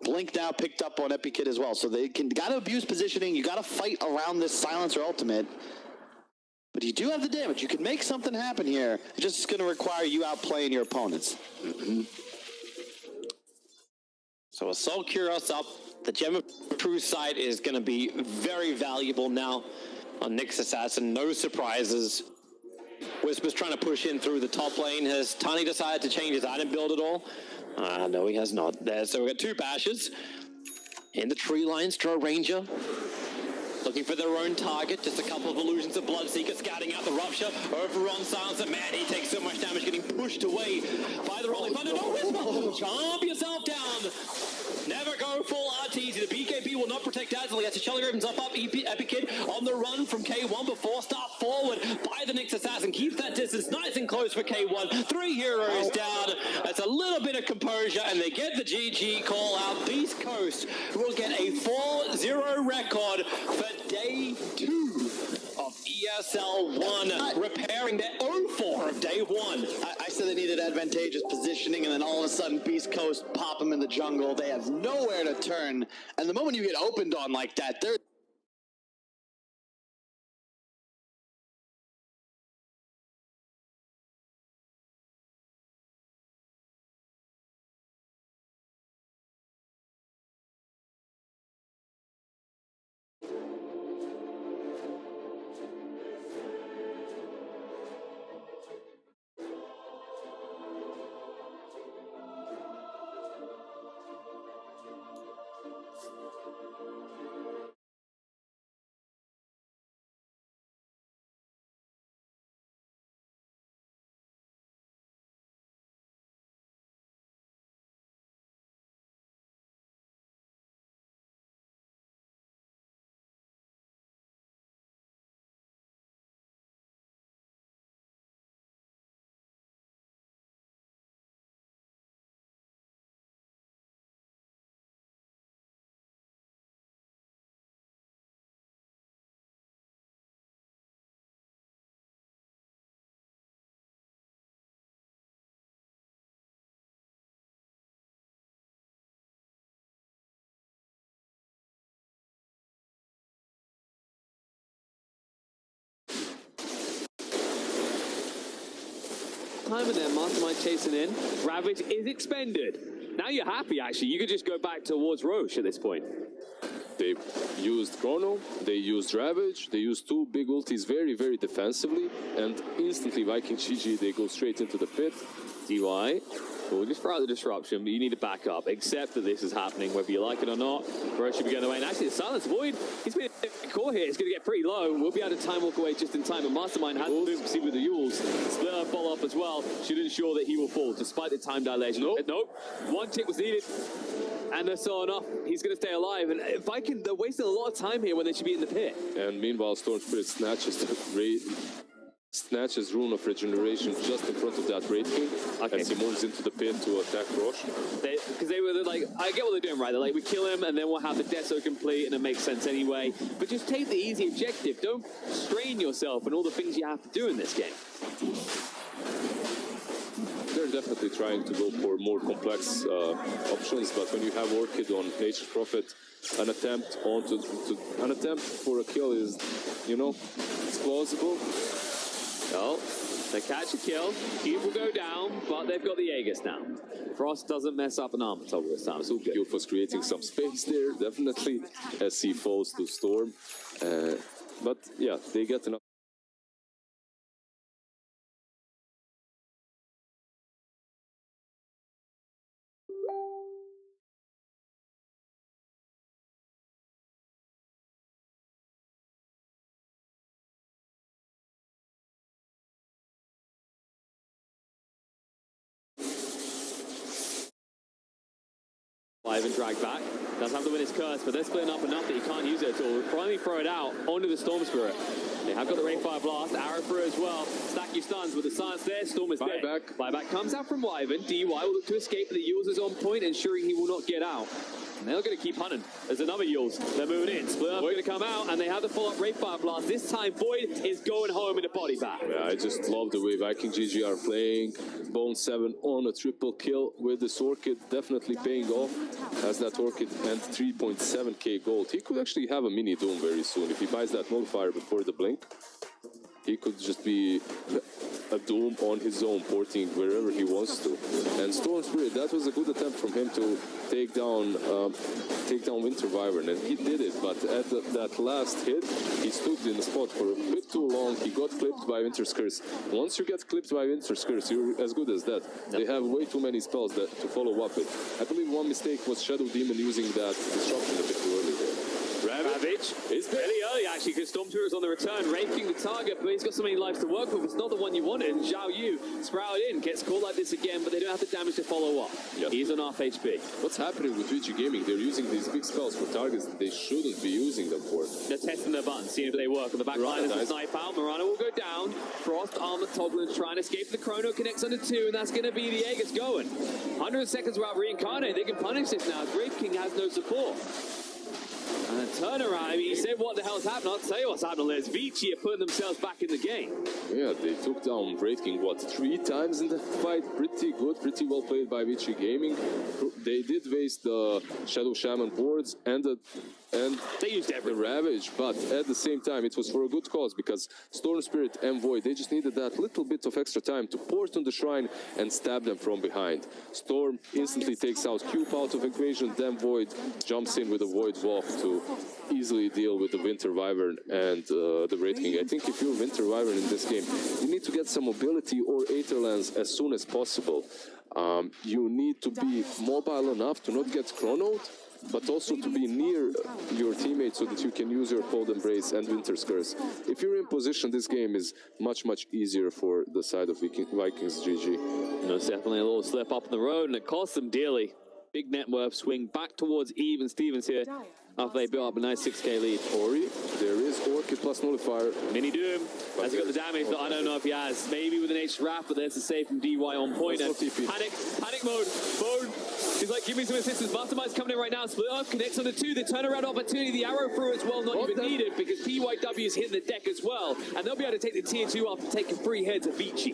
Blink now picked up on Epikid as well, so they gotta abuse positioning. You gotta fight around this Silencer ultimate. But you do have the damage. You can make something happen here. It's just going to require you outplaying your opponents. So Assault Curios up. The Gem of True Sight is going to be very valuable now on Nyx Assassin. No surprises. Whisper's trying to push in through the top lane. Has Tiny decided to change his item build at all? No, he has not. There, so we've got two bashes. In the tree lines, draw Ranger. Looking for their own target. Just a couple of illusions of Bloodseeker scouting out the Rupture. Over on Silencer. Man, he takes so much damage getting pushed away by the Rolling Thunder. No, Whisper! Jump yourself down! Never go full RTZ. The BKB will not protect Dazzle. He has to Shelly opens up Epic Kid on the run from K1 before start forward by the Nyx Assassin. Keeps that distance nice and close for K1. 3 heroes down. That's a little bit of composure, and they get the GG call out. Beast Coast will get a 4-0 record for day 2 of ESL 1, repairing their 0-4 of day 1. I said they needed advantageous positioning, and then all of a sudden Beast Coast pop them in the jungle. They have nowhere to turn, and the moment you get opened on like that, they're time in there, Mastermind chasing in. Ravage is expended. Now you're happy, actually. You could just go back towards Roche at this point. They used Chrono, they used Ravage, they used 2 big ultis very, very defensively, and instantly Viking GG, they go straight into the pit. DY, we'll just throw out the disruption, but you need to back up. Accept that this is happening, whether you like it or not. Roche should be going away. And actually, the Silence Void, he's been a core here. It's going to get pretty low. We'll be able to time walk away just in time. But Mastermind has to move to see with the Yules. Split up, follow up as well. Should ensure that he will fall, despite the time dilation. Nope. One tick was needed. And that's all enough. He's going to stay alive. And Viking, they're wasting a lot of time here when they should be in the pit. And meanwhile, Storm Spirit snatches Rune of Regeneration just in front of that Wraith King as he moves into the pit to attack Roche. Because they were like, I get what they're doing, right? They're like, we kill him and then we'll have the Deso complete and it makes sense anyway. But just take the easy objective. Don't strain yourself and all the things you have to do in this game. They're definitely trying to go for more complex options, but when you have Orchid on Nature's Prophet, an attempt for a kill is, it's plausible. Well, they catch a kill, Cube will go down, but they've got the Aegis now. Frost doesn't mess up an armor toggle this time, it's all good. Cube was creating some space there, definitely, as he falls to Storm. But yeah, they get enough. Ivan dragged back. Does have to win his curse, but they're splitting up enough that he can't use it at all. Finally throw it out onto the Storm Spirit. They have got the Rainfire Blast, arrow through as well. Stack your stuns with the silence there. Storm is dead. Buyback comes out from Wyvern. DY will look to escape, but the Yules is on point, ensuring he will not get out. And they're going to keep hunting. There's another Yules. They're moving in. Split up, going to come out, and they have the follow-up Rainfire Blast. This time, Void is going home in a body bag. Yeah, I just love the way Viking GG are playing. Bone 7 on a triple kill with this Orchid, definitely paying off. As that Orchid and 3.7k gold. He could actually have a mini Doom very soon if he buys that Nullifier before the blink. he could just be a Doom on his own, porting wherever he wants to. And Storm Spirit, that was a good attempt from him to take down Winter Wyvern, and he did it. But at that last hit, he stood in the spot for a bit too long. He got clipped by Winter's Curse. Once you get clipped by Winter's Curse, you're as good as dead. They have way too many spells to follow up with. I believe one mistake was Shadow Demon using that disruption a bit too early there. Ravage is fairly early actually because Storm Spirit is on the return, raping the target, but he's got so many lives to work with. It's not the one you wanted. And Zhao Yu sprouted in, gets caught like this again, but they don't have the damage to follow up. Yep. He's on half HP. What's happening with Vici Gaming? They're using these big spells for targets that they shouldn't be using them for. They're testing their buttons, seeing if they work. On the back line, there's a snipe out. Marana will go down. Frost, Armor, Togglin's trying to escape the Chrono, connects under 2, and that's going to be the Aegis going. 100 seconds without Reincarnate. They can punish this now. Brave King has no support. And a turnaround. I mean, you said what the hell's happening. I'll tell you what's happening. There's Vici are putting themselves back in the game. Yeah, they took down Brave King, what, 3 times in the fight? Pretty good, pretty well played by Vici Gaming. They did waste the Shadow Shaman boards and they used every Ravage, but at the same time it was for a good cause, because Storm Spirit and Void, they just needed that little bit of extra time to port on the shrine and stab them from behind. Storm instantly takes out Cube out of equation, then Void jumps in with a Void Walk to easily deal with the Winter Wyvern and the Wraith King. I think if you're Winter Wyvern in this game, you need to get some mobility or Aetherlands as soon as possible. You need to be mobile enough to not get chronoed, but also to be near your teammates so that you can use your Cold Embrace and Winter's Curse. If you're in position, this game is much, much easier for the side of Vikings GG. No, it's definitely a little slip up on the road, and it costs them dearly. Big net worth swing back towards Even Stevens here after they built up a nice 6k lead. Ori, there is Orchid plus Nullifier. Mini Doom has got the damage that I don't know if he has. Maybe with an H wrap, but there's a save from DY on point. Panic mode. He's like, give me some assistance. Mastermind's coming in right now. Split up, connects on the 2. The turnaround opportunity. The arrow through as well, not even needed because PYW is hitting the deck as well. And they'll be able to take the tier 2 off and taking 3 heads of Vici.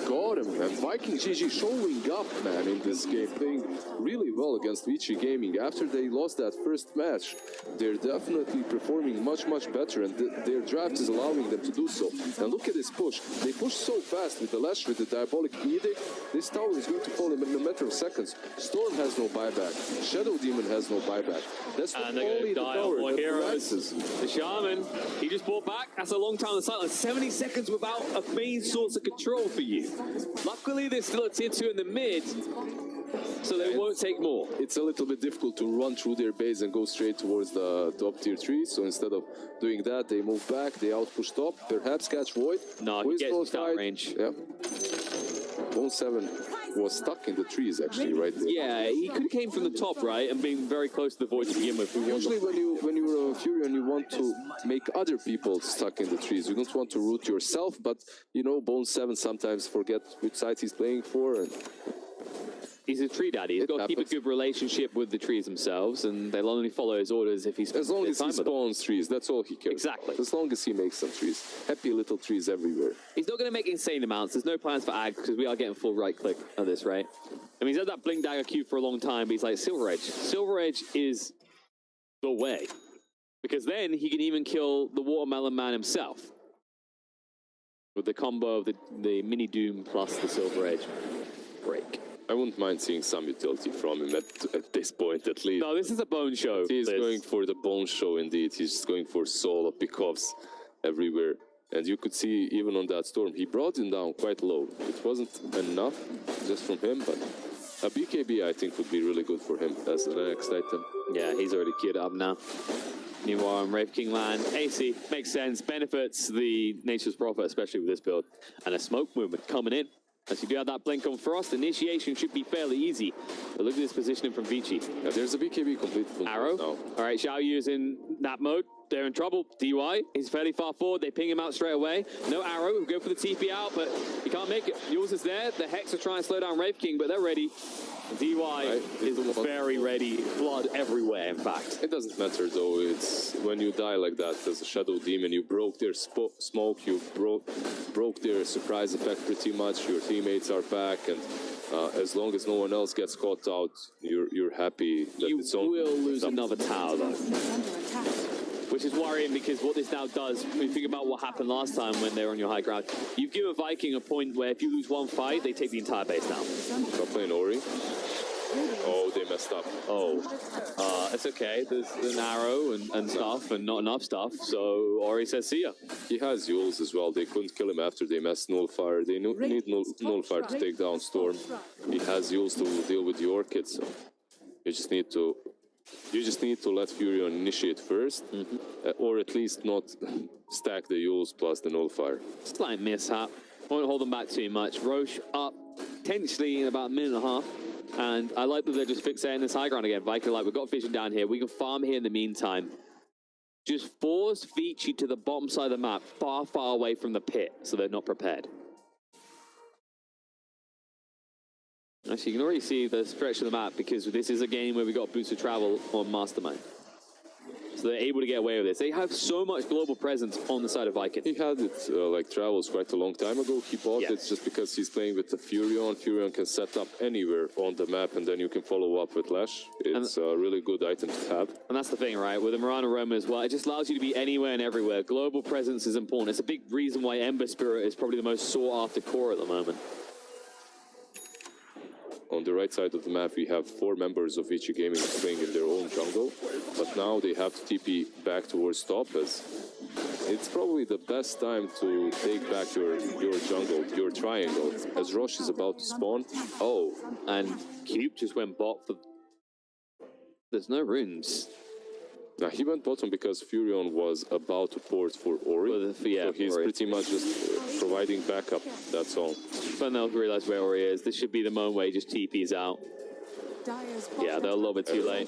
Got him, man. Viking GG showing up, man, in this game. Playing really well against Vici Gaming. After they lost that first match, they're definitely performing much, much better. And their draft is allowing them to do so. And look at this push. They push so fast with the Lash, with the Diabolic Edict. This tower is going to fall in a matter of seconds. Storm has no buyback. Shadow Demon has no buyback. That's the only tower that rises. The Shaman, he just brought back. That's a long time on the sideline. 70 seconds without a main source of control for you. Luckily, there's still a tier 2 in the mid, so they won't take more. It's a little bit difficult to run through their base and go straight towards the top tier 3, so instead of doing that, they move back, they outpush top, perhaps catch Void. No, he gets out range. Yeah. Bone7 was stuck in the trees, actually, right there. Yeah, he could have came from the top, right, and being very close to the Void to begin with. Usually when you're a Furion, you want to make other people stuck in the trees. You don't want to root yourself, but, you know, Bone7 sometimes forget which side he's playing for, and he's a tree daddy. He's got to keep a good relationship with the trees themselves, and they'll only follow his orders if he's as long as he spawns trees. That's all he cares. Exactly. As long as he makes some trees, happy little trees everywhere. He's not going to make insane amounts. There's no plans for Ag because we are getting full right click on this, right? I mean, he's had that Blink Dagger Q for a long time, but he's like Silver Edge. Silver Edge is the way, because then he can even kill the Watermelon Man himself with the combo of the Mini Doom plus the Silver Edge break. I wouldn't mind seeing some utility from him at this point, at least. No, this is a bone show. He's going for the bone show, indeed. He's just going for solo pickoffs everywhere. And you could see, even on that storm, he brought him down quite low. It wasn't enough just from him, but a BKB, I think, would be really good for him as the next item. Yeah, he's already geared up now. Meanwhile, on Wraith King land, AC makes sense, benefits the Nature's Prophet, especially with this build. And a smoke movement coming in. As you do have that blink on Frost, initiation should be fairly easy. But look at this positioning from Vici. Yeah, there's a BKB completed. Arrow. Now. All right, Zhao Yu's in that mode. They're in trouble. DY, he's fairly far forward. They ping him out straight away. No arrow. We'll go for the TP out, but he can't make it. Yours is there. The Hex are trying to slow down Wraith King, but they're ready. DY is very ready. Blood everywhere, in fact. It doesn't matter, though. It's when you die like that as a Shadow Demon, you broke their smoke, you broke their surprise effect pretty much. Your teammates are back, and as long as no one else gets caught out, you're happy that you it's only... will lose another tower, though. which is worrying because what this now does, when you think about what happened last time when they were on your high ground, you've given Viking a point where if you lose one fight, they take the entire base down. Not playing Ori. Oh, they messed up. Oh, it's okay. There's an arrow and stuff and not enough stuff, so Ori says see ya. He has Yules as well. They couldn't kill him after they messed Nullfire. They need Nullfire to take down Storm. He has Yules to deal with the Orchid, so you just need to let Furion initiate first, or at least not stack the Yules plus the Nullfire. Slight mishap. Won't hold them back too much. Roche up potentially in about a minute and a half. And I like that they're just fixating this high ground again. Viking like, we've got vision down here. We can farm here in the meantime. Just force Vici to the bottom side of the map, far, far away from the pit, so they're not prepared. Actually, you can already see the stretch of the map because this is a game where we got boots of travel on Mastermind. So they're able to get away with this. They have so much global presence on the side of Viking. He had it, like, travels quite a long time ago. He bought it just because he's playing with the Furion. Furion can set up anywhere on the map, and then you can follow up with Lash. It's a really good item to have. And that's the thing, right? With the Mirana Roma as well, it just allows you to be anywhere and everywhere. Global presence is important. It's a big reason why Ember Spirit is probably the most sought-after core at the moment. On the right side of the map, we have 4 members of Vici Gaming playing in their own jungle, but now they have to TP back towards top, as it's probably the best time to take back your jungle, your triangle, as Roche is about to spawn. Oh, and Cube just went bot for... There's no runes. Now, he went bottom because Furion was about to port for Ori, so he's pretty much just providing backup, that's all. But they'll realize where Ori is. This should be the moment where he just TP's out. Yeah, they're a little bit too late.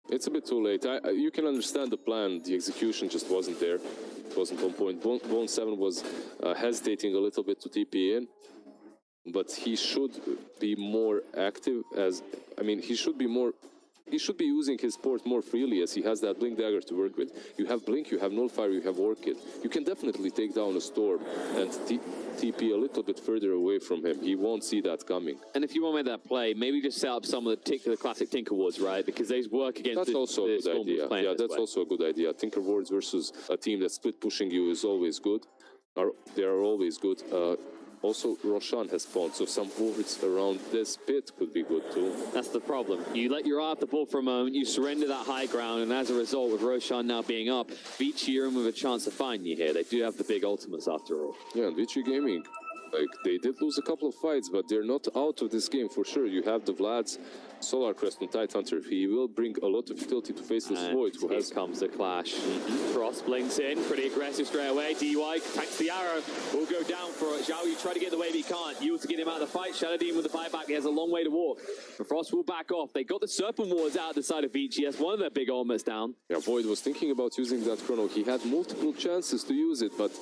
It's a bit too late. You can understand the plan, the execution just wasn't there. It wasn't on point. Bo2 was hesitating a little bit to TP in, but he should be more active he should be using his port more freely, as he has that Blink Dagger to work with. You have Blink, you have Nullfire, you have Orchid. You can definitely take down a Storm and TP a little bit further away from him. He won't see that coming. And if you want to make that play, maybe just set up some of the classic Tinker Wards, right? Because they work against That's also a good idea. Yeah, that's also a good idea. Tinker Wards versus a team that's split pushing you is always good. They are always good. Also, Roshan has spawned, so some wards around this pit could be good too. That's the problem. You let your eye off the ball for a moment, you surrender that high ground, and as a result, with Roshan now being up, Vici are in with a chance to find you here. They do have the big ultimates after all. Yeah, and Vici Gaming, like, they did lose a couple of fights, but they're not out of this game for sure. You have the Vlad's Solar Crest on Tidehunter. He will bring a lot of utility to Faceless Void. Here comes the clash. Frost blinks in, pretty aggressive straight away. DY tanks the arrow, will go down for it. Zhao, you try to get in the way, but he can't. You to get him out of the fight. Shadow Demon with the buyback. He has a long way to walk. But Frost will back off. They got the Serpent Wards out the side of Vici. That's one of their big ultimates down. Yeah, Void was thinking about using that Chrono. He had multiple chances to use it, but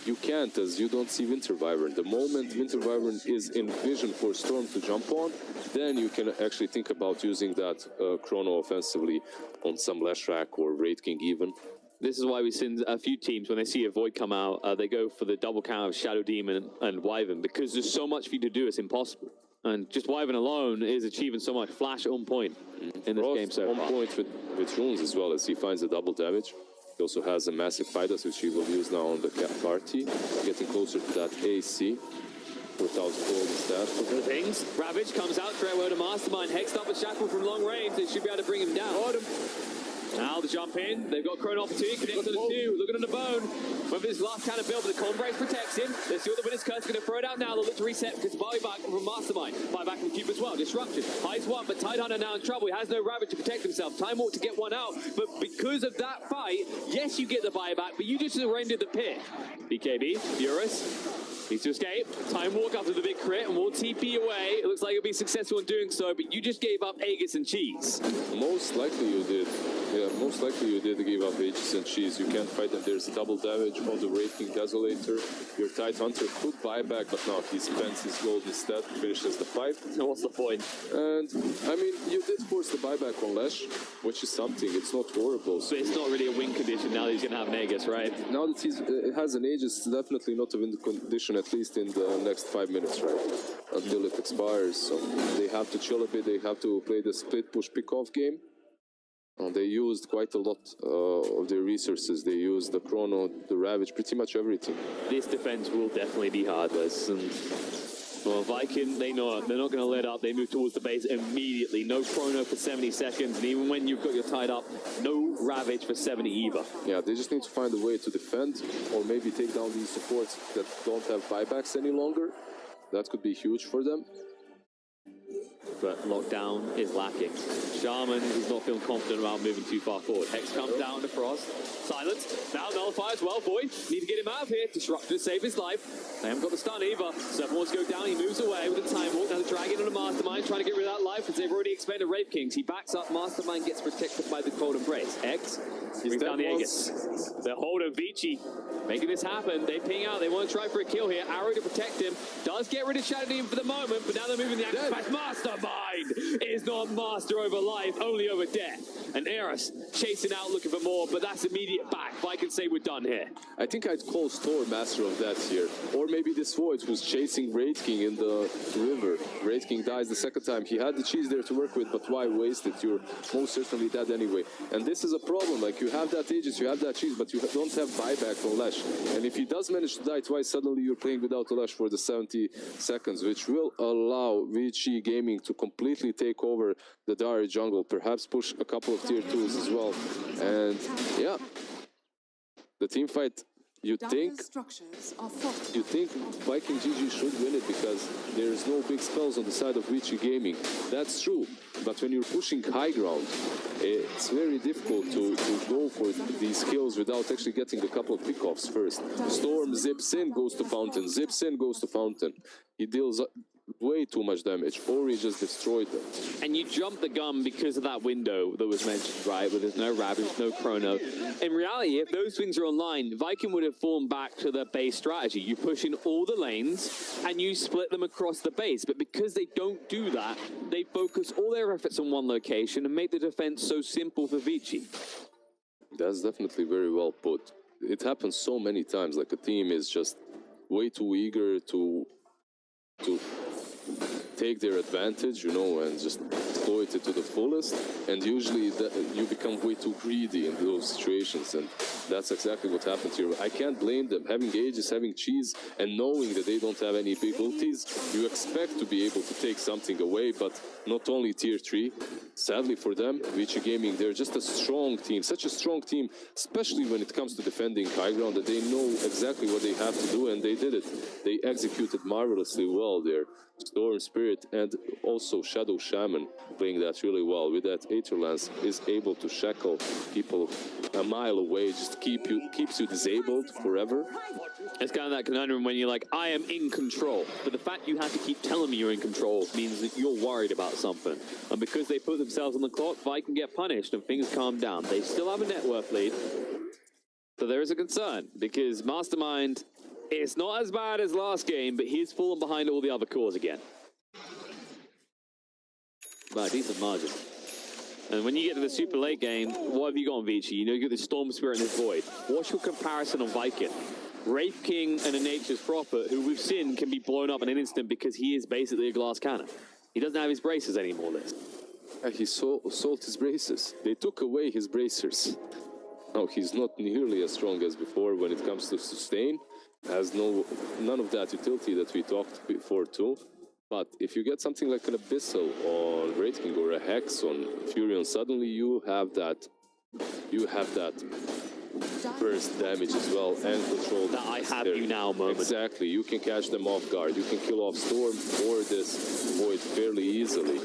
you can't, as you don't see Winter Wyvern. The moment Winter Wyvern is in vision for Storm to jump on, then you can actually think about using that Chrono offensively on some Leshrac or Wraith King even. This is why we've seen a few teams, when they see a Void come out, they go for the double count of Shadow Demon and Wyvern, because there's so much for you to do, it's impossible. And just Wyvern alone is achieving so much. Flash on point in this game so far. On point with runes as well, as he finds the double damage. He also has a massive Fidus, which he will use now on the party, getting closer to that AC. 4,000 gold instead. The things. Ravage comes out straight away to Mastermind. Hexed up with Shackle from long range. They should be able to bring him down. Now the jump in. They've got Chrono opportunity. Connects to the 2. Looking on the bone. Whether this last counter build, but the Cold Embrace protects him. Let's see what the winner's curse is going to throw it out now. They'll look to reset because buyback from Mastermind. Buyback from Cube as well. Disruption. Highs one, but Tidehunter now in trouble. He has no Ravage to protect himself. Time Walk to get one out. But because of that fight, yes, you get the buyback, but you just surrendered the pit. BKB, Furious. Needs to escape. Time Walk after the big crit and will TP away. It looks like he'll be successful in doing so, but you just gave up Aegis and cheese. Most likely you did. Yeah, most likely you did give up Aegis and cheese. You can't fight them. There's double damage on the Wraith King Desolator. Your Tidehunter could buy back, but now he spends his gold instead, finishes the fight. So what's the point? And, I mean, you did force the buyback on Lesh, which is something. It's not horrible. So it's not really a win condition now that he's going to have an Aegis, right? Now that he has an Aegis, it's definitely not a win condition, at least in the next 5 minutes, right? Until it expires. So they have to chill a bit. They have to play the split push pick-off game. They used quite a lot of their resources. They used the Chrono, the Ravage, pretty much everything. This defense will definitely be heartless. And well, Viking, they know it. They're not going to let up. They move towards the base immediately. No Chrono for 70 seconds. And even when you've got your tied up, no Ravage for 70 either. Yeah, they just need to find a way to defend or maybe take down these supports that don't have buybacks any longer. That could be huge for them. But lockdown is lacking. Shaman is not feeling confident about moving too far forward. Hex comes down to Frost. Silence. Now Nullify as well. Void. Need to get him out of here. Disruptor to save his life. They haven't got the stun either. Seven wants to go down. He moves away with the Time Walk. Now the Dragon on the Mastermind trying to get rid of that life as they've already expended Rape Kings. He backs up. Mastermind gets protected by the Cold Embrace. X brings down the Aegis. The hold of Vici making this happen. They ping out. They want to try for a kill here. Arrow to protect him. Does get rid of Shadow Demon for the moment, but now they're moving the action back. Mastermind is not master over life, only over death. And Eris chasing out, looking for more, but that's immediate back. If I can say we're done here. I think I'd call Storm master of that here. Or maybe this Void who's chasing Wraith King in the river. Wraith King dies the second time. He had the cheese there to work with, but why waste it? You're most certainly dead anyway. And this is a problem. Like, you have that Aegis, you have that cheese, but you don't have buyback from Lash. And if he does manage to die twice, suddenly you're playing without a Lash for the 70 seconds, which will allow Vici Gaming to completely take over the Dari jungle, perhaps push a couple of tier 2s as well. And yeah, the team fight, you think Viking GG should win it because there's no big spells on the side of Vici Gaming. That's true, but when you're pushing high ground, it's very difficult to go for these kills without actually getting a couple of pickoffs first. Storm zips in, goes to Fountain, zips in, goes to Fountain. He deals way too much damage. Ori just destroyed them. And you jump the gun because of that window that was mentioned, right? Where there's no Ravage, no Chrono. In reality, if those things are online, Viking would have fallen back to their base strategy. You push in all the lanes and you split them across the base. But because they don't do that, they focus all their efforts on one location and make the defense so simple for Vici. That's definitely very well put. It happens so many times. Like, a team is just way too eager to take their advantage, you know, and just exploit it to the fullest. And usually you become way too greedy in those situations, and that's exactly what happened here. I can't blame them. Having Aegis, having cheese, and knowing that they don't have any big ultis, you expect to be able to take something away, but not only tier 3. Sadly for them, Vici Gaming, they're just a strong team, such a strong team, especially when it comes to defending high ground, that they know exactly what they have to do, and they did it. They executed marvelously well there. Storm Spirit and also Shadow Shaman playing that really well. With that, Aether Lance is able to shackle people a mile away, just keeps you disabled forever. It's kind of that conundrum when you're like, I am in control. But the fact you have to keep telling me you're in control means that you're worried about something. And because they put themselves on the clock, Viking get punished and things calm down. They still have a net worth lead. So there is a concern because Mastermind, it's not as bad as last game, but he's fallen behind all the other cores again. By a decent margin. And when you get to the super late game, what have you got on Vici? You know, you get the Storm Spirit and this Void. What's your comparison on Viking? Wraith King and a Nature's Prophet, who we've seen can be blown up in an instant because he is basically a glass cannon. He doesn't have his braces anymore, Liz. He sold his braces. They took away his bracers. Now he's not nearly as strong as before when it comes to sustain. Has none of that utility that we talked before too. But if you get something like an Abyssal on Wraith King or a Hex on Furion, suddenly you have that burst damage as well and control. That I have you now moment. Exactly, you can catch them off guard. You can kill off Storm or this Void fairly easily.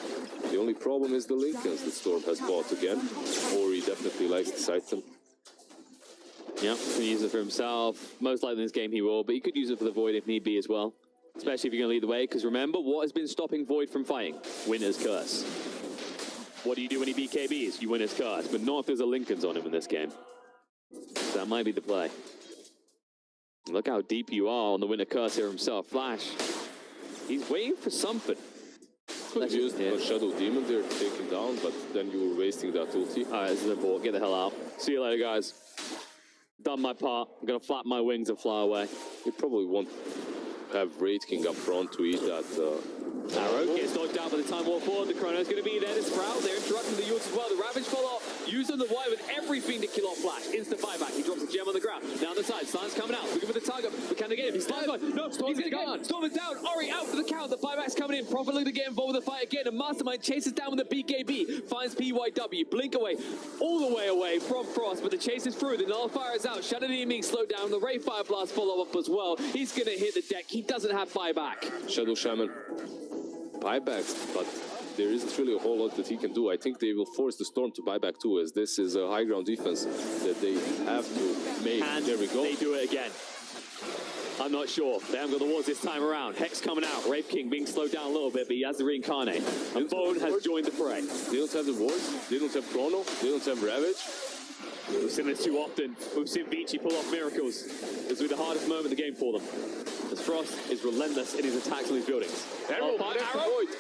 The only problem is the Lincolns that Storm has bought again. Or he definitely likes this item. Yep, can use it for himself. Most likely in this game he will, but he could use it for the Void if need be as well. Especially if you're going to lead the way, because remember, what has been stopping Void from fighting? Winner's Curse. What do you do when he BKBs? You Winner's Curse, but not if there's a Lincoln's on him in this game. So that might be the play. Look how deep you are on the Winner Curse here himself. Flash. He's waiting for something. Could use the Shadow Demon there to take him down, but then you were wasting that ulti. Alright, this is the ball. Get the hell out. See you later, guys. Done my part. I'm going to flap my wings and fly away. You probably won't have Wraith King up front to eat that Arrow gets knocked down by the time walk forward. The Chrono's going to be there. The Sprout, they're interrupting the Yorks as well. The Ravage follow up. Use on the wire with everything to kill off Flash. Instant buyback. He drops a gem on the ground. Down the side. Science coming out. Looking for the target. But can they get him? He's dead. No, he's going to get him. Storm is down. Ori out for the count. The buyback's coming in. Prophet looking to get involved with the fight again. And Mastermind chases down with the BKB. Finds PYW. Blink away. All the way away from Frost. But the chase is through. The Nullifier is out. Shadow Demon being slowed down. The Ray Fire Blast follow up as well. He's going to hit the deck. He doesn't have buyback. Shadow Shaman. Buybacks, but there isn't really a whole lot that he can do. I think they will force the Storm to buy back too, as this is a high ground defense that they have to make. And there we go. They do it again. I'm not sure. They haven't got the wards this time around. Hex coming out. Wraith King being slowed down a little bit, but he has the reincarnate. And Bone has joined the fray. They don't have the wards. They don't have Chrono. They don't have Ravage. We've seen this too often. We've seen Vici pull off miracles. This will be the hardest moment of the game for them. As Frost is relentless in his attacks on these buildings. Arrow,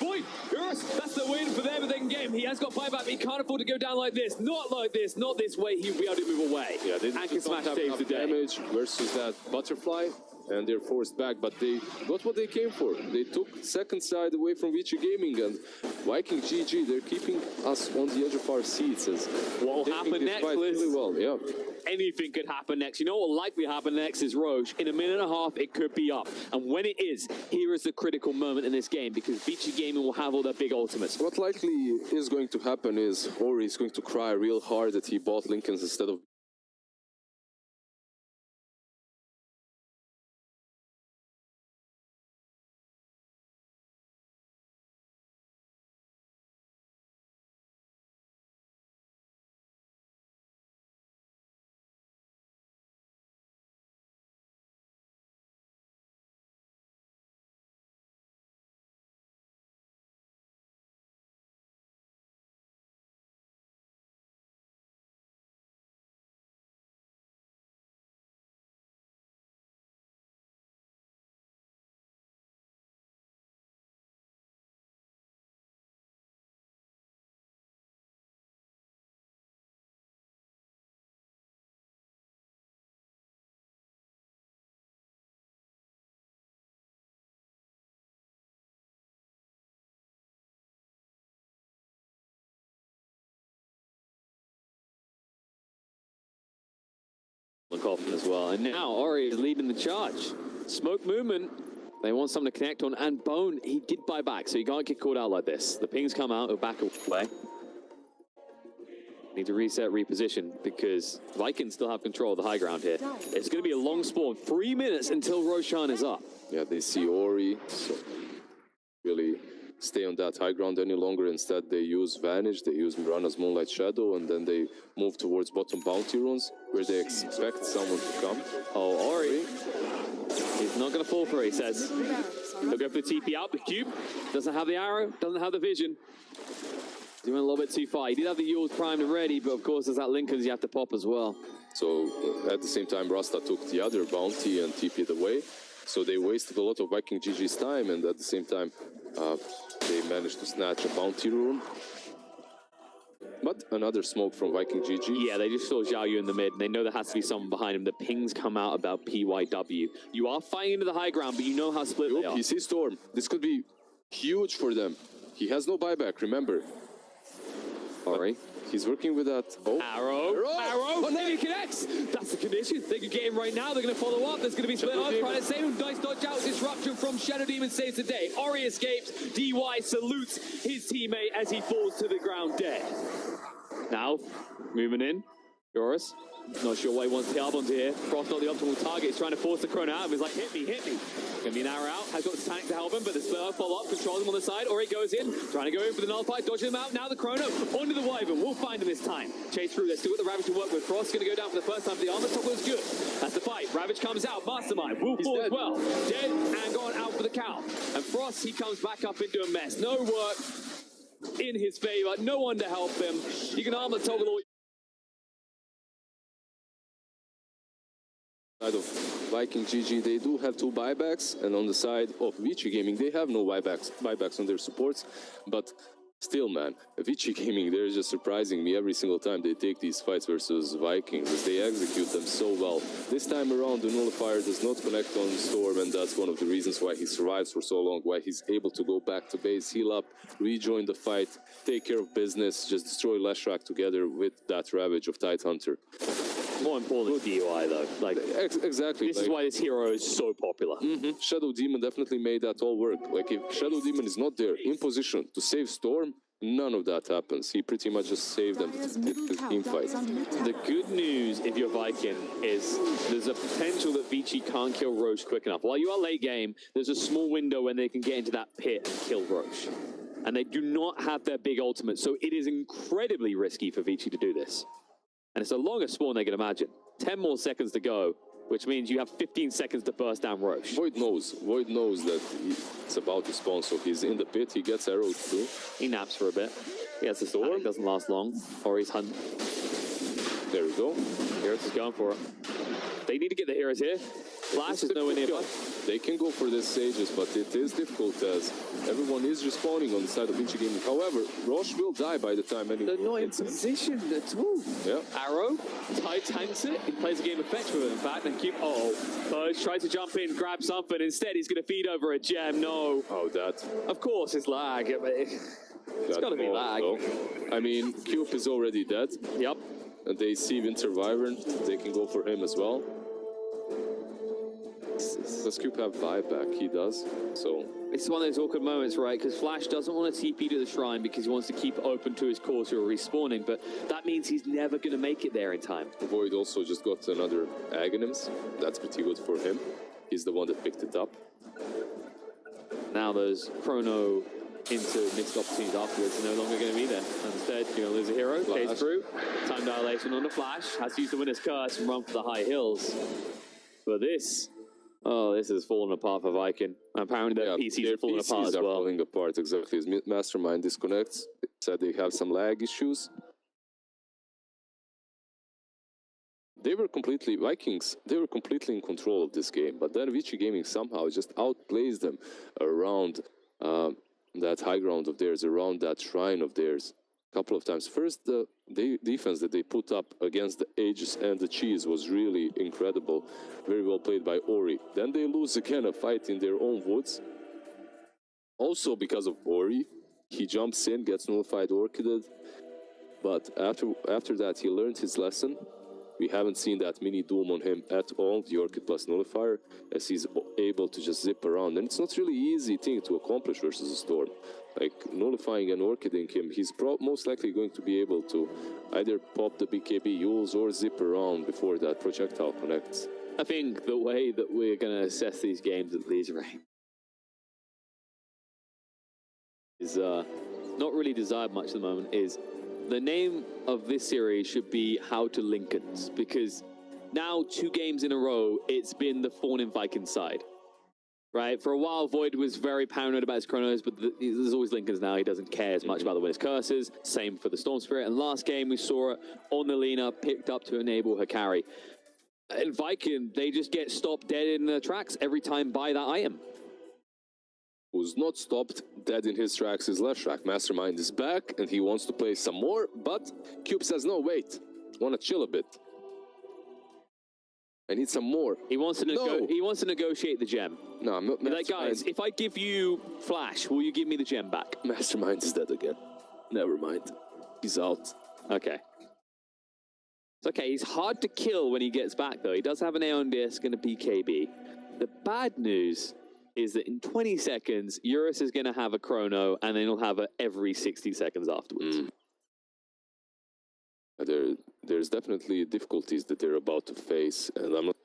Void! Yes, that's the win for them, but they can get him. He has got buyback, but he can't afford to go down like this. Not like this, not this way. He'll be able to move away. Yeah, they and can just don't smash have saves enough the day. damage versus that Butterfly, and they're forced back, but they got what they came for. They took second side away from Vici Gaming, and Viking GG, they're keeping us on the edge of our seats. As what will happen next, Liz? Really well, yeah. Anything could happen next. You know what will likely happen next is Roche. In a minute and a half, it could be up. And when it is, here is the critical moment in this game, because Vici Gaming will have all their big ultimates. What likely is going to happen is Ori is going to cry real hard that he bought Lincolns instead of Coffin as well. And now Ori is leading the charge. Smoke movement. They want something to connect on. And Bone, he did buy back, so you can't get caught out like this. The pings come out, he'll back away. Need to reset, reposition, because Vikings still have control of the high ground here. It's going to be a long spawn. 3 minutes until Roshan is up. Yeah, they see Ori, so really stay on that high ground any longer. Instead, they use Vanish, they use Mirana's Moonlight Shadow, and then they move towards bottom bounty runes, where they expect someone to come. Oh, Ori. He's not going to fall for it, he says. He'll go for the TP out, the cube. Doesn't have the arrow, doesn't have the vision. He went a little bit too far. He did have the Yules primed and ready, but of course there's that Lincolns you have to pop as well. So at the same time, Rasta took the other bounty and TP'd away. So they wasted a lot of Viking GG's time, and at the same time, they managed to snatch a bounty rune. But another smoke from Viking GG. Yeah, they just saw Zhao Yu in the mid, and they know there has to be someone behind him. The pings come out about PYW. You are fighting into the high ground, but you know how split they are. PC Storm. This could be huge for them. He has no buyback, remember. Ori. He's working with that. Oh. Arrow! Maybe connects! That's the condition. They could get him right now. They're going to follow up. There's going to be split up. Trying to save him. Nice dodge out. Disruption from Shadow Demon saves the day. Ori escapes. DY salutes his teammate as he falls to the ground dead. Now, moving in. Joris. Not sure why he wants to hit up onto here. Frost not the optimal target. He's trying to force the Chrono out of him. He's like, hit me, hit me. Gonna be an arrow out. Has got the tank to help him, but the split follow up, controls him on the side. Ori goes in, trying to go in for the Nullifier, dodging him out. Now the Chrono onto the Wyvern. We'll find him this time. Chase through. They're still got the Ravage to work with. Frost gonna go down for the first time. The armor top was good. That's the fight. Ravage comes out. Mastermind will fall as well. Dead and gone out for the count. And Frost, he comes back up into a mess. No work in his favor. No one to help him. You can armor toggle all. Side of Viking GG, they do have 2 buybacks, and on the side of Vici Gaming, they have no buybacks on their supports, but Still, man, Vici Gaming, they're just surprising me every single time they take these fights versus Vikings. They execute them so well. This time around, the Nullifier does not connect on Storm, and that's one of the reasons why he survives for so long, why he's able to go back to base, heal up, rejoin the fight, take care of business, just destroy Leshrac together with that Ravage of Tidehunter. More important DUI though. Like exactly. This is why this hero is so popular. Shadow Demon definitely made that all work. Like if Shadow Demon is not there in position to save Storm, none of that happens. He pretty much just saved them his team fight. The good news if you're Viking is there's a potential that Vici can't kill Roche quick enough. While you are late game, there's a small window when they can get into that pit and kill Roche. And they do not have their big ultimate, so it is incredibly risky for Vici to do this. And it's the longest spawn they can imagine. 10 more seconds to go, which means you have 15 seconds to burst down Roche. Void knows that it's about to spawn, so he's in the pit, he gets arrowed through. He naps for a bit. He has the storm, doesn't last long. Or he's hunt. There we go. Heroes is going for it. They need to get the heroes here. Flash is nowhere nearby. They can go for this Sages, but it is difficult as everyone is respawning on the side of Vici Gaming. However, Roche will die by the time anyone. They're not in position at all. Yeah. Arrow, Tide tanks it. He plays a game of fetch with it, in fact, and keep. Purge tries to jump in, grab something. Instead, he's going to feed over a gem. No. Oh, that. Of course, it's lag. It's got to be lag. Though. I mean, Cube is already dead. Yep. And they see Winter Wyvern. They can go for him as well. Does Cube have 5 back? He does. So it's one of those awkward moments, right? Because Flash doesn't want to TP to the shrine because he wants to keep open to his cores who are respawning, but that means he's never going to make it there in time. Void also just got another Aghanims. That's pretty good for him. He's the one that picked it up. Now there's Chrono into missed opportunities afterwards, no longer going to be there. Instead, you're going to lose a hero, chase through, time dilation on the Flash, has to use the Winner's Curse and run for the high hills. But this is falling apart for Viking. Apparently their PCs are falling apart as well. Falling apart, exactly. As Mastermind disconnects, they said they have some lag issues. Vikings, they were completely in control of this game, but then Vici Gaming somehow just outplays them around that high ground of theirs, around that shrine of theirs. A couple of times. First, the defense that they put up against the Aegis and the Cheese was really incredible. Very well played by Ori. Then they lose again a fight in their own woods. Also because of Ori. He jumps in, gets nullified, orchided. But after that, he learned his lesson. We haven't seen that mini Doom on him at all, the Orchid plus Nullifier, as he's able to just zip around. And it's not really easy thing to accomplish versus a Storm. Like, nullifying and orchiding him, he's most likely going to be able to either pop the BKB Yules or zip around before that projectile connects. I think the way that we're going to assess these games at these rates is not really desired much at the moment, is the name of this series should be How to Lincolns, because now 2 games in a row, it's been the Fawn and Viking side. Right? For a while, Void was very paranoid about his Chronos, but there's always Lincolns now. He doesn't care as much about the Winner's Curses. Same for the Storm Spirit. And last game, we saw it on the Lena, picked up to enable her carry. And Viking, they just get stopped dead in their tracks every time by that item. Who's not stopped dead in his tracks is Leshrac. Mastermind is back, and he wants to play some more, but Cube says, no, wait. Want to chill a bit. I need some more. He wants to negotiate the gem. No, I'm not. Like, guys, if I give you Flash, will you give me the gem back? Mastermind is dead again. Never mind. He's out. Okay. It's okay. He's hard to kill when he gets back, though. He does have an Aeon Disc and a BKB. The bad news is that in 20 seconds, Eurus is going to have a Chrono, and then he'll have it every 60 seconds afterwards. There's definitely difficulties that they're about to face, and I'm not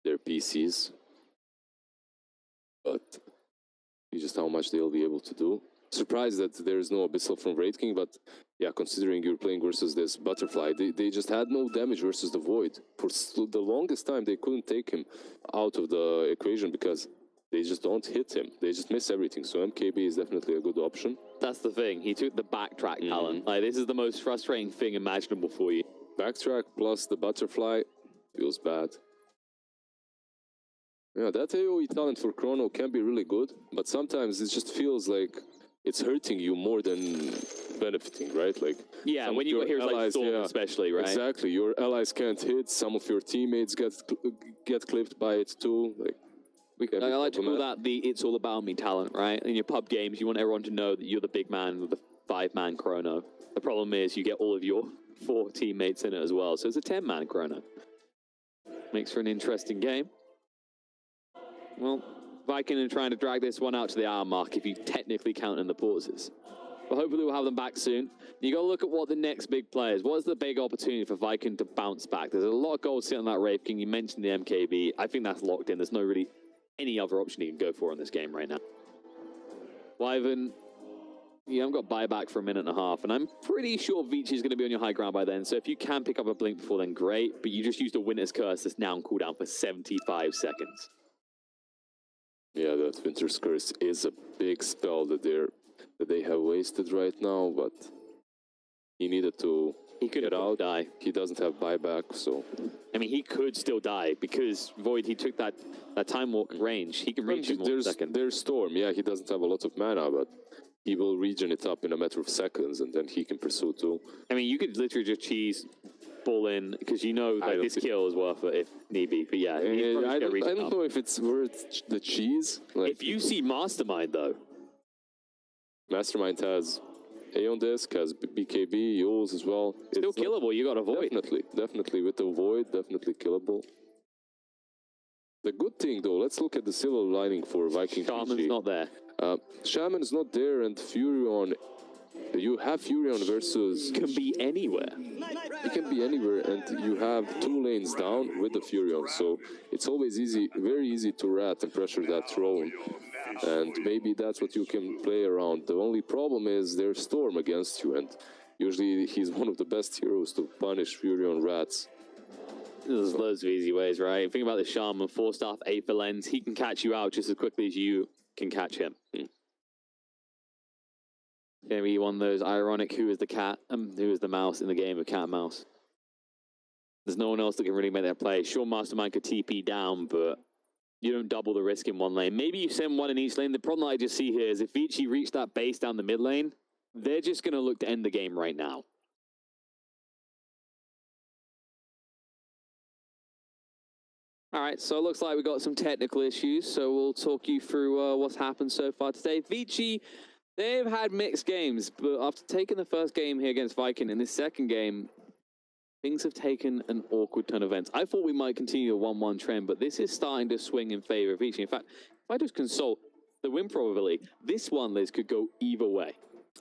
their PCs, but just how much they'll be able to do. Surprised that there's no Abyssal from Wraith King, but yeah, considering you're playing versus this Butterfly, they just had no damage versus the Void. For the longest time, they couldn't take him out of the equation because they just don't hit him. They just miss everything. So MKB is definitely a good option. That's the thing. He took the backtrack talent. Like, this is the most frustrating thing imaginable for you. Backtrack plus the Butterfly feels bad. Yeah, that AoE talent for Chrono can be really good, but sometimes it just feels like it's hurting you more than benefiting, right? Like yeah, when you got heroes like Storm, especially, right? Exactly, your allies can't hit. Some of your teammates get clipped by it too. Like, I like to call that the "it's all about me" talent, right? In your pub games, you want everyone to know that you're the big man with the 5-man chrono. The problem is you get all of your 4 teammates in it as well, so it's a 10-man chrono. Makes for an interesting game. Well, Viking are trying to drag this one out to the hour mark if you technically count in the pauses. But hopefully we'll have them back soon. You got to look at what the next big play is. What is the big opportunity for Viking to bounce back? There's a lot of gold sitting on that Wraith King. You mentioned the MKB. I think that's locked in. There's no really any other option you can go for in this game right now. Wyvern, you haven't got buyback for a minute and a half, and I'm pretty sure Vici is going to be on your high ground by then, so if you can pick up a blink before then, great, but you just used a Winter's Curse that's now on cooldown for 75 seconds. Yeah, that Winter's Curse is a big spell that they have wasted right now, but he needed to get out. Die. He doesn't have buyback, so... I mean, he could still die, because Void, he took that Time Walk range. He can reach in 1 second. There's Storm, yeah, he doesn't have a lot of mana, but he will regen it up in a matter of seconds, and then he can pursue too. I mean, you could literally just cheese ball in, because you know that this kill is worth it if need be. But yeah, I don't know if it's worth the cheese. Like, if you see Mastermind, though. Mastermind has Aeon Disc, has BKB, Yules as well. Still killable, you got a Void. Definitely. With the Void, definitely killable. The good thing, though, let's look at the silver lining for Viking Shaman's PG. not there. Shaman's not there, and Furion... You have Furion versus... Can be anywhere. It can be anywhere, and you have 2 lanes down with the Furion, so it's always very easy to rat and pressure that throne. And maybe that's what you can play around. The only problem is there's Storm against you, and usually he's one of the best heroes to punish Furion rats. There's loads of easy ways, right? Think about the Shaman, 4-staff, Aether Lens. He can catch you out just as quickly as you can catch him. Gonna be one of those ironic who is the cat and who is the mouse in the game of cat and mouse. There's no one else that can really make that play. Sure, Mastermind could TP down, but you don't double the risk in one lane. Maybe you send one in each lane. The problem I just see here is if Vici reach that base down the mid lane, they're just going to look to end the game right now. All right, so it looks like we got some technical issues, so we'll talk you through what's happened so far today. Vici, they've had mixed games, but after taking the first game here against Viking, in this second game, things have taken an awkward turn of events. I thought we might continue a 1-1 trend, but this is starting to swing in favor of Vici. In fact, if I just consult the win probability, this one, Liz, could go either way.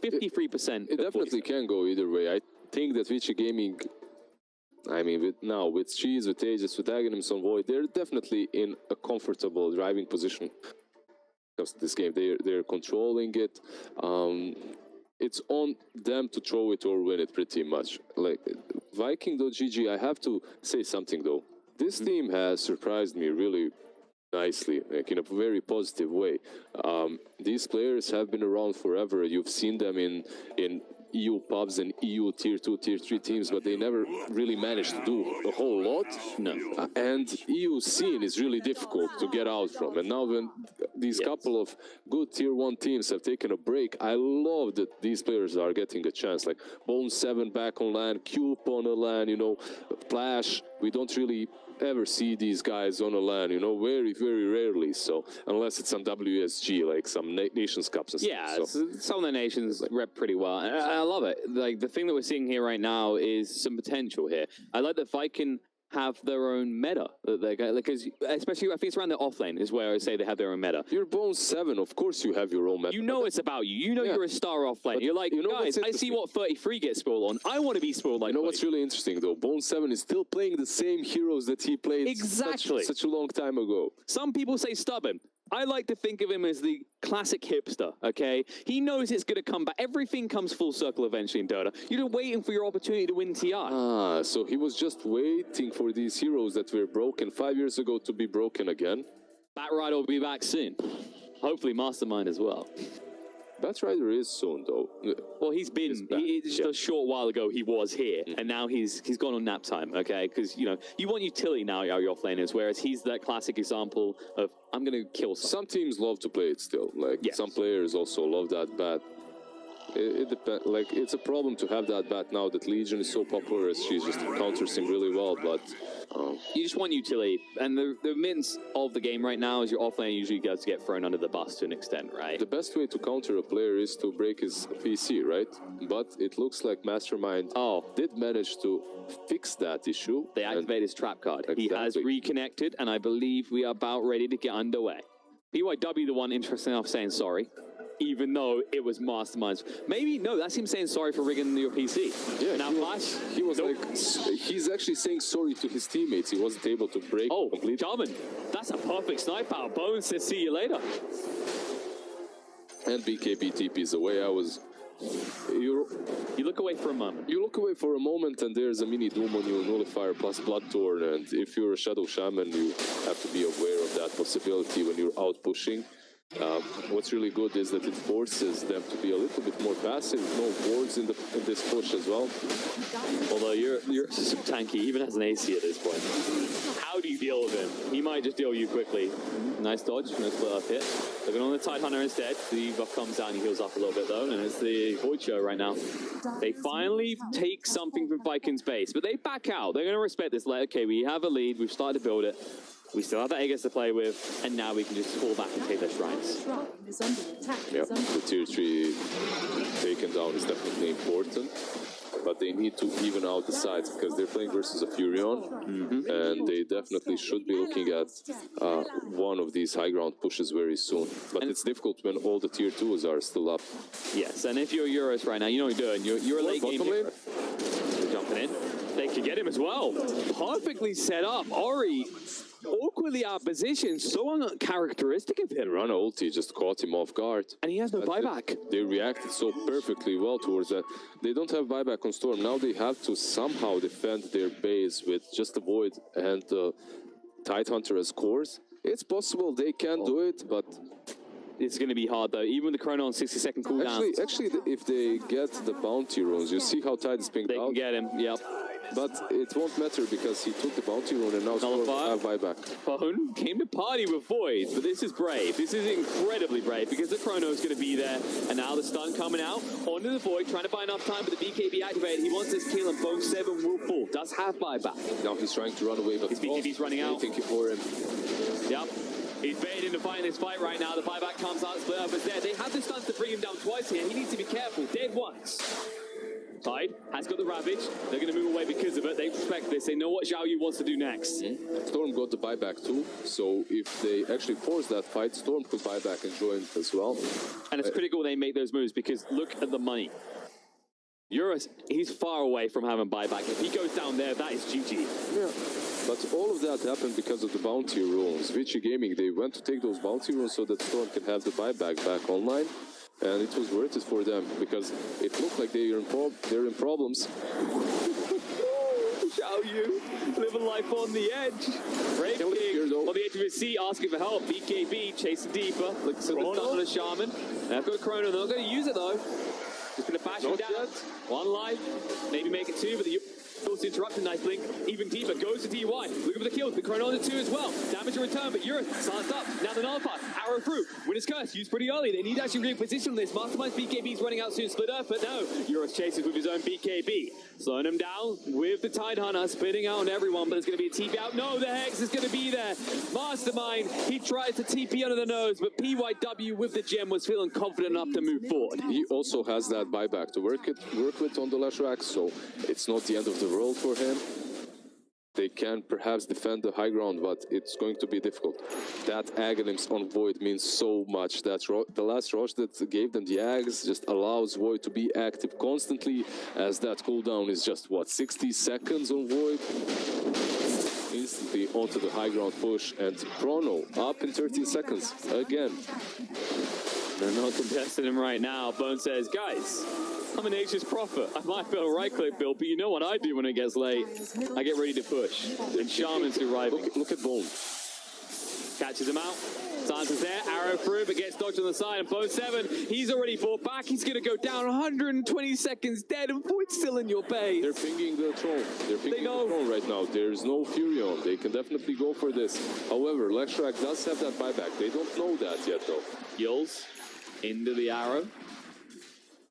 53%. It definitely can go either way. I think that Vici Gaming, I mean, with Cheese, with Aegis, with Aghanims on Void, they're definitely in a comfortable driving position. Because this game, they're controlling it. It's on them to throw it or win it pretty much. Like Viking.gg, I have to say something though. This team has surprised me really nicely, like in a very positive way. These players have been around forever. You've seen them in EU pubs and EU tier 2, tier 3 teams, but they never really managed to do a whole lot. No. And EU scene is really difficult to get out from. And now when these couple of good tier 1 teams have taken a break, I love that these players are getting a chance. Like Bone7 back on LAN, Cube on a LAN, you know, Flash. We don't really ever see these guys on a LAN, you know, very, very rarely. So unless it's some WSG, like some Nations Cups and stuff. Yeah, so some of the nations rep pretty well. And I love it. Like the thing that we're seeing here right now is some potential here. I like that Viking have their own meta that they got, because especially I think it's around the off lane is where I say they have their own meta. You're Bone7, of course you have your own meta. You know it's about you. You know you're a star off lane. You're like, you know, guys, I see what 33 gets spoiled on. I want to be spoiled like You know what's really interesting though? Bone7 is still playing the same heroes that he played such a long time ago. Some people say stubborn. I like to think of him as the classic hipster, okay? He knows it's going to come back. Everything comes full circle eventually in Dota. You're waiting for your opportunity to win TI. Ah, so he was just waiting for these heroes that were broken 5 years ago to be broken again. Batrider will be back soon. Hopefully Mastermind as well. Batrider is soon, though. Well, he's been, just a short while ago he was here, and now he's gone on nap time, okay? Because, you know, you want utility now, your offlaners, whereas he's that classic example of, I'm going to kill someone. Some teams love to play it still. Like, some players also love that bat. It depends. Like, it's a problem to have that bat now that Legion is so popular, as she just counters him really well, but... you just want utility, and the mints of the game right now is your offlane usually gets to get thrown under the bus to an extent, right? The best way to counter a player is to break his PC, right? But it looks like Mastermind did manage to fix that issue. They activate his trap card. Exactly. He has reconnected, and I believe we are about ready to get underway. BYW, the one interesting enough saying sorry, even though it was Mastermind's. Maybe, no, that's him saying sorry for rigging your PC. Yeah, now Flash, he was like, he's actually saying sorry to his teammates. He wasn't able to break completely. Jarman, that's a perfect snipe out. Bones says, see you later. And BKB TP's away. You look away for a moment. You look away for a moment, and there's a mini Doom on you, Nullifier plus Bloodthorn, and if you're a Shadow Shaman, you have to be aware of that possibility when you're out pushing. What's really good is that it forces them to be a little bit more passive. No boards in this push as well. Although you're so tanky, even as an AC at this point. How do you deal with him? He might just deal you quickly. Nice dodge, no split up hit. Looking on the Tidehunter instead. The buff comes down, he heals up a little bit though, and it's the Void Show right now. They finally take something from Viking's base, but they back out. They're going to respect this. Like, okay, we have a lead, we've started to build it. We still have that Aegis to play with, and now we can just fall back and take their shrines. Yeah, the tier 3 taken down is definitely important, but they need to even out the sides because they're playing versus a Furion, and they definitely should be looking at one of these high ground pushes very soon. But it's difficult when all the tier 2s are still up. Yes, and if you're Euros right now, you know what you're doing. You're a late game hero. They're jumping in. They can get him as well. Perfectly set up. Ori awkwardly out of position, so uncharacteristic of him. Run ulti just caught him off guard. And he has no buyback. They reacted so perfectly well towards that. They don't have buyback on Storm. Now they have to somehow defend their base with just the Void and Tidehunter as cores. It's possible they can do it, but... It's going to be hard though, even with the Chrono on 60-second cooldown. Actually, if they get the bounty runes, you see how Tide is pinged out? They can get him, yep. But it won't matter because he took the bounty rune and now Storm have buyback. Bone came to party with Void, but this is brave. This is incredibly brave because the Chrono is going to be there. And now the stun coming out onto the Void, trying to buy enough time, but the BKB activated. He wants this kill and Bone 7 will fall. Does have buyback. Now he's trying to run away, but his BKB's running out. Thank you for him. Yep. He's baited into fighting this fight right now. The buyback comes out, split up is there. They have the stuns to bring him down twice here. He needs to be careful. Dead once. Tide has got the Ravage. They're going to move away because of it. They respect this. They know what Xiao Yu wants to do next. Storm got the buyback too. So if they actually force that fight, Storm could buy back and join as well. And it's critical they make those moves because look at the money. Eurus, he's far away from having buyback. If he goes down there, that is GG. Yeah. But all of that happened because of the bounty rules. Vici Gaming, they went to take those bounty rules so that Storm can have the buyback back online. And it was worth it for them because it looked like they're in problems. Xiao Yu, living life on the edge. Brave King on the edge of his seat, asking for help. BKB chasing deeper. Looks at the stun of the Shaman. They've got a Chrono. They're not going to use it though. Just going to bash him down. One life. Maybe make it two, but the also interrupted. Nice blink. Even deeper. Goes to DY. Looking for the kill. The Chrono on the 2 as well. Damage to return, but Eurus starts up. Now the Nullify. Arrow through. Winner's Curse. Used pretty early. They need to actually reposition this. Mastermind's BKB's running out soon. Split Earth, but no. Eurus chases with his own BKB. Slowing him down with the Tidehunter. Splitting out on everyone, but there's going to be a TP out. No, the Hex is going to be there. Mastermind. He tries to TP under the nose, but PYW with the gem was feeling confident enough to move forward. He also has that buyback to work with on the Lashrak, so it's not the end of the world for him. They can perhaps defend the high ground, but it's going to be difficult. That Aghanim's on Void means so much. That the last rush that gave them the Ags just allows Void to be active constantly, as that cooldown is just, what, 60 seconds on Void? Instantly onto the high ground push, and Chrono up in 13 seconds again. They're not contesting him right now. Bone says, guys, I'm a nature's prophet. I might be able to right-click build, but you know what I do when it gets late? I get ready to push. And Shaman's arriving. Look at Bone. catches him out. Silence is there, arrow through, but gets dodged on the side. And Bo2, he's already fought back. He's going to go down 120 seconds dead, and Void's still in your base. They're pinging the throne. They're pinging the throne right now. There's no Fury on. They can definitely go for this. However, Lextrack does have that buyback. They don't know that yet, though. Yules into the arrow.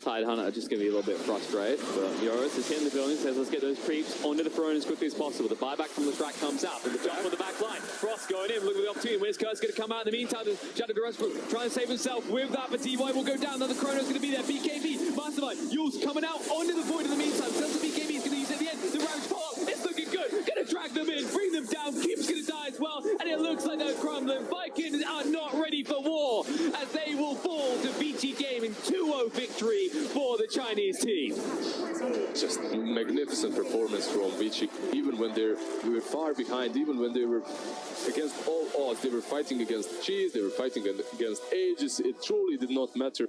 Tidehunter just going to be a little bit frustrated, but Yoris is hitting the building, says let's get those creeps onto the throne as quickly as possible. The buyback from the track comes out, and the jump on the back line. Frost going in, looking for the opportunity. Wizkir's going to come out in the meantime. Shadow Westbrook trying to save himself with that, but DY will go down. Now the Chrono's going to be there. BKB, Mastermind, Yules coming out onto the void in the meantime. Tells the BKB is going to use it at the end. The Ravage follow. It's looking good. Going to drag them in, bring them down. Keep's going to die as well, and it looks like they're crumbling. Vikings are not ready for war as they will fall to Vici Gaming 2-0 victory for the Chinese team. Just magnificent performance from Vici. Even when they were far behind, even when they were against all odds, they were fighting against cheese, they were fighting against ages. It truly did not matter